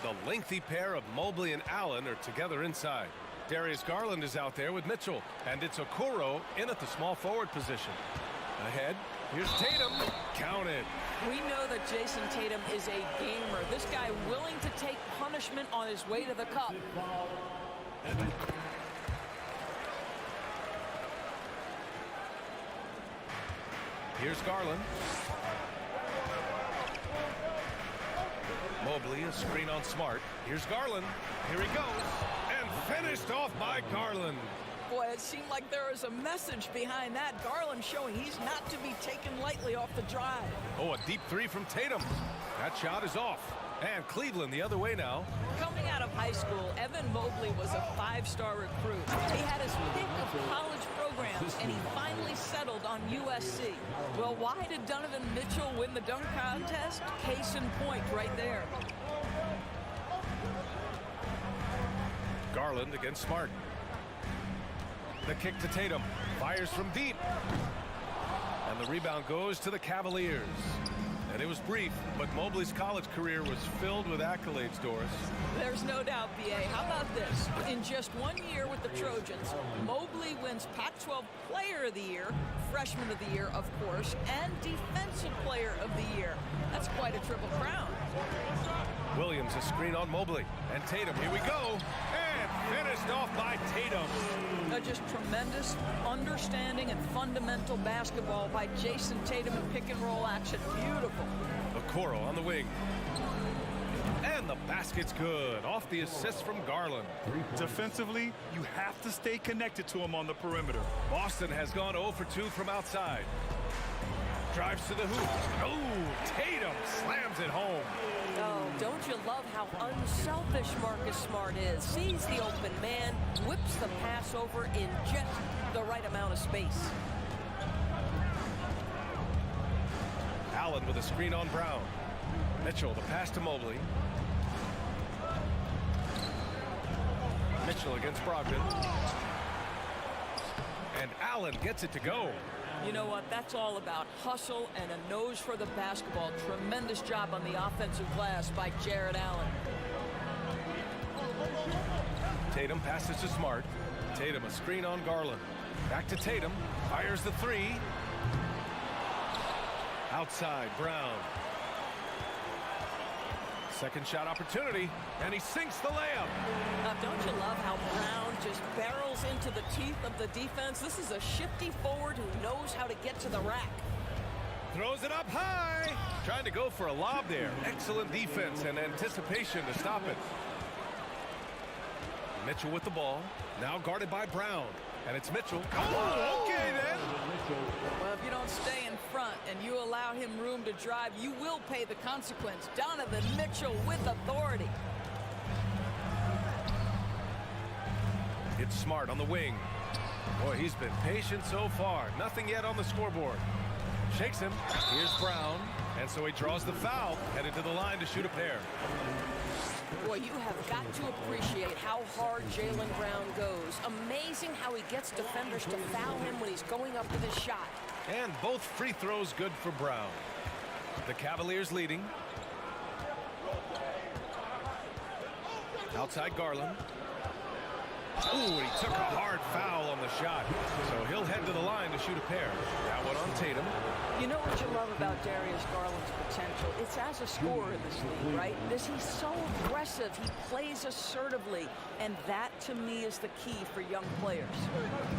The lengthy pair of Mobley and Allen are together inside. Darius Garland is out there with Mitchell, and it's Okoro in at the small forward position. Ahead, here's Tatum. Counted. We know that Jason Tatum is a gamer. This guy willing to take punishment on his way to the cup. Here's Garland. Mobley, a screen on Smart. Here's Garland. Here he goes. And finished off by Garland. Boy, it seemed like there was a message behind that. Garland showing he's not to be taken lightly off the drive. Oh, a deep three from Tatum. That shot is off. And Cleveland the other way now. Coming out of high school, Evan Mobley was a five-star recruit. He had his pick of college programs, and he finally settled on USC. Well, why did Donovan Mitchell win the dunk contest? Case in point right there. Garland against Smart. The kick to Tatum. Fires from deep. And the rebound goes to the Cavaliers. And it was brief, but Mobley's college career was filled with accolades, Doris. There's no doubt, B.A. How about this? In just 1 year with the Trojans, Mobley wins Pac-12 Player of the Year, Freshman of the Year, of course, and Defensive Player of the Year. That's quite a triple crown. Williams, a screen on Mobley. And Tatum, here we go. And finished off by Tatum. Just tremendous understanding and fundamental basketball by Jason Tatum in pick-and-roll action. Beautiful. Okoro on the wing. And the basket's good. Off the assist from Garland. Defensively, you have to stay connected to him on the perimeter. Boston has gone 0 for 2 from outside. Drives to the hoop. Oh, Tatum slams it home. Oh, don't you love how unselfish Marcus Smart is? Sees the open man, whips the pass over in just the right amount of space. Allen with a screen on Brown. Mitchell, the pass to Mobley. Mitchell against Brogdon. And Allen gets it to go. You know what? That's all about hustle and a nose for the basketball. Tremendous job on the offensive glass by Jared Allen. Tatum passes to Smart. Tatum, a screen on Garland. Back to Tatum. Fires the three. Outside, Brown. Second shot opportunity, and he sinks the layup. Now, don't you love how Brown just barrels into the teeth of the defense? This is a shifty forward who knows how to get to the rack. Throws it up high. Trying to go for a lob there. Excellent defense and anticipation to stop it. Mitchell with the ball. Now guarded by Brown. And it's Mitchell. Oh, okay then. Well, if you don't stay in front and you allow him room to drive, you will pay the consequence. Donovan Mitchell with authority. It's Smart on the wing. Boy, he's been patient so far. Nothing yet on the scoreboard. Shakes him. Here's Brown. And so he draws the foul. Headed to the line to shoot a pair. Boy, you have got to appreciate how hard Jaylen Brown goes. Amazing how he gets defenders to foul him when he's going up with his shot. And both free throws good for Brown. The Cavaliers leading. Outside Garland. Ooh, he took a hard foul on the shot. So he'll head to the line to shoot a pair. That one on Tatum. You know what you love about Darius Garland's potential? It's as a scorer in this league, right? He's so aggressive. He plays assertively. And that, to me, is the key for young players.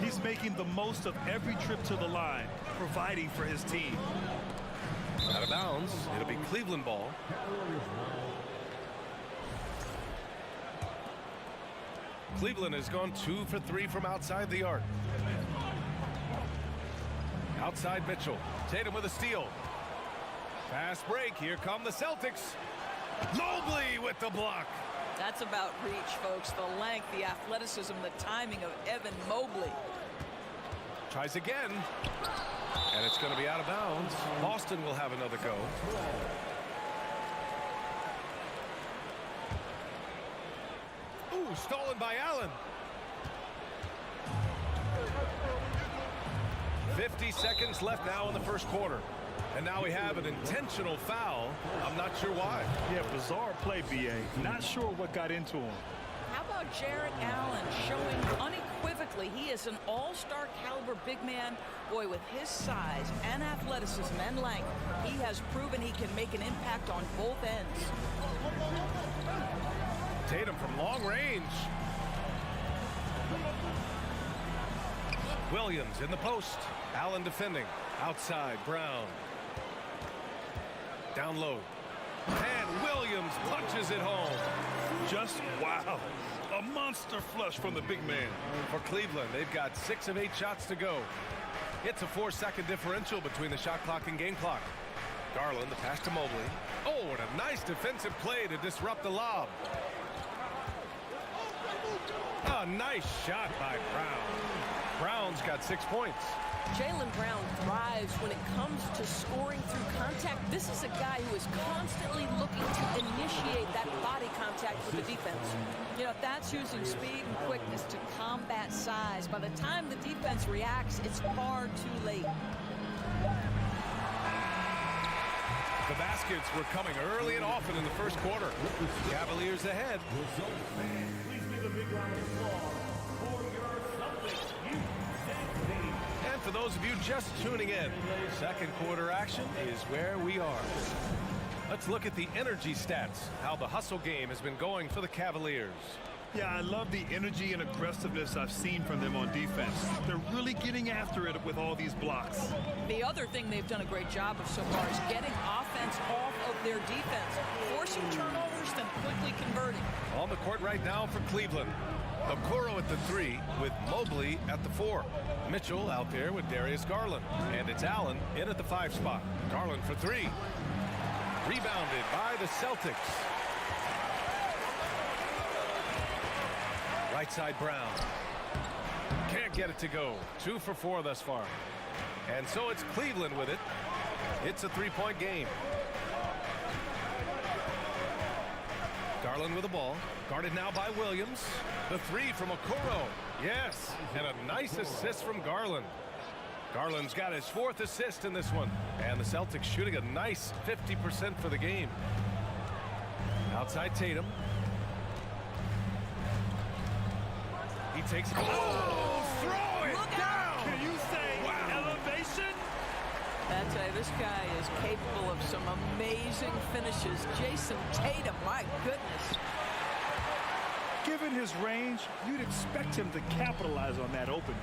He's making the most of every trip to the line, providing for his team. Out of bounds. It'll be Cleveland ball. Cleveland has gone 2 for 3 from outside the arc. Outside Mitchell. Tatum with a steal. Fast break. Here come the Celtics. Mobley with the block. That's about reach, folks. The length, the athleticism, the timing of Evan Mobley. Tries again. And it's going to be out of bounds. Boston will have another go. Ooh, stolen by Allen. 50 seconds left now in the first quarter. And now we have an intentional foul. I'm not sure why. Yeah, bizarre play, B.A. Not sure what got into him. How about Jarrett Allen showing unequivocally he is an all-star caliber big man? Boy, with his size and athleticism and length, he has proven he can make an impact on both ends. Tatum from long range. Williams in the post. Allen defending. Outside, Brown. Down low. And Williams punches it home. Just wow. A monster flush from the big man. For Cleveland, they've got 6 of 8 shots to go. It's a 4-second differential between the shot clock and game clock. Garland, the pass to Mobley. Oh, and a nice defensive play to disrupt the lob. A nice shot by Brown. Brown's got 6 points. Jaylen Brown thrives when it comes to scoring through contact. This is a guy who is constantly looking to initiate that body contact with the defense. You know, that's using speed and quickness to combat size. By the time the defense reacts, it's far too late. The baskets were coming early and often in the first quarter. Cavaliers ahead. Please give a big round of applause for your Celtics. And for those of you just tuning in, second quarter action is where we are. Let's look at the energy stats, how the hustle game has been going for the Cavaliers. Yeah, I love the energy and aggressiveness I've seen from them on defense. They're really getting after it with all these blocks. The other thing they've done a great job of so far is getting offense off of their defense, forcing turnovers, then quickly converting. On the court right now for Cleveland. Okoro at the 3 with Mobley at the 4. Mitchell out there with Darius Garland. And it's Allen in at the 5 spot. Garland for 3. Rebounded by the Celtics. Right side Brown. Can't get it to go. 2 for 4 thus far. And so it's Cleveland with it. It's a 3-point game. Garland with the ball. Guarded now by Williams. The 3 from Okoro. Yes. And a nice assist from Garland. Garland's got his 4th assist in this one. And the Celtics shooting a nice 50% for the game. Outside Tatum. He takes it. Oh, throw it down. Can you say elevation? I tell you, this guy is capable of some amazing finishes. Jason Tatum, my goodness. Given his range, you'd expect him to capitalize on that opening.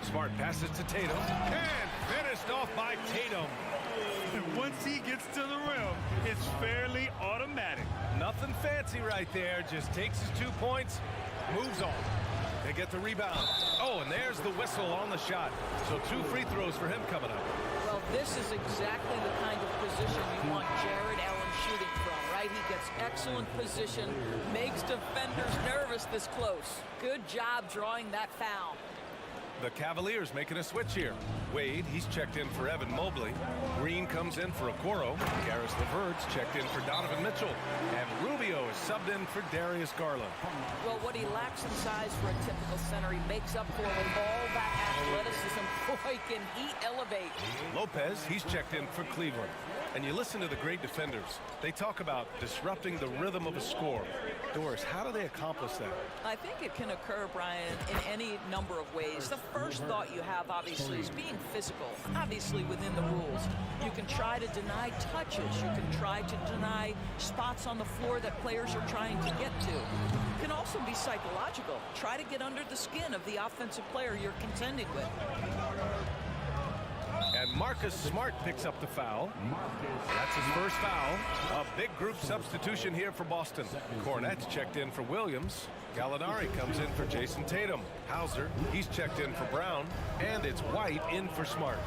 Smart passes to Tatum. And finished off by Tatum. And once he gets to the rim, it's fairly automatic. Nothing fancy right there. Just takes his 2 points, moves on. They get the rebound. Oh, and there's the whistle on the shot. So 2 free throws for him coming up. Well, this is exactly the kind of position you want Jarrett Allen shooting from, right? He gets excellent position, makes defenders nervous this close. Good job drawing that foul. The Cavaliers making a switch here. Wade, he's checked in for Evan Mobley. Green comes in for Okoro. Garris LeVert's checked in for Donovan Mitchell. And Rubio is subbed in for Darius Garland. Well, what he lacks in size for a typical center, he makes up for with all that athleticism. Boy, can he elevate. Lopez, he's checked in for Cleveland. And you listen to the great defenders. They talk about disrupting the rhythm of a score. Doris, how do they accomplish that? I think it can occur, Brian, in any number of ways. The first thought you have, obviously, is being physical, obviously within the rules. You can try to deny touches. You can try to deny spots on the floor that players are trying to get to. It can also be psychological. Try to get under the skin of the offensive player you're contending with. And Marcus Smart picks up the foul. That's his first foul. A big group substitution here for Boston. Cornette's checked in for Williams. Gallinari comes in for Jason Tatum. Hauser, he's checked in for Brown. And it's White in for Smart.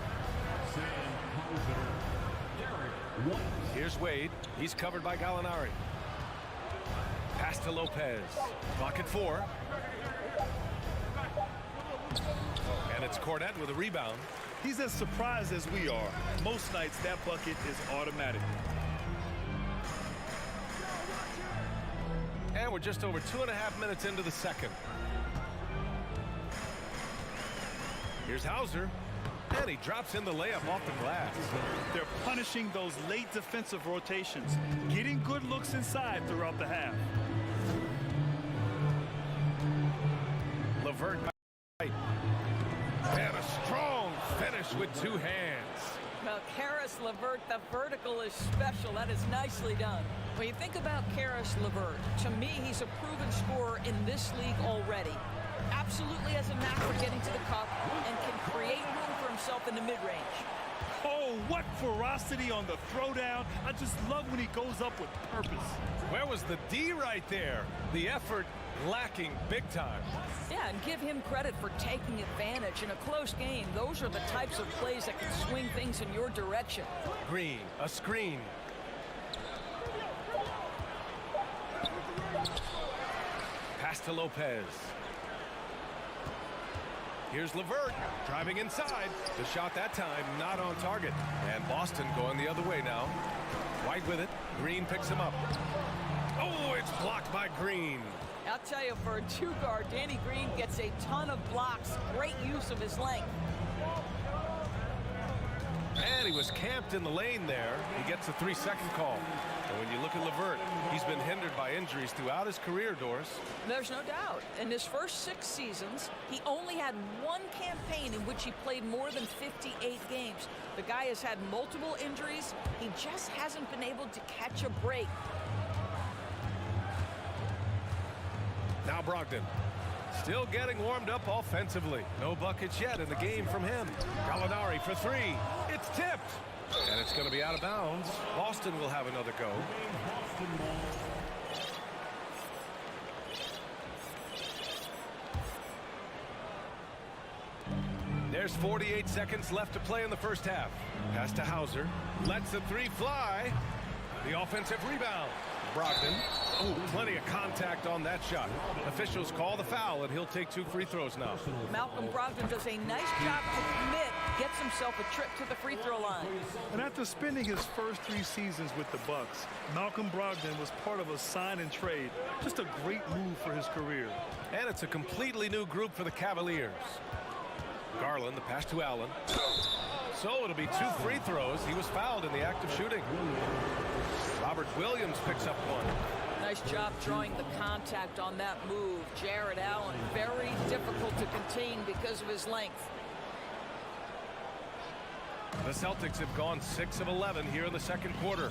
Here's Wade. He's covered by Gallinari. Pass to to Lopez. Clock at 4. And it's Cornette with a rebound. He's as surprised as we are. Most nights, that bucket is automatic. And we're just over 2.5 minutes into the second. Here's Hauser. And he drops in the layup off the glass. They're punishing those late defensive rotations, getting good looks inside throughout the half. LeVert. And a strong finish with 2 hands. Well, Karis LeVert, the vertical is special. That is nicely done. When you think about Karis LeVert, to me, he's a proven scorer in this league already. Absolutely has a knack for getting to the cup and can create room for himself in the mid-range. Oh, what ferocity on the throwdown. I just love when he goes up with purpose. Where was the D right there? The effort lacking big time. Yeah, and give him credit for taking advantage in a close game. Those are the types of plays that can swing things in your direction. Green, a screen. Pass to Lopez. Here's LeVert driving inside. The shot that time not on target. And Boston going the other way now. White with it. Green picks him up. Oh, it's blocked by Green. I'll tell you, for a 2-guard, Danny Green gets a ton of blocks. Great use of his length. And he was camped in the lane there. He gets a 3-second call. And when you look at LeVert, he's been hindered by injuries throughout his career, Doris. There's no doubt. In his first 6 seasons, he only had 1 campaign in which he played more than 58 games. The guy has had multiple injuries. He just hasn't been able to catch a break. Now Brogdon. Still getting warmed up offensively. No buckets yet in the game from him. Gallinari for 3. It's tipped. And it's going to be out of bounds. Boston will have another go. There's 48 seconds left to play in the first half. Pass to Hauser. Lets the 3 fly. The offensive rebound. Brogdon. Oh, plenty of contact on that shot. Officials call the foul, and he'll take 2 free throws now. Malcolm Brogdon does a nice job to commit, gets himself a trip to the free throw line. And after spending his first 3 seasons with the Bucks, Malcolm Brogdon was part of a sign and trade. Just a great move for his career. And it's a completely new group for the Cavaliers. Garland, the pass to Allen. So it'll be 2 free throws. He was fouled in the act of shooting. Robert Williams picks up 1. Nice job drawing the contact on that move. Jared Allen, very difficult to contain because of his length. The Celtics have gone 6 of 11 here in the second quarter.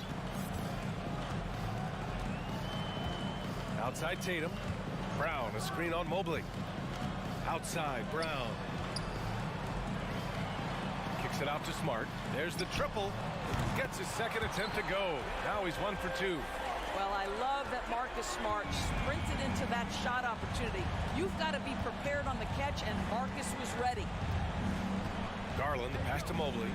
Outside Tatum. Brown, a screen on Mobley. Outside, Brown. Kicks it out to Smart. There's the triple. Gets his second attempt to go. Now he's 1 for 2. Well, I love that Marcus Smart sprinted into that shot opportunity. You've got to be prepared on the catch, and Marcus was ready. Garland, the pass to Mobley.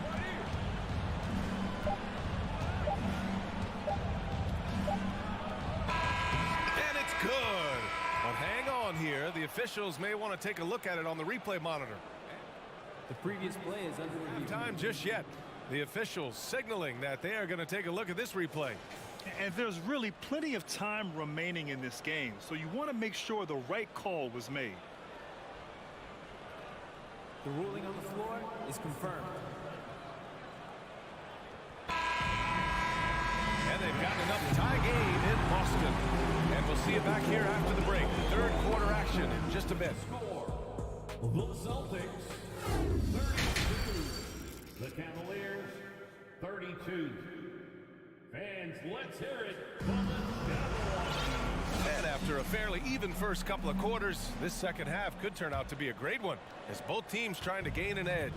And it's good. But hang on here. The officials may want to take a look at it on the replay monitor. The previous play is under review. Time just yet. The officials signaling that they are going to take a look at this replay. And there's really plenty of time remaining in this game, so you want to make sure the right call was made. The ruling on the floor is confirmed. And they've got another tie game in Boston. And we'll see you back here after the break. Third quarter action in just a bit. The Celtics, 32. The Cavaliers, 32. Fans, let's hear it from the Cavaliers. And after a fairly even first couple of quarters, this second half could turn out to be a great one, as both teams trying to gain an edge.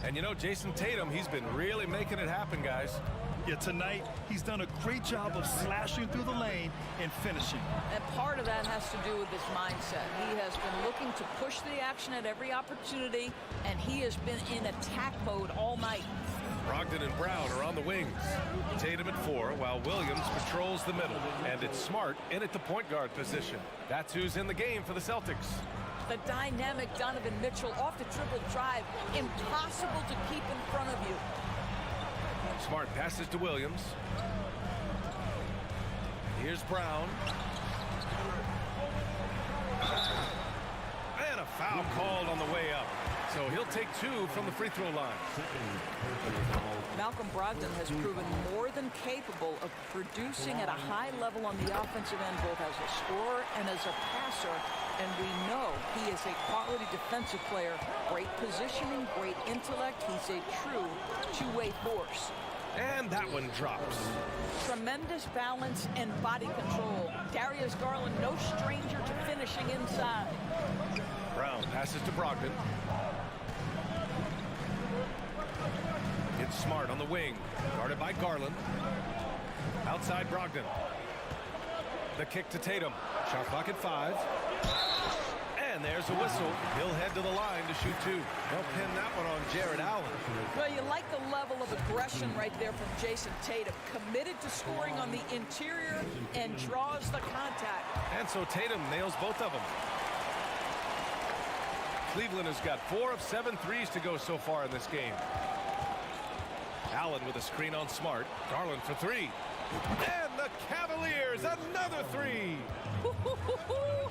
And you know, Jason Tatum, he's been really making it happen, guys. Yeah, tonight he's done a great job of slashing through the lane and finishing. And part of that has to do with his mindset. He has been looking to push the action at every opportunity, and he has been in attack mode all night. Brogdon and Brown are on the wings. Tatum at 4, while Williams patrols the middle. And it's Smart in at the point guard position. That's who's in the game for the Celtics. The dynamic Donovan Mitchell off the triple drive. Impossible to keep in front of you. Smart passes to Williams. Here's Brown. And a foul called on the way up. So he'll take 2 from the free throw line. Malcolm Brogdon has proven more than capable of producing at a high level on the offensive end, both as a scorer and as a passer. And we know he is a quality defensive player. Great positioning, great intellect. He's a true two-way force. And that one drops. Tremendous balance and body control. Darius Garland, no stranger to finishing inside. Brown passes to Brogdon. It's Smart on the wing, guarded by Garland. Outside Brogdon. The kick to Tatum. Shot clock at 5. And there's a whistle. He'll head to the line to shoot 2. They'll pin that one on Jared Allen. Well, you like the level of aggression right there from Jason Tatum. Committed to scoring on the interior and draws the contact. And so Tatum nails both of them. Cleveland has got 4 of 7 threes to go so far in this game. Allen with a screen on Smart. Garland for 3. And the Cavaliers, another 3.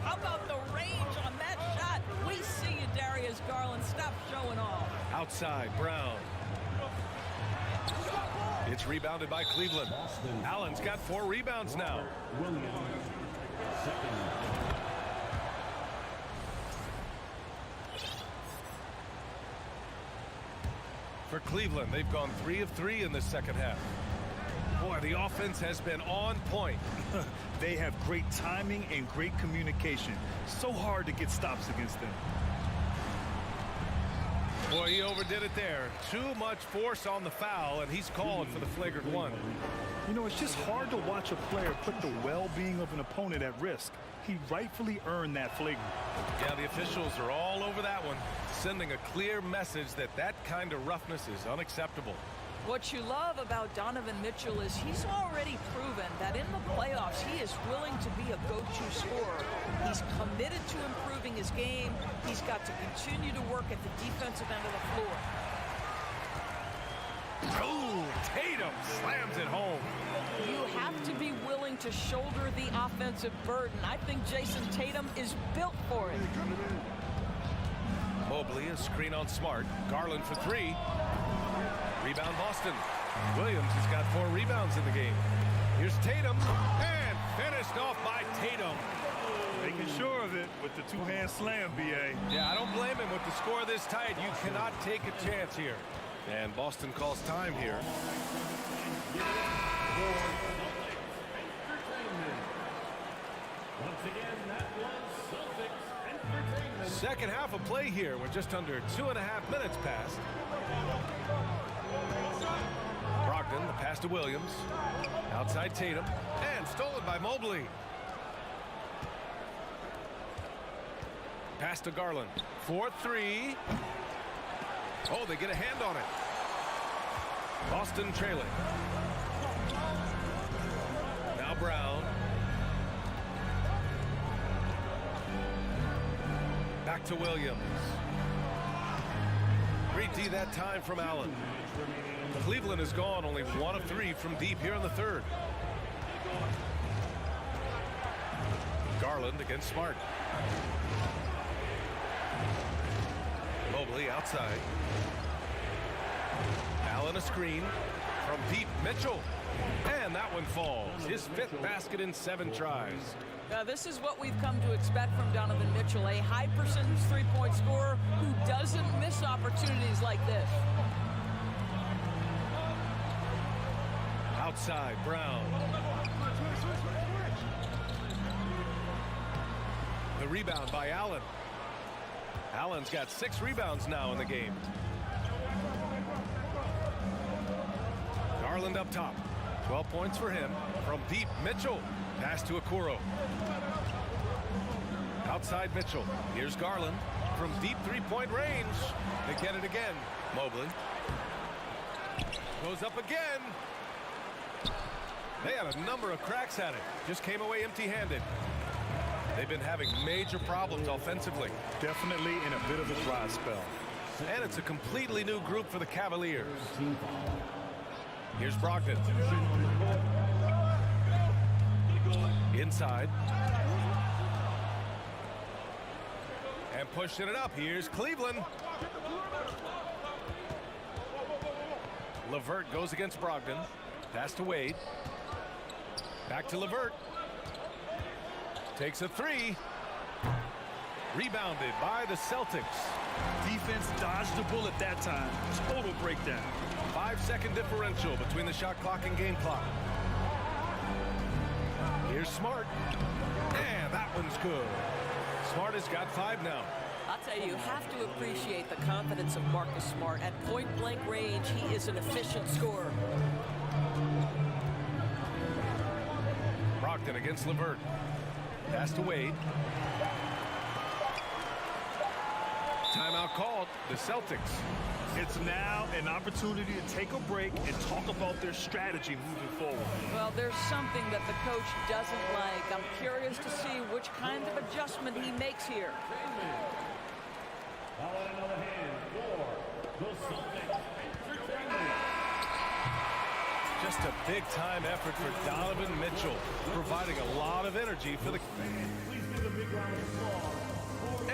How about the range on that shot? We see you, Darius Garland. Stop showing off. Outside, Brown. It's rebounded by Cleveland. Allen's got 4 rebounds now. For Cleveland, they've gone 3 of 3 in the second half. Boy, the offense has been on point. They have great timing and great communication. So hard to get stops against them. Boy, he overdid it there. Too much force on the foul, and he's called for the flagrant 1. You know, it's just hard to watch a player put the well-being of an opponent at risk. He rightfully earned that flagrant. Yeah, the officials are all over that one, sending a clear message that that kind of roughness is unacceptable. What you love about Donovan Mitchell is he's already proven that in the playoffs he is willing to be a go-to scorer. He's committed to improving his game. He's got to continue to work at the defensive end of the floor. Oh, Tatum slams it home. You have to be willing to shoulder the offensive burden. I think Jason Tatum is built for it. Mobley, a screen on Smart. Garland for 3. Rebound Boston. Williams has got 4 rebounds in the game. Here's Tatum, and finished off by Tatum. Making sure of it with the two-hand slam, B.A. Yeah, I don't blame him with the score this tight. You cannot take a chance here. And Boston calls time here. Once again, that was Celtics Entertainment. Second half of play here. We're just under 2.5 minutes past. Brogdon, the pass to Williams. Outside Tatum. And stolen by Mobley. Pass to Garland. 4-3. Oh, they get a hand on it. Boston trailing. Now Brown. Back to Williams. Great D that time from Allen. Cleveland has gone only 1 of 3 from deep here in the third. Garland against Smart. Mobley outside. Allen a screen from deep. Mitchell. And that one falls. His 5th basket in 7 tries. Now, this is what we've come to expect from Donovan Mitchell, a high percentage three-point scorer who doesn't miss opportunities like this. Outside, Brown. The rebound by Allen. Allen's got 6 rebounds now in the game. Garland up top. 12 points for him. From deep, Mitchell. Pass to Okoro. Outside Mitchell. Here's Garland. From deep three-point range. They get it again. Mobley. Goes up again. They had a number of cracks at it. Just came away empty-handed. They've been having major problems offensively. Definitely in a bit of a dry spell. And it's a completely new group for the Cavaliers. Here's Brogdon. Inside. And pushing it up. Here's Cleveland. LeVert goes against Brogdon. Pass to Wade. Back to LeVert. Takes a three. Rebounded by the Celtics. Defense dodged the bullet that time. Total breakdown. 5-second differential between the shot clock and game clock. Here's Smart. And that one's good. Smart has got 5 now. I'll tell you, you have to appreciate the confidence of Marcus Smart. At point-blank range, he is an efficient scorer. Brogdon against LeVert. Pass to Wade. Timeout called. The Celtics. It's now an opportunity to take a break and talk about their strategy moving forward. Well, there's something that the coach doesn't like. I'm curious to see which kind of adjustment he makes here. Just a big-time effort for Donovan Mitchell, providing a lot of energy for the...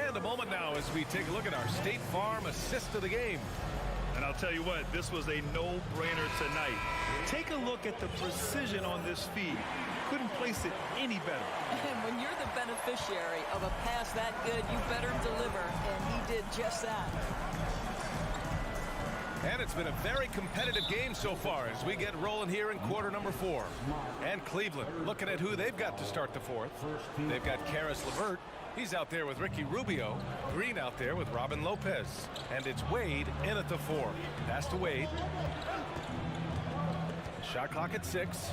And a moment now as we take a look at our State Farm assist of the game. And I'll tell you what, this was a no-brainer tonight. Take a look at the precision on this feed. Couldn't place it any better. And when you're the beneficiary of a pass that good, you better deliver, and he did just that. And it's been a very competitive game so far as we get rolling here in quarter number 4. And Cleveland looking at who they've got to start the fourth. They've got Karis LeVert. He's out there with Ricky Rubio. Green out there with Robin Lopez. And it's Wade in at the 4. Pass to Wade. Shot clock at 6.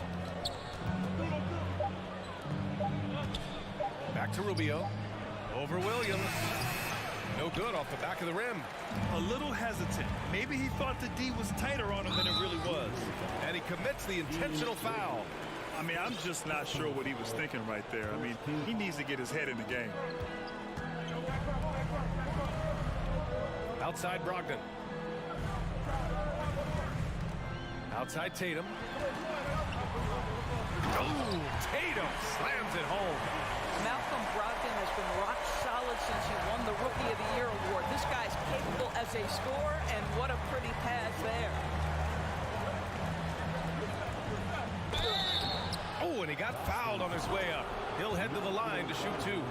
Back to Rubio. Over Williams. No good off the back of the rim. A little hesitant. Maybe he thought the D was tighter on him than it really was. And he commits the intentional foul. I mean, I'm just not sure what he was thinking right there. I mean, he needs to get his head in the game. Outside Brogdon. Outside Tatum. Oh, Tatum slams it home. Malcolm Brogdon has been rock solid since he won the Rookie of the Year award. This guy's capable as a scorer, and what a pretty pass there. Oh, and he got fouled on his way up. He'll head to the line to shoot 2.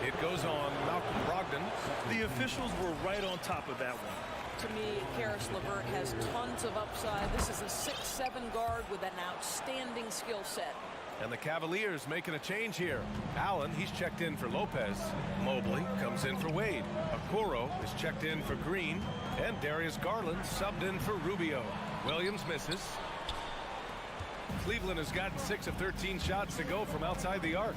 It goes on Malcolm Brogdon. The officials were right on top of that one. To me, Karis LeVert has tons of upside. This is a 6'7" guard with an outstanding skill set. And the Cavaliers making a change here. Allen, he's checked in for Lopez. Mobley comes in for Wade. Okoro is checked in for Green. And Darius Garland subbed in for Rubio. Williams misses. Cleveland has gotten 6 of 13 shots to go from outside the arc.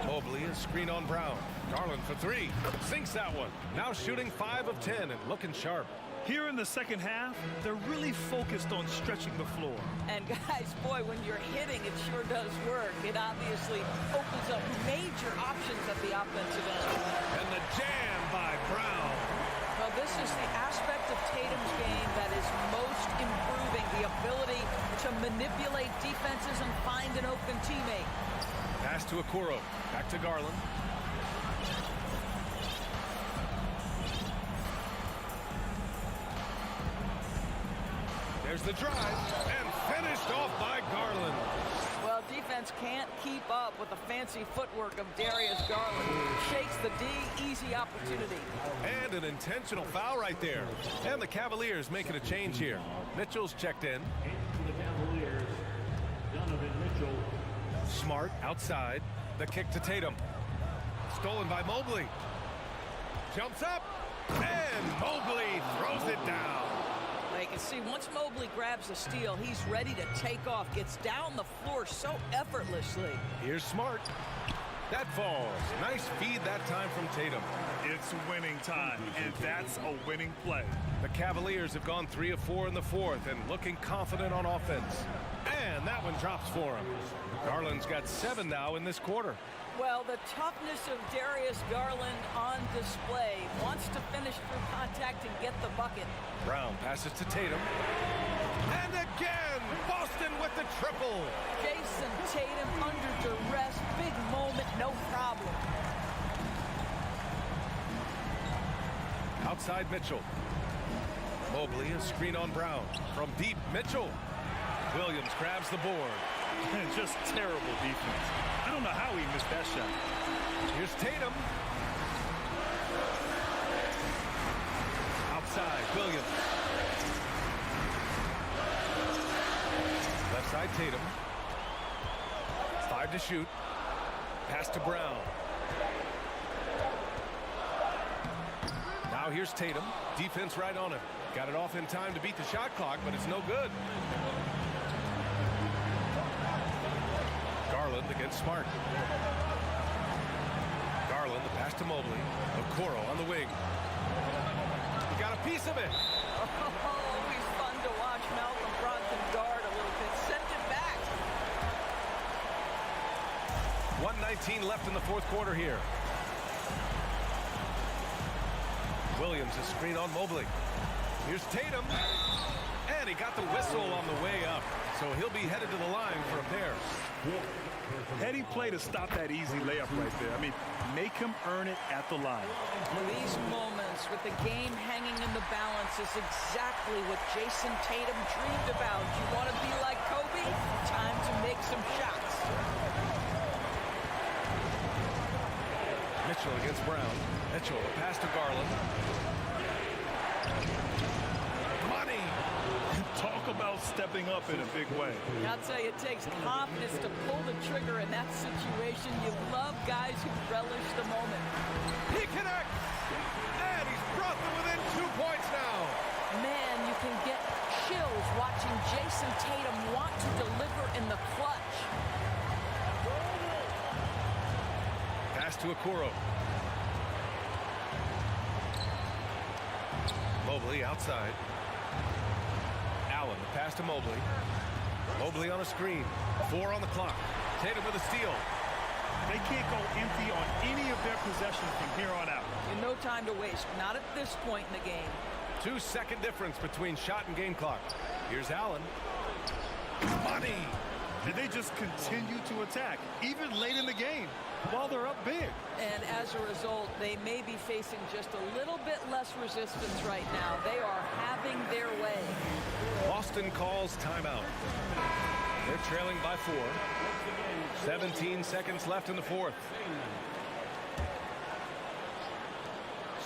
Mobley is screen on Brown. Garland for 3. Sinks that one. Now shooting 5 of 10 and looking sharp. Here in the second half, they're really focused on stretching the floor. And guys, boy, when you're hitting, it sure does work. It obviously opens up major options at the offensive end. And the jam by Brown. Well, this is the aspect of Tatum's game that is most improving, the ability to manipulate defenses and find an open teammate. Pass to Okoro. Back to Garland. There's the drive, and finished off by Garland. Well, defense can't keep up with the fancy footwork of Darius Garland. Shakes the D, easy opportunity. And an intentional foul right there. And the Cavaliers making a change here. Mitchell's checked in. The Cavaliers, Donovan Mitchell. Smart outside. The kick to Tatum. Stolen by Mobley. Jumps up, and Mobley throws it down. They can see once Mobley grabs the steal, he's ready to take off. Gets down the floor so effortlessly. Here's Smart. That falls. Nice feed that time from Tatum. It's winning time, and that's a winning play. The Cavaliers have gone 3 of 4 in the fourth and looking confident on offense. And that one drops for him. Garland's got 7 now in this quarter. Well, the toughness of Darius Garland on display. Wants to finish through contact and get the bucket. Brown passes to Tatum. And again, Boston with the triple. Jason Tatum under duress. Big moment, no problem. Outside Mitchell. Mobley, a screen on Brown. From deep, Mitchell. Williams grabs the board. Just terrible defense. I don't know how he missed that shot. Here's Tatum. Outside, Williams. Left side, Tatum. 5 to shoot. Pass to Brown. Now here's Tatum. Defense right on him. Got it off in time to beat the shot clock, but it's no good. Garland against Smart. Garland, the pass to Mobley. Okoro on the wing. He got a piece of it. Always fun to watch Malcolm Brogdon guard a little bit. Send it back. 1:19 left in the fourth quarter here. Williams, a screen on Mobley. Here's Tatum. And he got the whistle on the way up. So he'll be headed to the line for a pair. Heady play to stop that easy layup right there. I mean, make him earn it at the line. These moments with the game hanging in the balance is exactly what Jason Tatum dreamed about. You want to be like Kobe? Time to make some shots. Mitchell against Brown. Mitchell, a pass to Garland. Money! Talk about stepping up in a big way. I'll tell you, it takes confidence to pull the trigger in that situation. You love guys who relish the moment. He connects! And he's brought them within 2 points now. Man, you can get chills watching Jason Tatum want to deliver in the clutch. Pass to Okoro. Mobley outside. Allen, the pass to Mobley. Mobley on a screen. 4 on the clock. Tatum with a steal. They can't go empty on any of their possessions from here on out. And no time to waste. Not at this point in the game. 2-second difference between shot and game clock. Here's Allen. Money! And they just continue to attack, even late in the game, while they're up big. And as a result, they may be facing just a little bit less resistance right now. They are having their way. Boston calls timeout. They're trailing by 4. 17 seconds left in the fourth.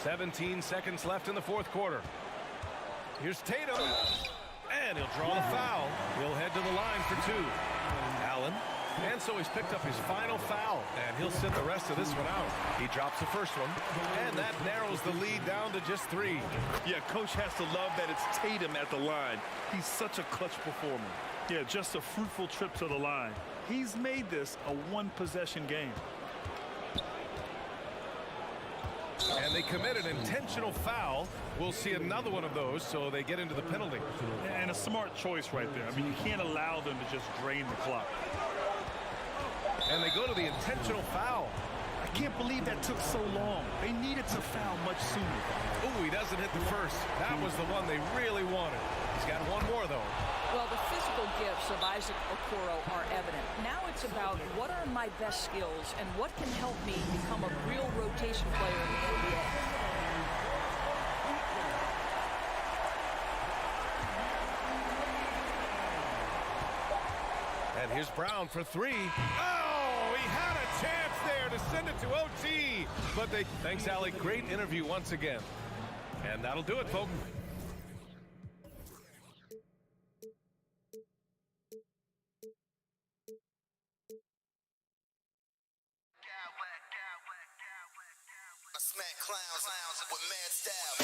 17 seconds left in the fourth quarter. Here's Tatum. And he'll draw the foul. He'll head to the line for 2. Allen. And so he's picked up his final foul. And he'll sit the rest of this one out. He drops the first one. And that narrows the lead down to just 3. Yeah, coach has to love that it's Tatum at the line. He's such a clutch performer. Yeah, just a fruitful trip to the line. He's made this a one-possession game. And they commit an intentional foul. We'll see another one of those, so they get into the penalty. And a smart choice right there. I mean, you can't allow them to just drain the clock. And they go to the intentional foul. I can't believe that took so long. They needed to foul much sooner. Ooh, he doesn't hit the first. That was the one they really wanted. He's got one more, though. Well, the physical gifts of Isaac Okoro are evident. Now it's about what are my best skills and what can help me become a real rotation player in the NBA. And here's Brown for 3. Oh, he had a chance there to send it to OT. But thanks, Allie. Great interview once again. And that'll do it, folks. Smack clowns with mad style.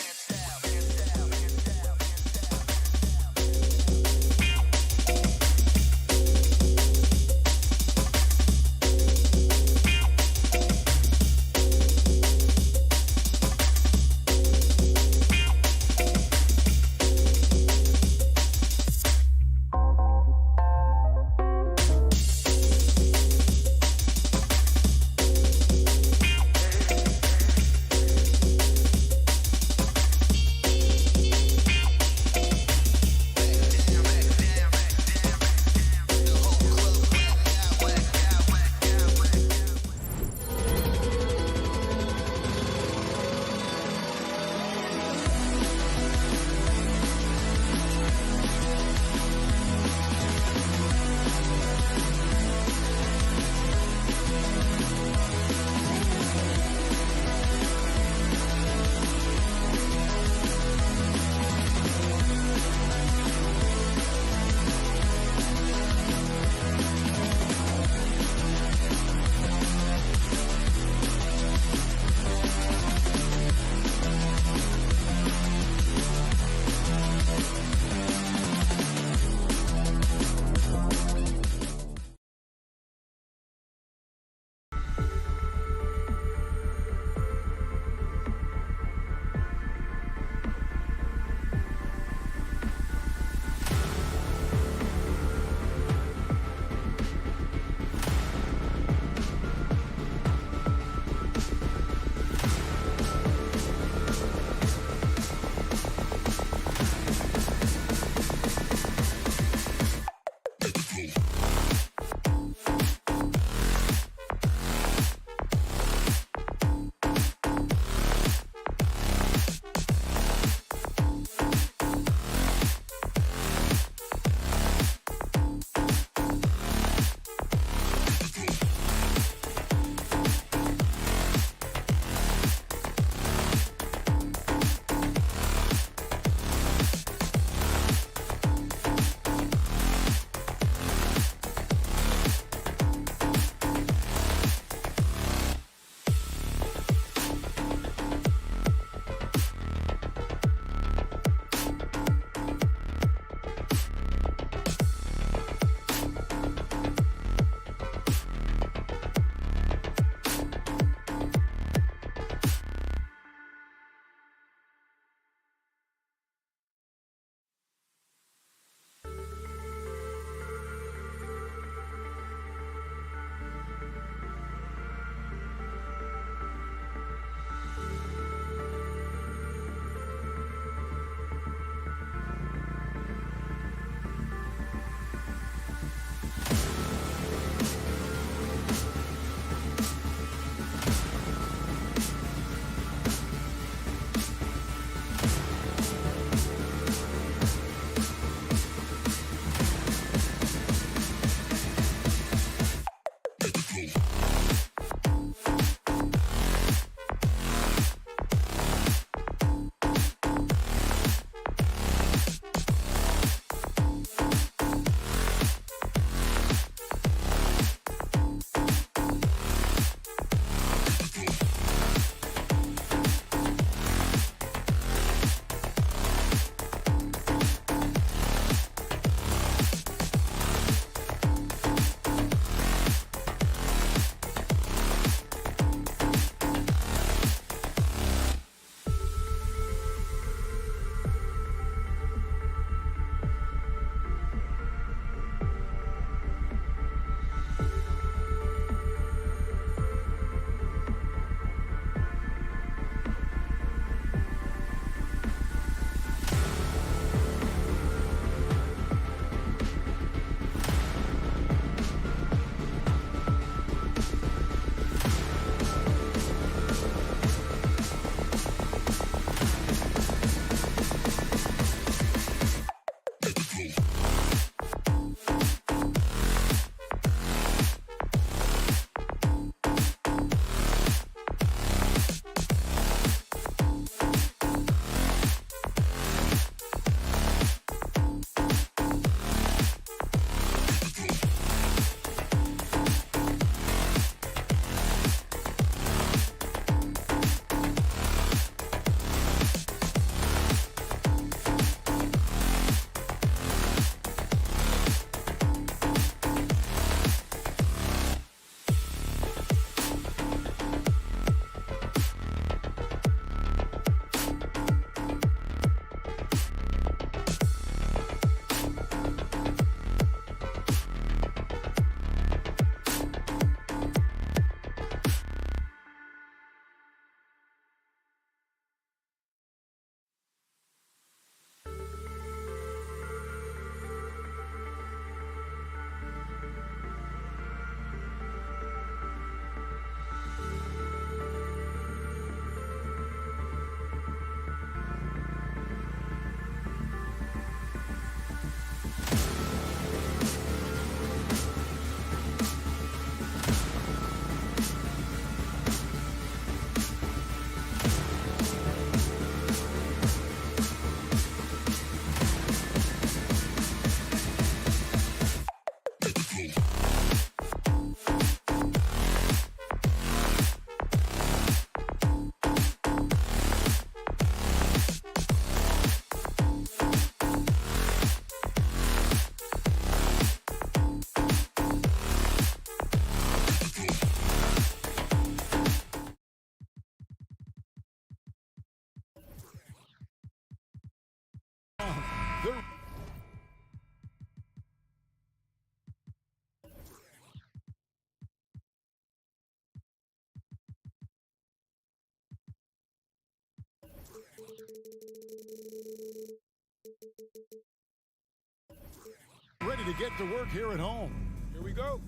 get to work here at home. Here we go.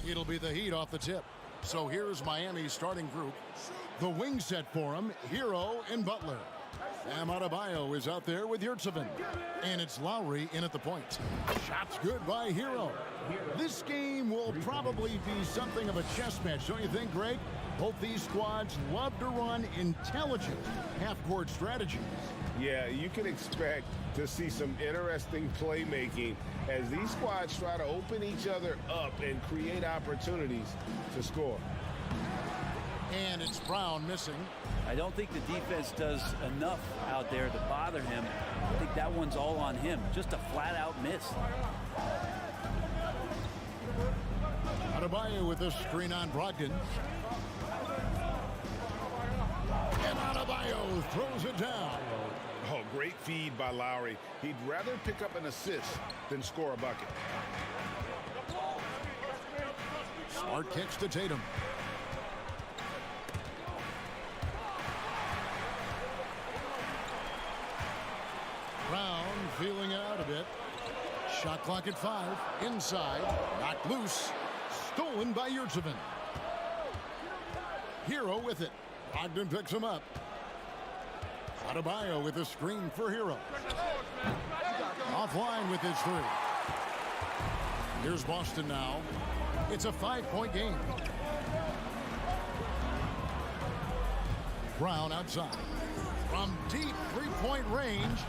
It'll be the Heat off the tip. So here's Miami's starting group. The wing set for him, Hero and Butler. Adebayo is out there with Yurtseven. And it's Lowry in at the point. Shots good by Hero. This game will probably be something of a chess match, don't you think, Greg? Both these squads love to run intelligent half-court strategies. Yeah, you can expect to see some interesting playmaking as these squads try to open each other up and create opportunities to score. And it's Brown missing. I don't think the defense does enough out there to bother him. I think that one's all on him. Just a flat-out miss. Adebayo with a screen on Brogdon. And Adebayo throws it down. Oh, great feed by Lowry. He'd rather pick up an assist than score a bucket. Smart kicks to Tatum. Brown feeling out a bit. Shot clock at 5. Inside. Knocked loose. Stolen by Yurtseven. Hero with it. Brogdon picks him up. Adebayo with a screen for Hero. Offline with his 3. Here's Boston now. It's a 5-point game. Brown outside. From deep 3-point range.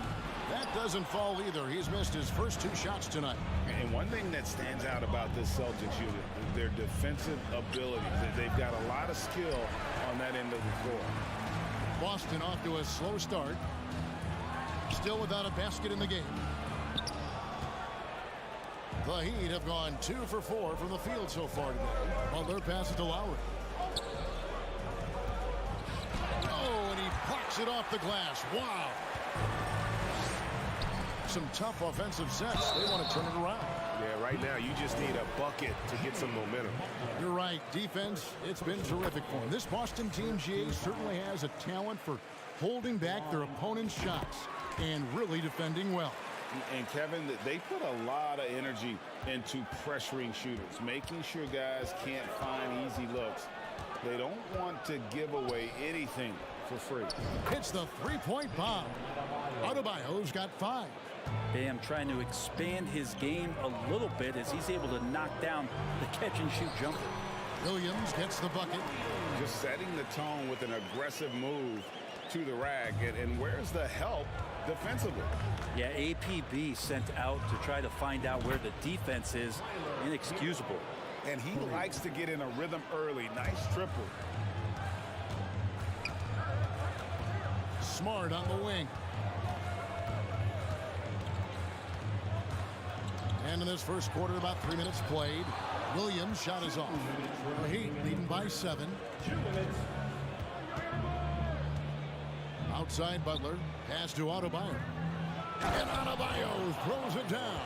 That doesn't fall either. He's missed his first 2 shots tonight. And one thing that stands out about this Celtics unit is their defensive ability. They've got a lot of skill on that end of the floor. Boston off to a slow start. Still without a basket in the game. The Heat have gone 2 for 4 from the field so far today. Butler passes to Lowry. Oh, and he plucks it off the glass. Wow. Some tough offensive sets. They want to turn it around. Yeah, right now you just need a bucket to get some momentum. You're right. Defense, it's been terrific for them. This Boston team, GA, certainly has a talent for holding back their opponent's shots and really defending well. And Kevin, they put a lot of energy into pressuring shooters, making sure guys can't find easy looks. They don't want to give away anything for free. Hits the 3-point bomb. Adebayo's got 5. Bam trying to expand his game a little bit as he's able to knock down the catch-and-shoot jumper. Williams gets the bucket. Just setting the tone with an aggressive move to the rack. And where's the help defensively? Yeah, APB sent out to try to find out where the defense is. Inexcusable. And he likes to get in a rhythm early. Nice triple. Smart on the wing. And in this first quarter, about 3 minutes played. Williams' shot is off. The Heat leading by 7. Outside Butler. Pass to Adebayo. And Adebayo throws it down.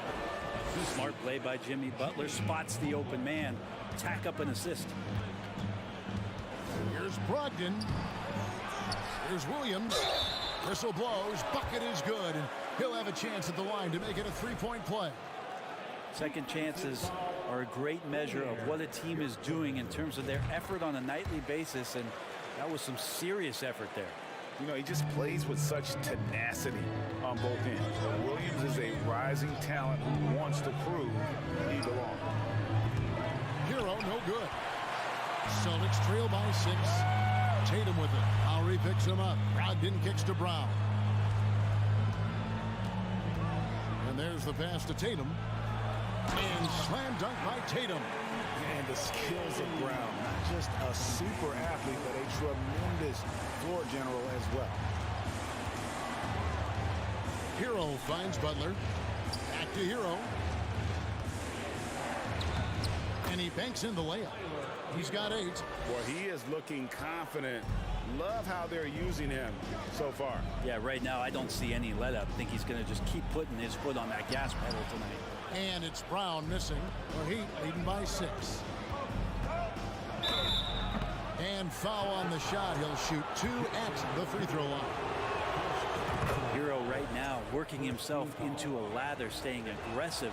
Smart play by Jimmy Butler. Spots the open man. Tack up an assist. Here's Brogdon. Here's Williams. Whistle blows. Bucket is good. And he'll have a chance at the line to make it a 3-point play. Second chances are a great measure of what a team is doing in terms of their effort on a nightly basis, and that was some serious effort there. You know, he just plays with such tenacity on both ends. Williams is a rising talent who wants to prove he belongs. Hero, no good. Celtics trail by 6. Tatum with it. Lowry picks him up. Brogdon kicks to Brown. And there's the pass to Tatum. And slam dunk by Tatum. And the skills of Brown, not just a super athlete, but a tremendous floor general as well. Hero finds Butler. Back to Hero. And he banks in the layup. He's got 8. Well, he is looking confident. Love how they're using him so far. Yeah, right now I don't see any let up. I think he's going to just keep putting his foot on that gas pedal tonight. And it's Brown missing. The Heat leading by 6. And foul on the shot. He'll shoot 2 at the free throw line. Hero right now working himself into a lather, staying aggressive,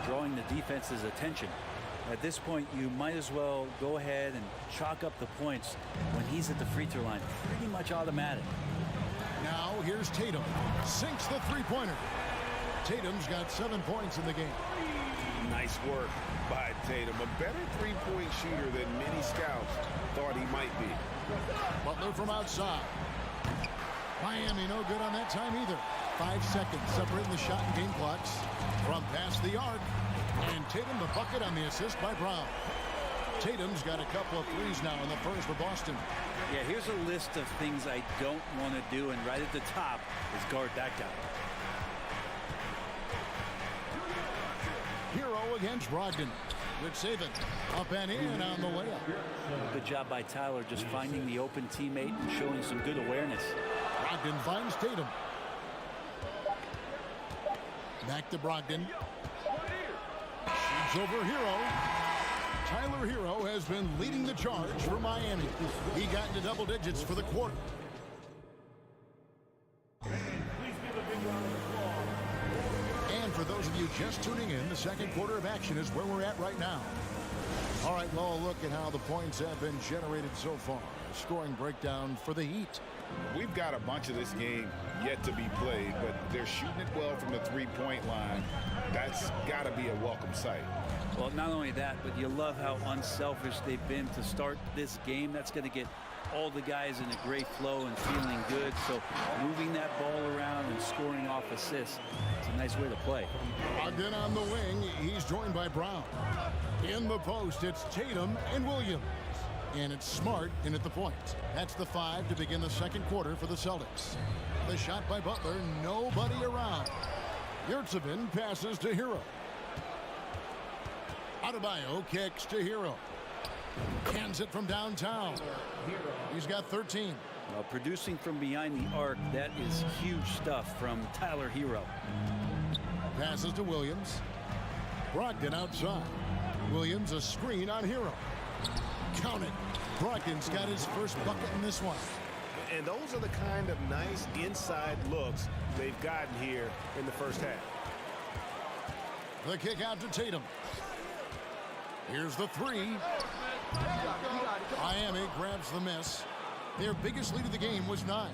drawing the defense's attention. At this point, you might as well go ahead and chalk up the points when he's at the free throw line. Pretty much automatic. Now here's Tatum. Sinks the three-pointer. Tatum's got 7 points in the game. Nice work by Tatum. A better three-point shooter than many scouts thought he might be. Butler from outside. Miami no good on that time either. 5 seconds separating the shot and game clocks from past the arc. And Tatum the bucket on the assist by Brown. Tatum's got a couple of threes now in the first for Boston. Yeah, here's a list of things I don't want to do, and right at the top is guard that guy. Hero against Brogdon. Good saving. Up and in on the layup. Good job by Tyler just finding the open teammate and showing some good awareness. Brogdon finds Tatum. Back to Brogdon. Shoots over Hero. Tyler Hero has been leading the charge for Miami. He got into double digits for the quarter. And for those of you just tuning in, the second quarter of action is where we're at right now. All right, well, look at how the points have been generated so far. Scoring breakdown for the Heat. We've got a bunch of this game yet to be played, but they're shooting it well from the three-point line. That's got to be a welcome sight. Well, not only that, but you love how unselfish they've been to start this game. That's going to get all the guys in a great flow and feeling good. So moving that ball around and scoring off assists, it's a nice way to play. Ogden on the wing. He's joined by Brown. In the post, it's Tatum and Williams. And it's Smart in at the point. That's the 5 to begin the second quarter for the Celtics. The shot by Butler, nobody around. Yurtsevin passes to Hero. Adebayo kicks to Hero. Cans it from downtown. He's got 13. Well, producing from behind the arc, that is huge stuff from Tyler Hero. Passes to Williams. Brogdon outside. Williams a screen on Hero. Count it. Brogdon's got his first bucket in this one. And those are the kind of nice inside looks they've gotten here in the first half. The kick out to Tatum. Here's the 3. Miami grabs the miss. Their biggest lead of the game was 9.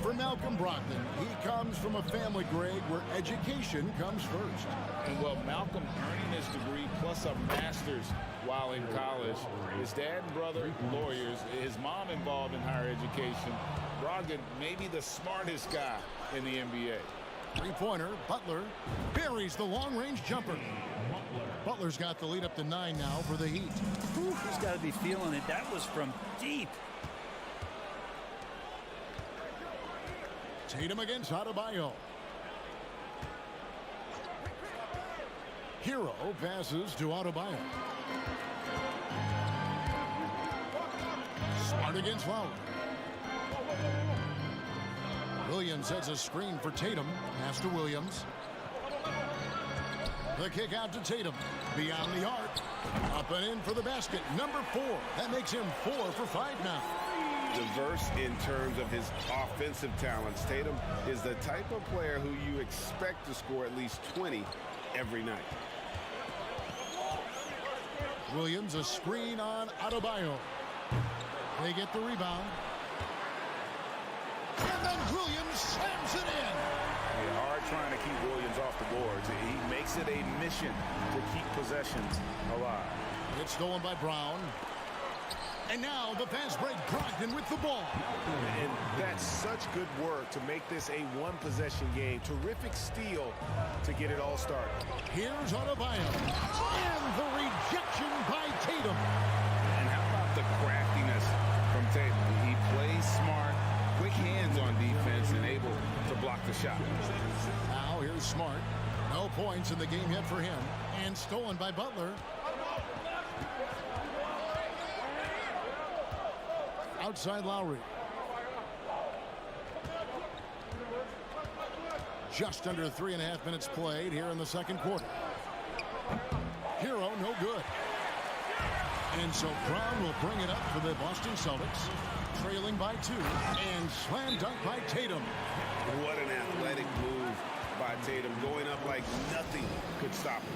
For Malcolm Brogdon, he comes from a family, Greg, where education comes first. And well, Malcolm earning his degree plus a master's while in college. His dad and brother, lawyers. His mom involved in higher education. Brogdon may be the smartest guy in the NBA. Three-pointer, Butler buries the long-range jumper. Butler's got the lead up to 9 now for the Heat. Ooh, he's got to be feeling it. That was from deep. Tatum against Adebayo. Hero passes to Adebayo. Smart against Lowry. Williams sets a screen for Tatum. Pass to Williams. The kick out to Tatum. Beyond the arc. Up and in for the basket. Number 4. That makes him 4 for 5 now. Diverse in terms of his offensive talents. Tatum is the type of player who you expect to score at least 20 every night. Williams a screen on Adebayo. They get the rebound. And then Williams slams it in. Yeah, hard trying to keep Williams off the boards. He makes it a mission to keep possessions alive. It's stolen by Brown. And now the fast break, Brogdon with the ball. And that's such good work to make this a one-possession game. Terrific steal to get it all started. Here's Octopi. And the rejection by Tatum. And how about the craftiness from Tatum? He plays smart, quick hands on defense, and able to block the shot. Now here's Smart. No points in the game yet for him. And stolen by Butler. Outside Lowry. Just under 3.5 minutes played here in the second quarter. Hero, no good. And so Brown will bring it up for the Boston Celtics. Trailing by 2. And slam dunk by Tatum. What an athletic move Tatum going up like nothing could stop him.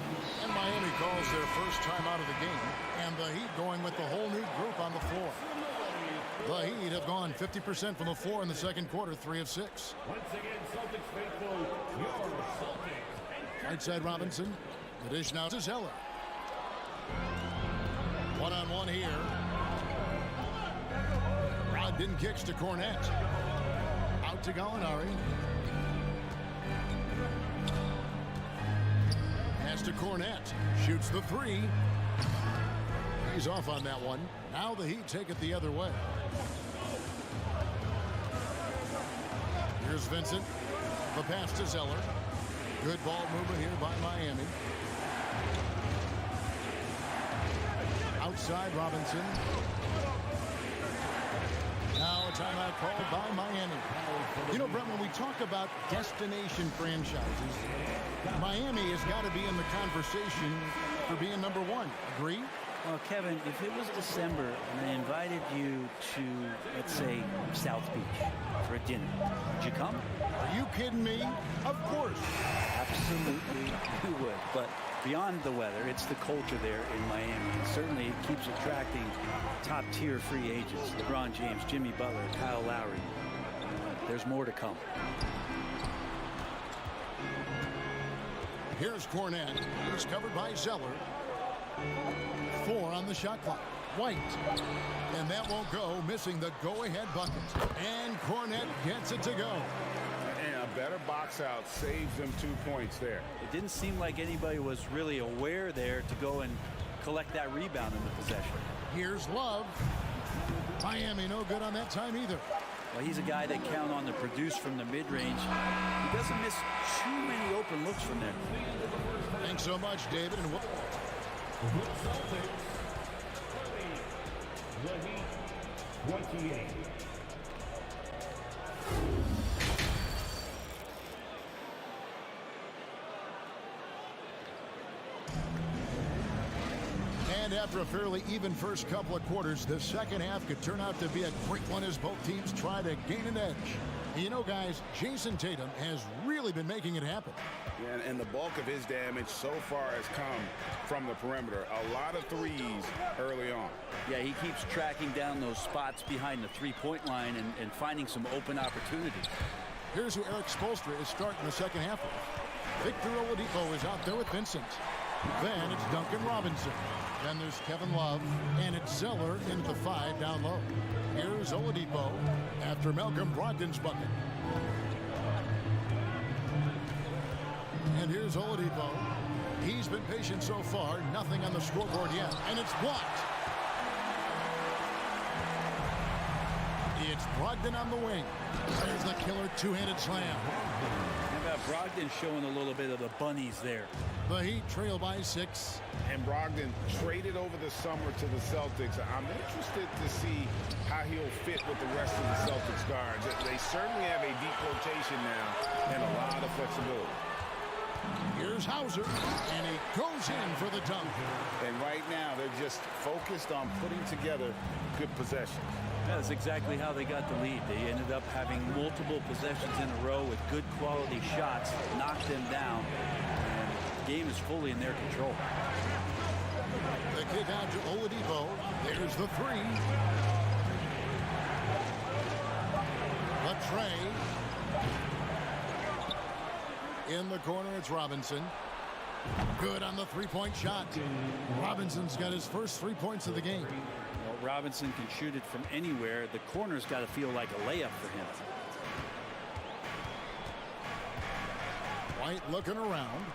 And Miami calls their first time out of the game. And the Heat going with the whole new group on the floor. The Heat have gone 50% from the floor in the second quarter, 3 of 6. Once again, Celtics faithful, your Celtics. Right side Robinson. The dish now to Zeller. One-on-one here. Brogdon kicks to Cornette. Out to Gallinari. Pass to Cornette. Shoots the 3. He's off on that one. Now the Heat take it the other way. Here's Vincent. The pass to Zeller. Good ball movement here by Miami. Outside Robinson. Now a timeout called by Miami. You know, Brett, when we talk about destination franchises, Miami has got to be in the conversation for being number 1. Agree? Well, Kevin, if it was December and I invited you to, let's say, South Beach for a dinner, would you come? Are you kidding me? Of course. Absolutely, you would. But beyond the weather, it's the culture there in Miami. And certainly it keeps attracting top-tier free agents. LeBron James, Jimmy Butler, Kyle Lowry. There's more to come. Here's Cornette. He's covered by Zeller. 4 on the shot clock. White. And that won't go, missing the go-ahead bucket. And Cornette gets it to go. And a better box out saves them 2 points there. It didn't seem like anybody was really aware there to go and collect that rebound in the possession. Here's Love. Miami no good on that time either. Well, he's a guy they count on to produce from the mid-range. He doesn't miss too many open looks from there. Thanks so much, David. And Celtics 28. And after a fairly even first couple of quarters, the second half could turn out to be a great one as both teams try to gain an edge. You know, guys, Jason Tatum has really been making it happen. Yeah, and the bulk of his damage so far has come from the perimeter. A lot of threes early on. Yeah, he keeps tracking down those spots behind the three-point line and finding some open opportunities. Here's who Eric Spoelstra is starting the second half with. Victor Oladipo is out there with Vincent. Then it's Duncan Robinson. Then there's Kevin Love, and it's Zeller into the 5 down low. Here's Oladipo after Malcolm Brogdon's bucket. And here's Oladipo. He's been patient so far, nothing on the scoreboard yet, and it's blocked. It's Brogdon on the wing. There's the killer two-handed slam. How about Brogdon showing a little bit of the bunnies there? The Heat trail by 6. And Brogdon traded over the summer to the Celtics. I'm interested to see how he'll fit with the rest of the Celtics guards. They certainly have a deep rotation now and a lot of flexibility. Here's Hauser, and he goes in for the dunk. And right now, they're just focused on putting together good possession. That's exactly how they got the lead. They ended up having multiple possessions in a row with good quality shots, knocked them down, and the game is fully in their control. The kick out to Oladipo. There's the 3. Latrey. In the corner, it's Robinson. Good on the three-point shot. Robinson's got his first 3 points of the game. Well, Robinson can shoot it from anywhere. The corner's got to feel like a layup for him. White looking around.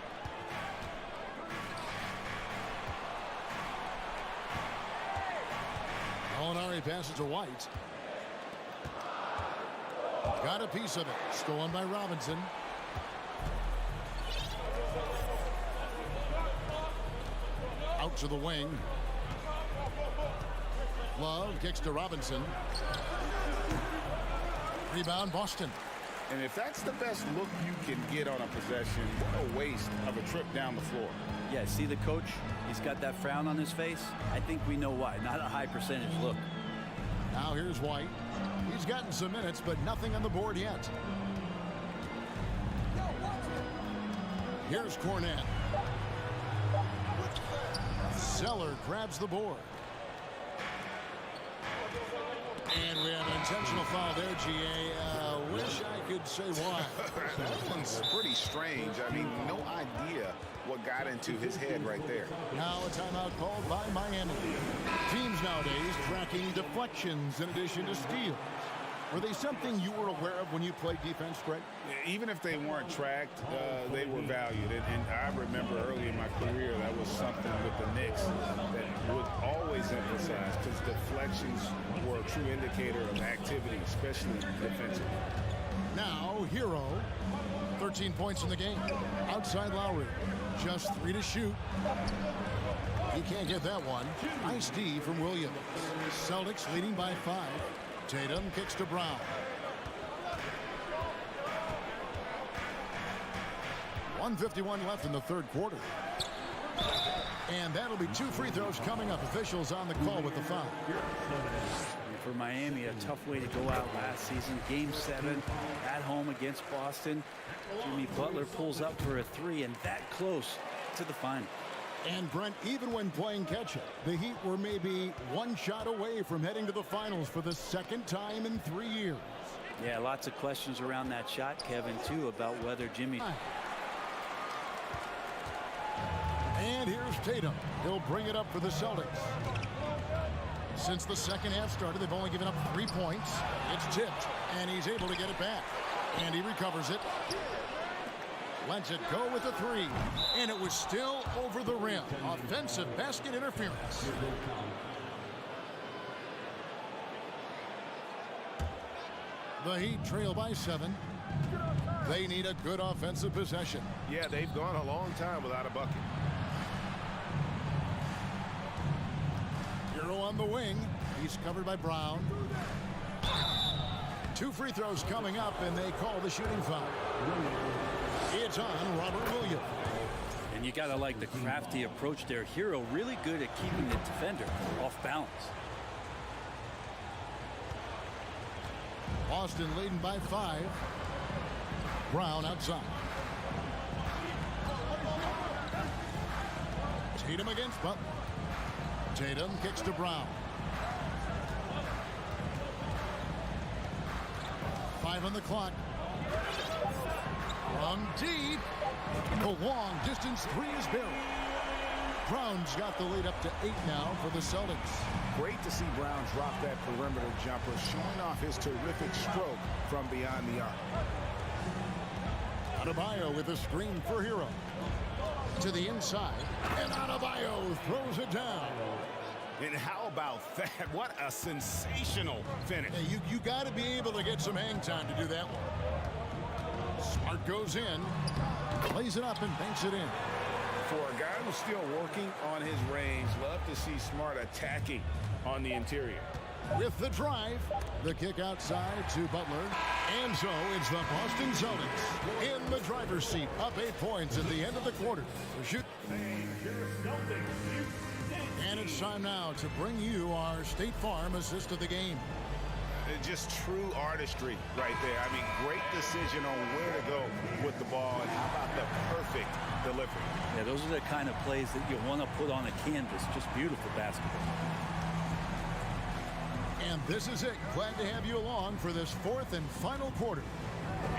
Gallinari passes to White. Got a piece of it. Stolen by Robinson. Out to the wing. Love kicks to Robinson. Rebound Boston. And if that's the best look you can get on a possession, what a waste of a trip down the floor. Yeah, see the coach? He's got that frown on his face. I think we know why. Not a high percentage look. Now here's White. He's gotten some minutes, but nothing on the board yet. Here's Cornette. Zeller grabs the board. And we have an intentional foul there, GA. Wish I could say why. That one's pretty strange. I mean, no idea what got into his head right there. Now a timeout called by Miami. Teams nowadays tracking deflections in addition to steals. Were they something you were aware of when you played defense, Greg? Even if they weren't tracked, they were valued. And I remember early in my career, that was something with the Knicks that would always emphasize, because deflections were a true indicator of activity, especially defensively. Now, Hero, 13 points in the game. Outside Lowry, just 3 to shoot. He can't get that one. Nice D from Williams. Celtics leading by 5. Tatum kicks to Brown. 1:51 left in the third quarter. And that'll be 2 free throws coming up. Officials on the call with the foul. For Miami, a tough way to go out last season. Game 7 at home against Boston. Jimmy Butler pulls up for a 3 and that close to the final. And Brent, even when playing catch-up, the Heat were maybe 1 shot away from heading to the finals for the second time in 3 years. Yeah, lots of questions around that shot, Kevin, too, about whether Jimmy... And here's Tatum. He'll bring it up for the Celtics. Since the second half started, they've only given up 3 points. It's tipped, and he's able to get it back. And he recovers it. Lets it go with a 3. And it was still over the rim. Offensive basket interference. The Heat trail by 7. They need a good offensive possession. Yeah, they've gone a long time without a bucket. Hero on the wing. He's covered by Brown. 2 free throws coming up, and they call the shooting foul. It's on Robert Williams. And you got to like the crafty approach there. Hero really good at keeping the defender off balance. Boston leading by 5. Brown outside. Tatum against Butler. Tatum kicks to Brown. 5 on the clock. From deep. The long distance 3 is buried. Brown's got the lead up to 8 now for the Celtics. Great to see Brown drop that perimeter jumper, showing off his terrific stroke from beyond the arc. Adebayo with a screen for Hero. To the inside, and Adebayo throws it down. And how about that? What a sensational finish. Hey, you got to be able to get some hang time to do that one. Smart goes in, plays it up, and banks it in. For a guy who's still working on his range, love to see Smart attacking on the interior. With the drive, the kick outside to Butler. And so it's the Boston Celtics in the driver's seat, up 8 points at the end of the quarter. Shoot. And it's time now to bring you our State Farm assist of the game. Just true artistry right there. I mean, great decision on where to go with the ball, and how about the perfect delivery. Yeah, those are the kind of plays that you want to put on a canvas. Just beautiful basketball. And this is it. Glad to have you along for this 4th and final quarter.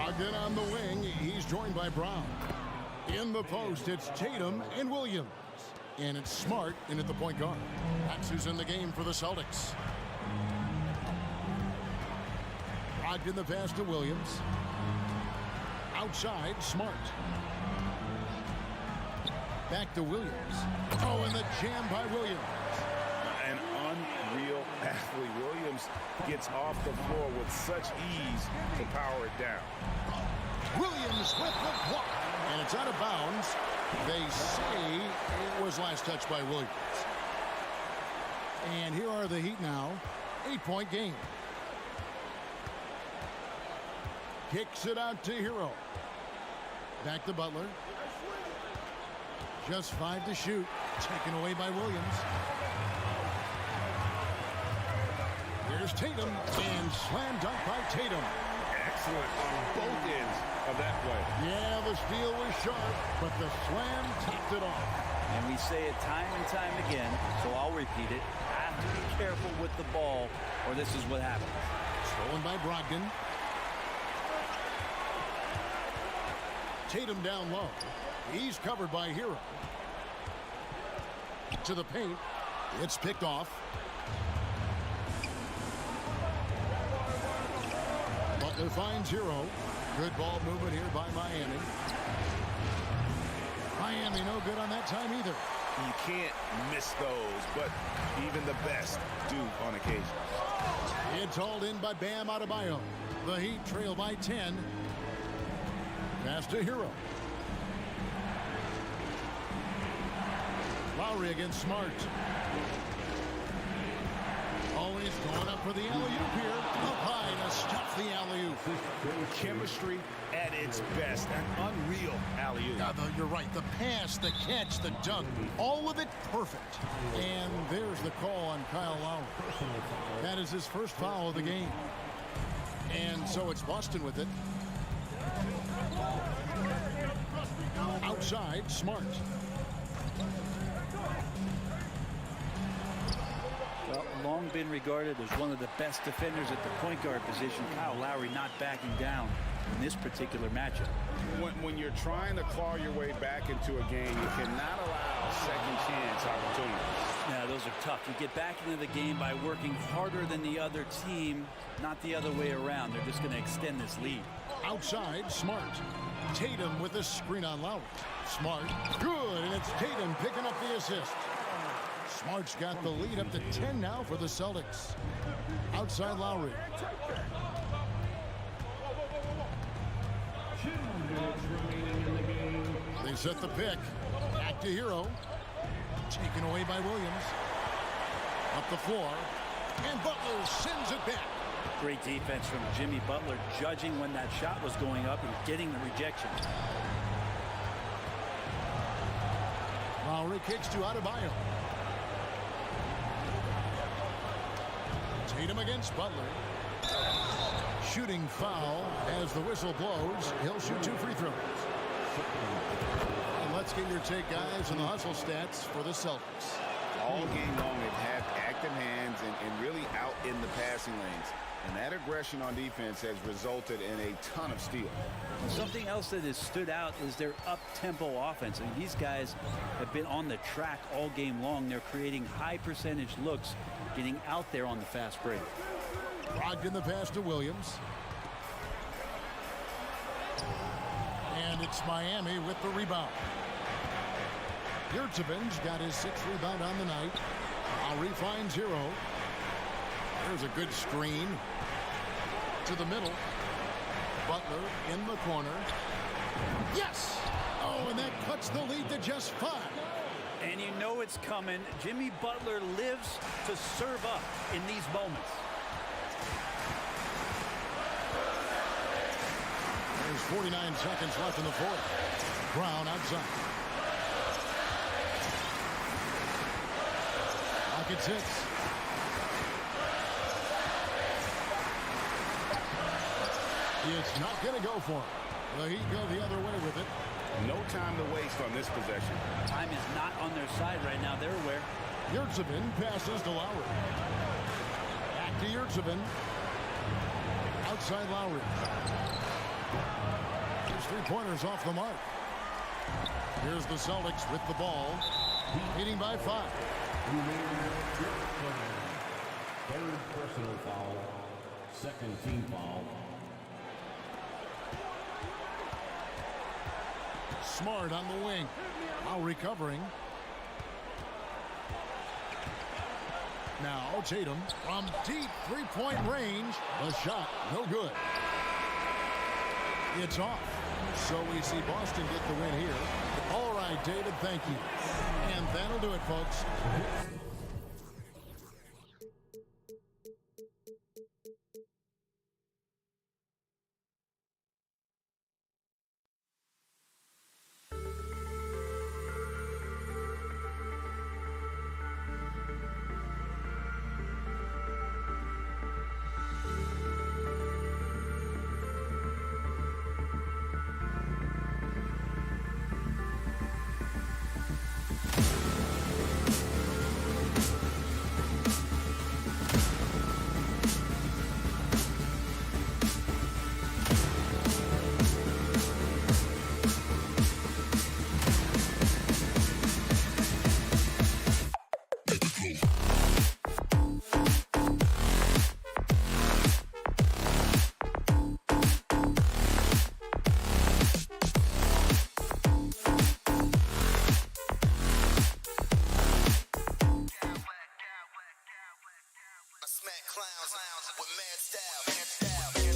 Again on the wing, he's joined by Brown. In the post, it's Tatum and Williams. And it's Smart in at the point guard. That's who's in the game for the Celtics. In the pass to Williams. Outside, Smart. Back to Williams. Oh, and the jam by Williams. An unreal athlete. Williams gets off the floor with such ease to power it down. Williams with the block. And it's out of bounds. They say it was last touched by Williams. And here are the Heat now. 8-point game. Kicks it out to Hero. Back to Butler. Just 5 to shoot. Taken away by Williams. Here's Tatum. And slam dunk by Tatum. excellent on both ends of that play. Yeah, the steal was sharp, but the slam topped it off. And we say it time and time again, so I'll repeat it. Have to be careful with the ball, or this is what happens. Stolen by Brogdon. Tatum down low. He's covered by Hero. To the paint. It's picked off. Butler finds Hero. Good ball movement here by Miami. Miami no good on that time either. You can't miss those, but even the best do on occasion. It's hauled in by Bam Adebayo. The Heat trail by 10. Pass to Hero. Lowry against Smart. Always going up for the alley-oop here. Up high to stop the alley-oop. Chemistry at its best. An unreal alley-oop. Yeah, you're right. The pass, the catch, the dunk. All of it perfect. And there's the call on Kyle Lowry. That is his first foul of the game. And so it's Boston with it. Outside, Smart. Well, long been regarded as one of the best defenders at the point guard position. Kyle Lowry not backing down in this particular matchup. When you're trying to claw your way back into a game, you cannot allow second chance opportunities. Yeah, those are tough. You get back into the game by working harder than the other team, not the other way around. They're just going to extend this lead. Outside, Smart. Tatum with a screen on Lowry. Smart, good, and it's Tatum picking up the assist. Smart's got the lead up to 10 now for the Celtics. Outside Lowry. They set the pick. Back to Hero. Taken away by Williams. Up the floor. And Butler sends it back. Great defense from Jimmy Butler, judging when that shot was going up and getting the rejection. Lowry kicks to Adebayo. Tatum against Butler. Shooting foul as the whistle blows. He'll shoot 2 free throws. And let's get your take, guys, on the hustle stats for the Celtics. All game long, they've had active hands and really out in the passing lanes. And that aggression on defense has resulted in a ton of steals. Something else that has stood out is their up-tempo offense. I mean, these guys have been on the track all game long. They're creating high-percentage looks, getting out there on the fast break. Brogdon the pass to Williams. And it's Miami with the rebound. Yurtseven's got his 6th rebound on the night. Lowry finds Hero. There's a good screen to the middle. Butler in the corner. Yes! Oh, and that cuts the lead to just 5. And you know it's coming. Jimmy Butler lives to serve up in these moments. There's 49 seconds left in the fourth. Brown outside. Rockets hits. It's not going to go for him. The Heat go the other way with it. No time to waste on this possession. Time is not on their side right now. They're aware. Yurtseven passes to Lowry. Back to Yurtseven. Outside Lowry. His 3-pointers off the mark. Here's the Celtics with the ball. Leading by 5. Third personal foul. Second team foul. Smart on the wing. Now recovering. Now Tatum from deep 3-point range. The shot no good. It's off. So we see Boston get the win here. All right, David, thank you. And that'll do it, folks. smack clowns with mad style.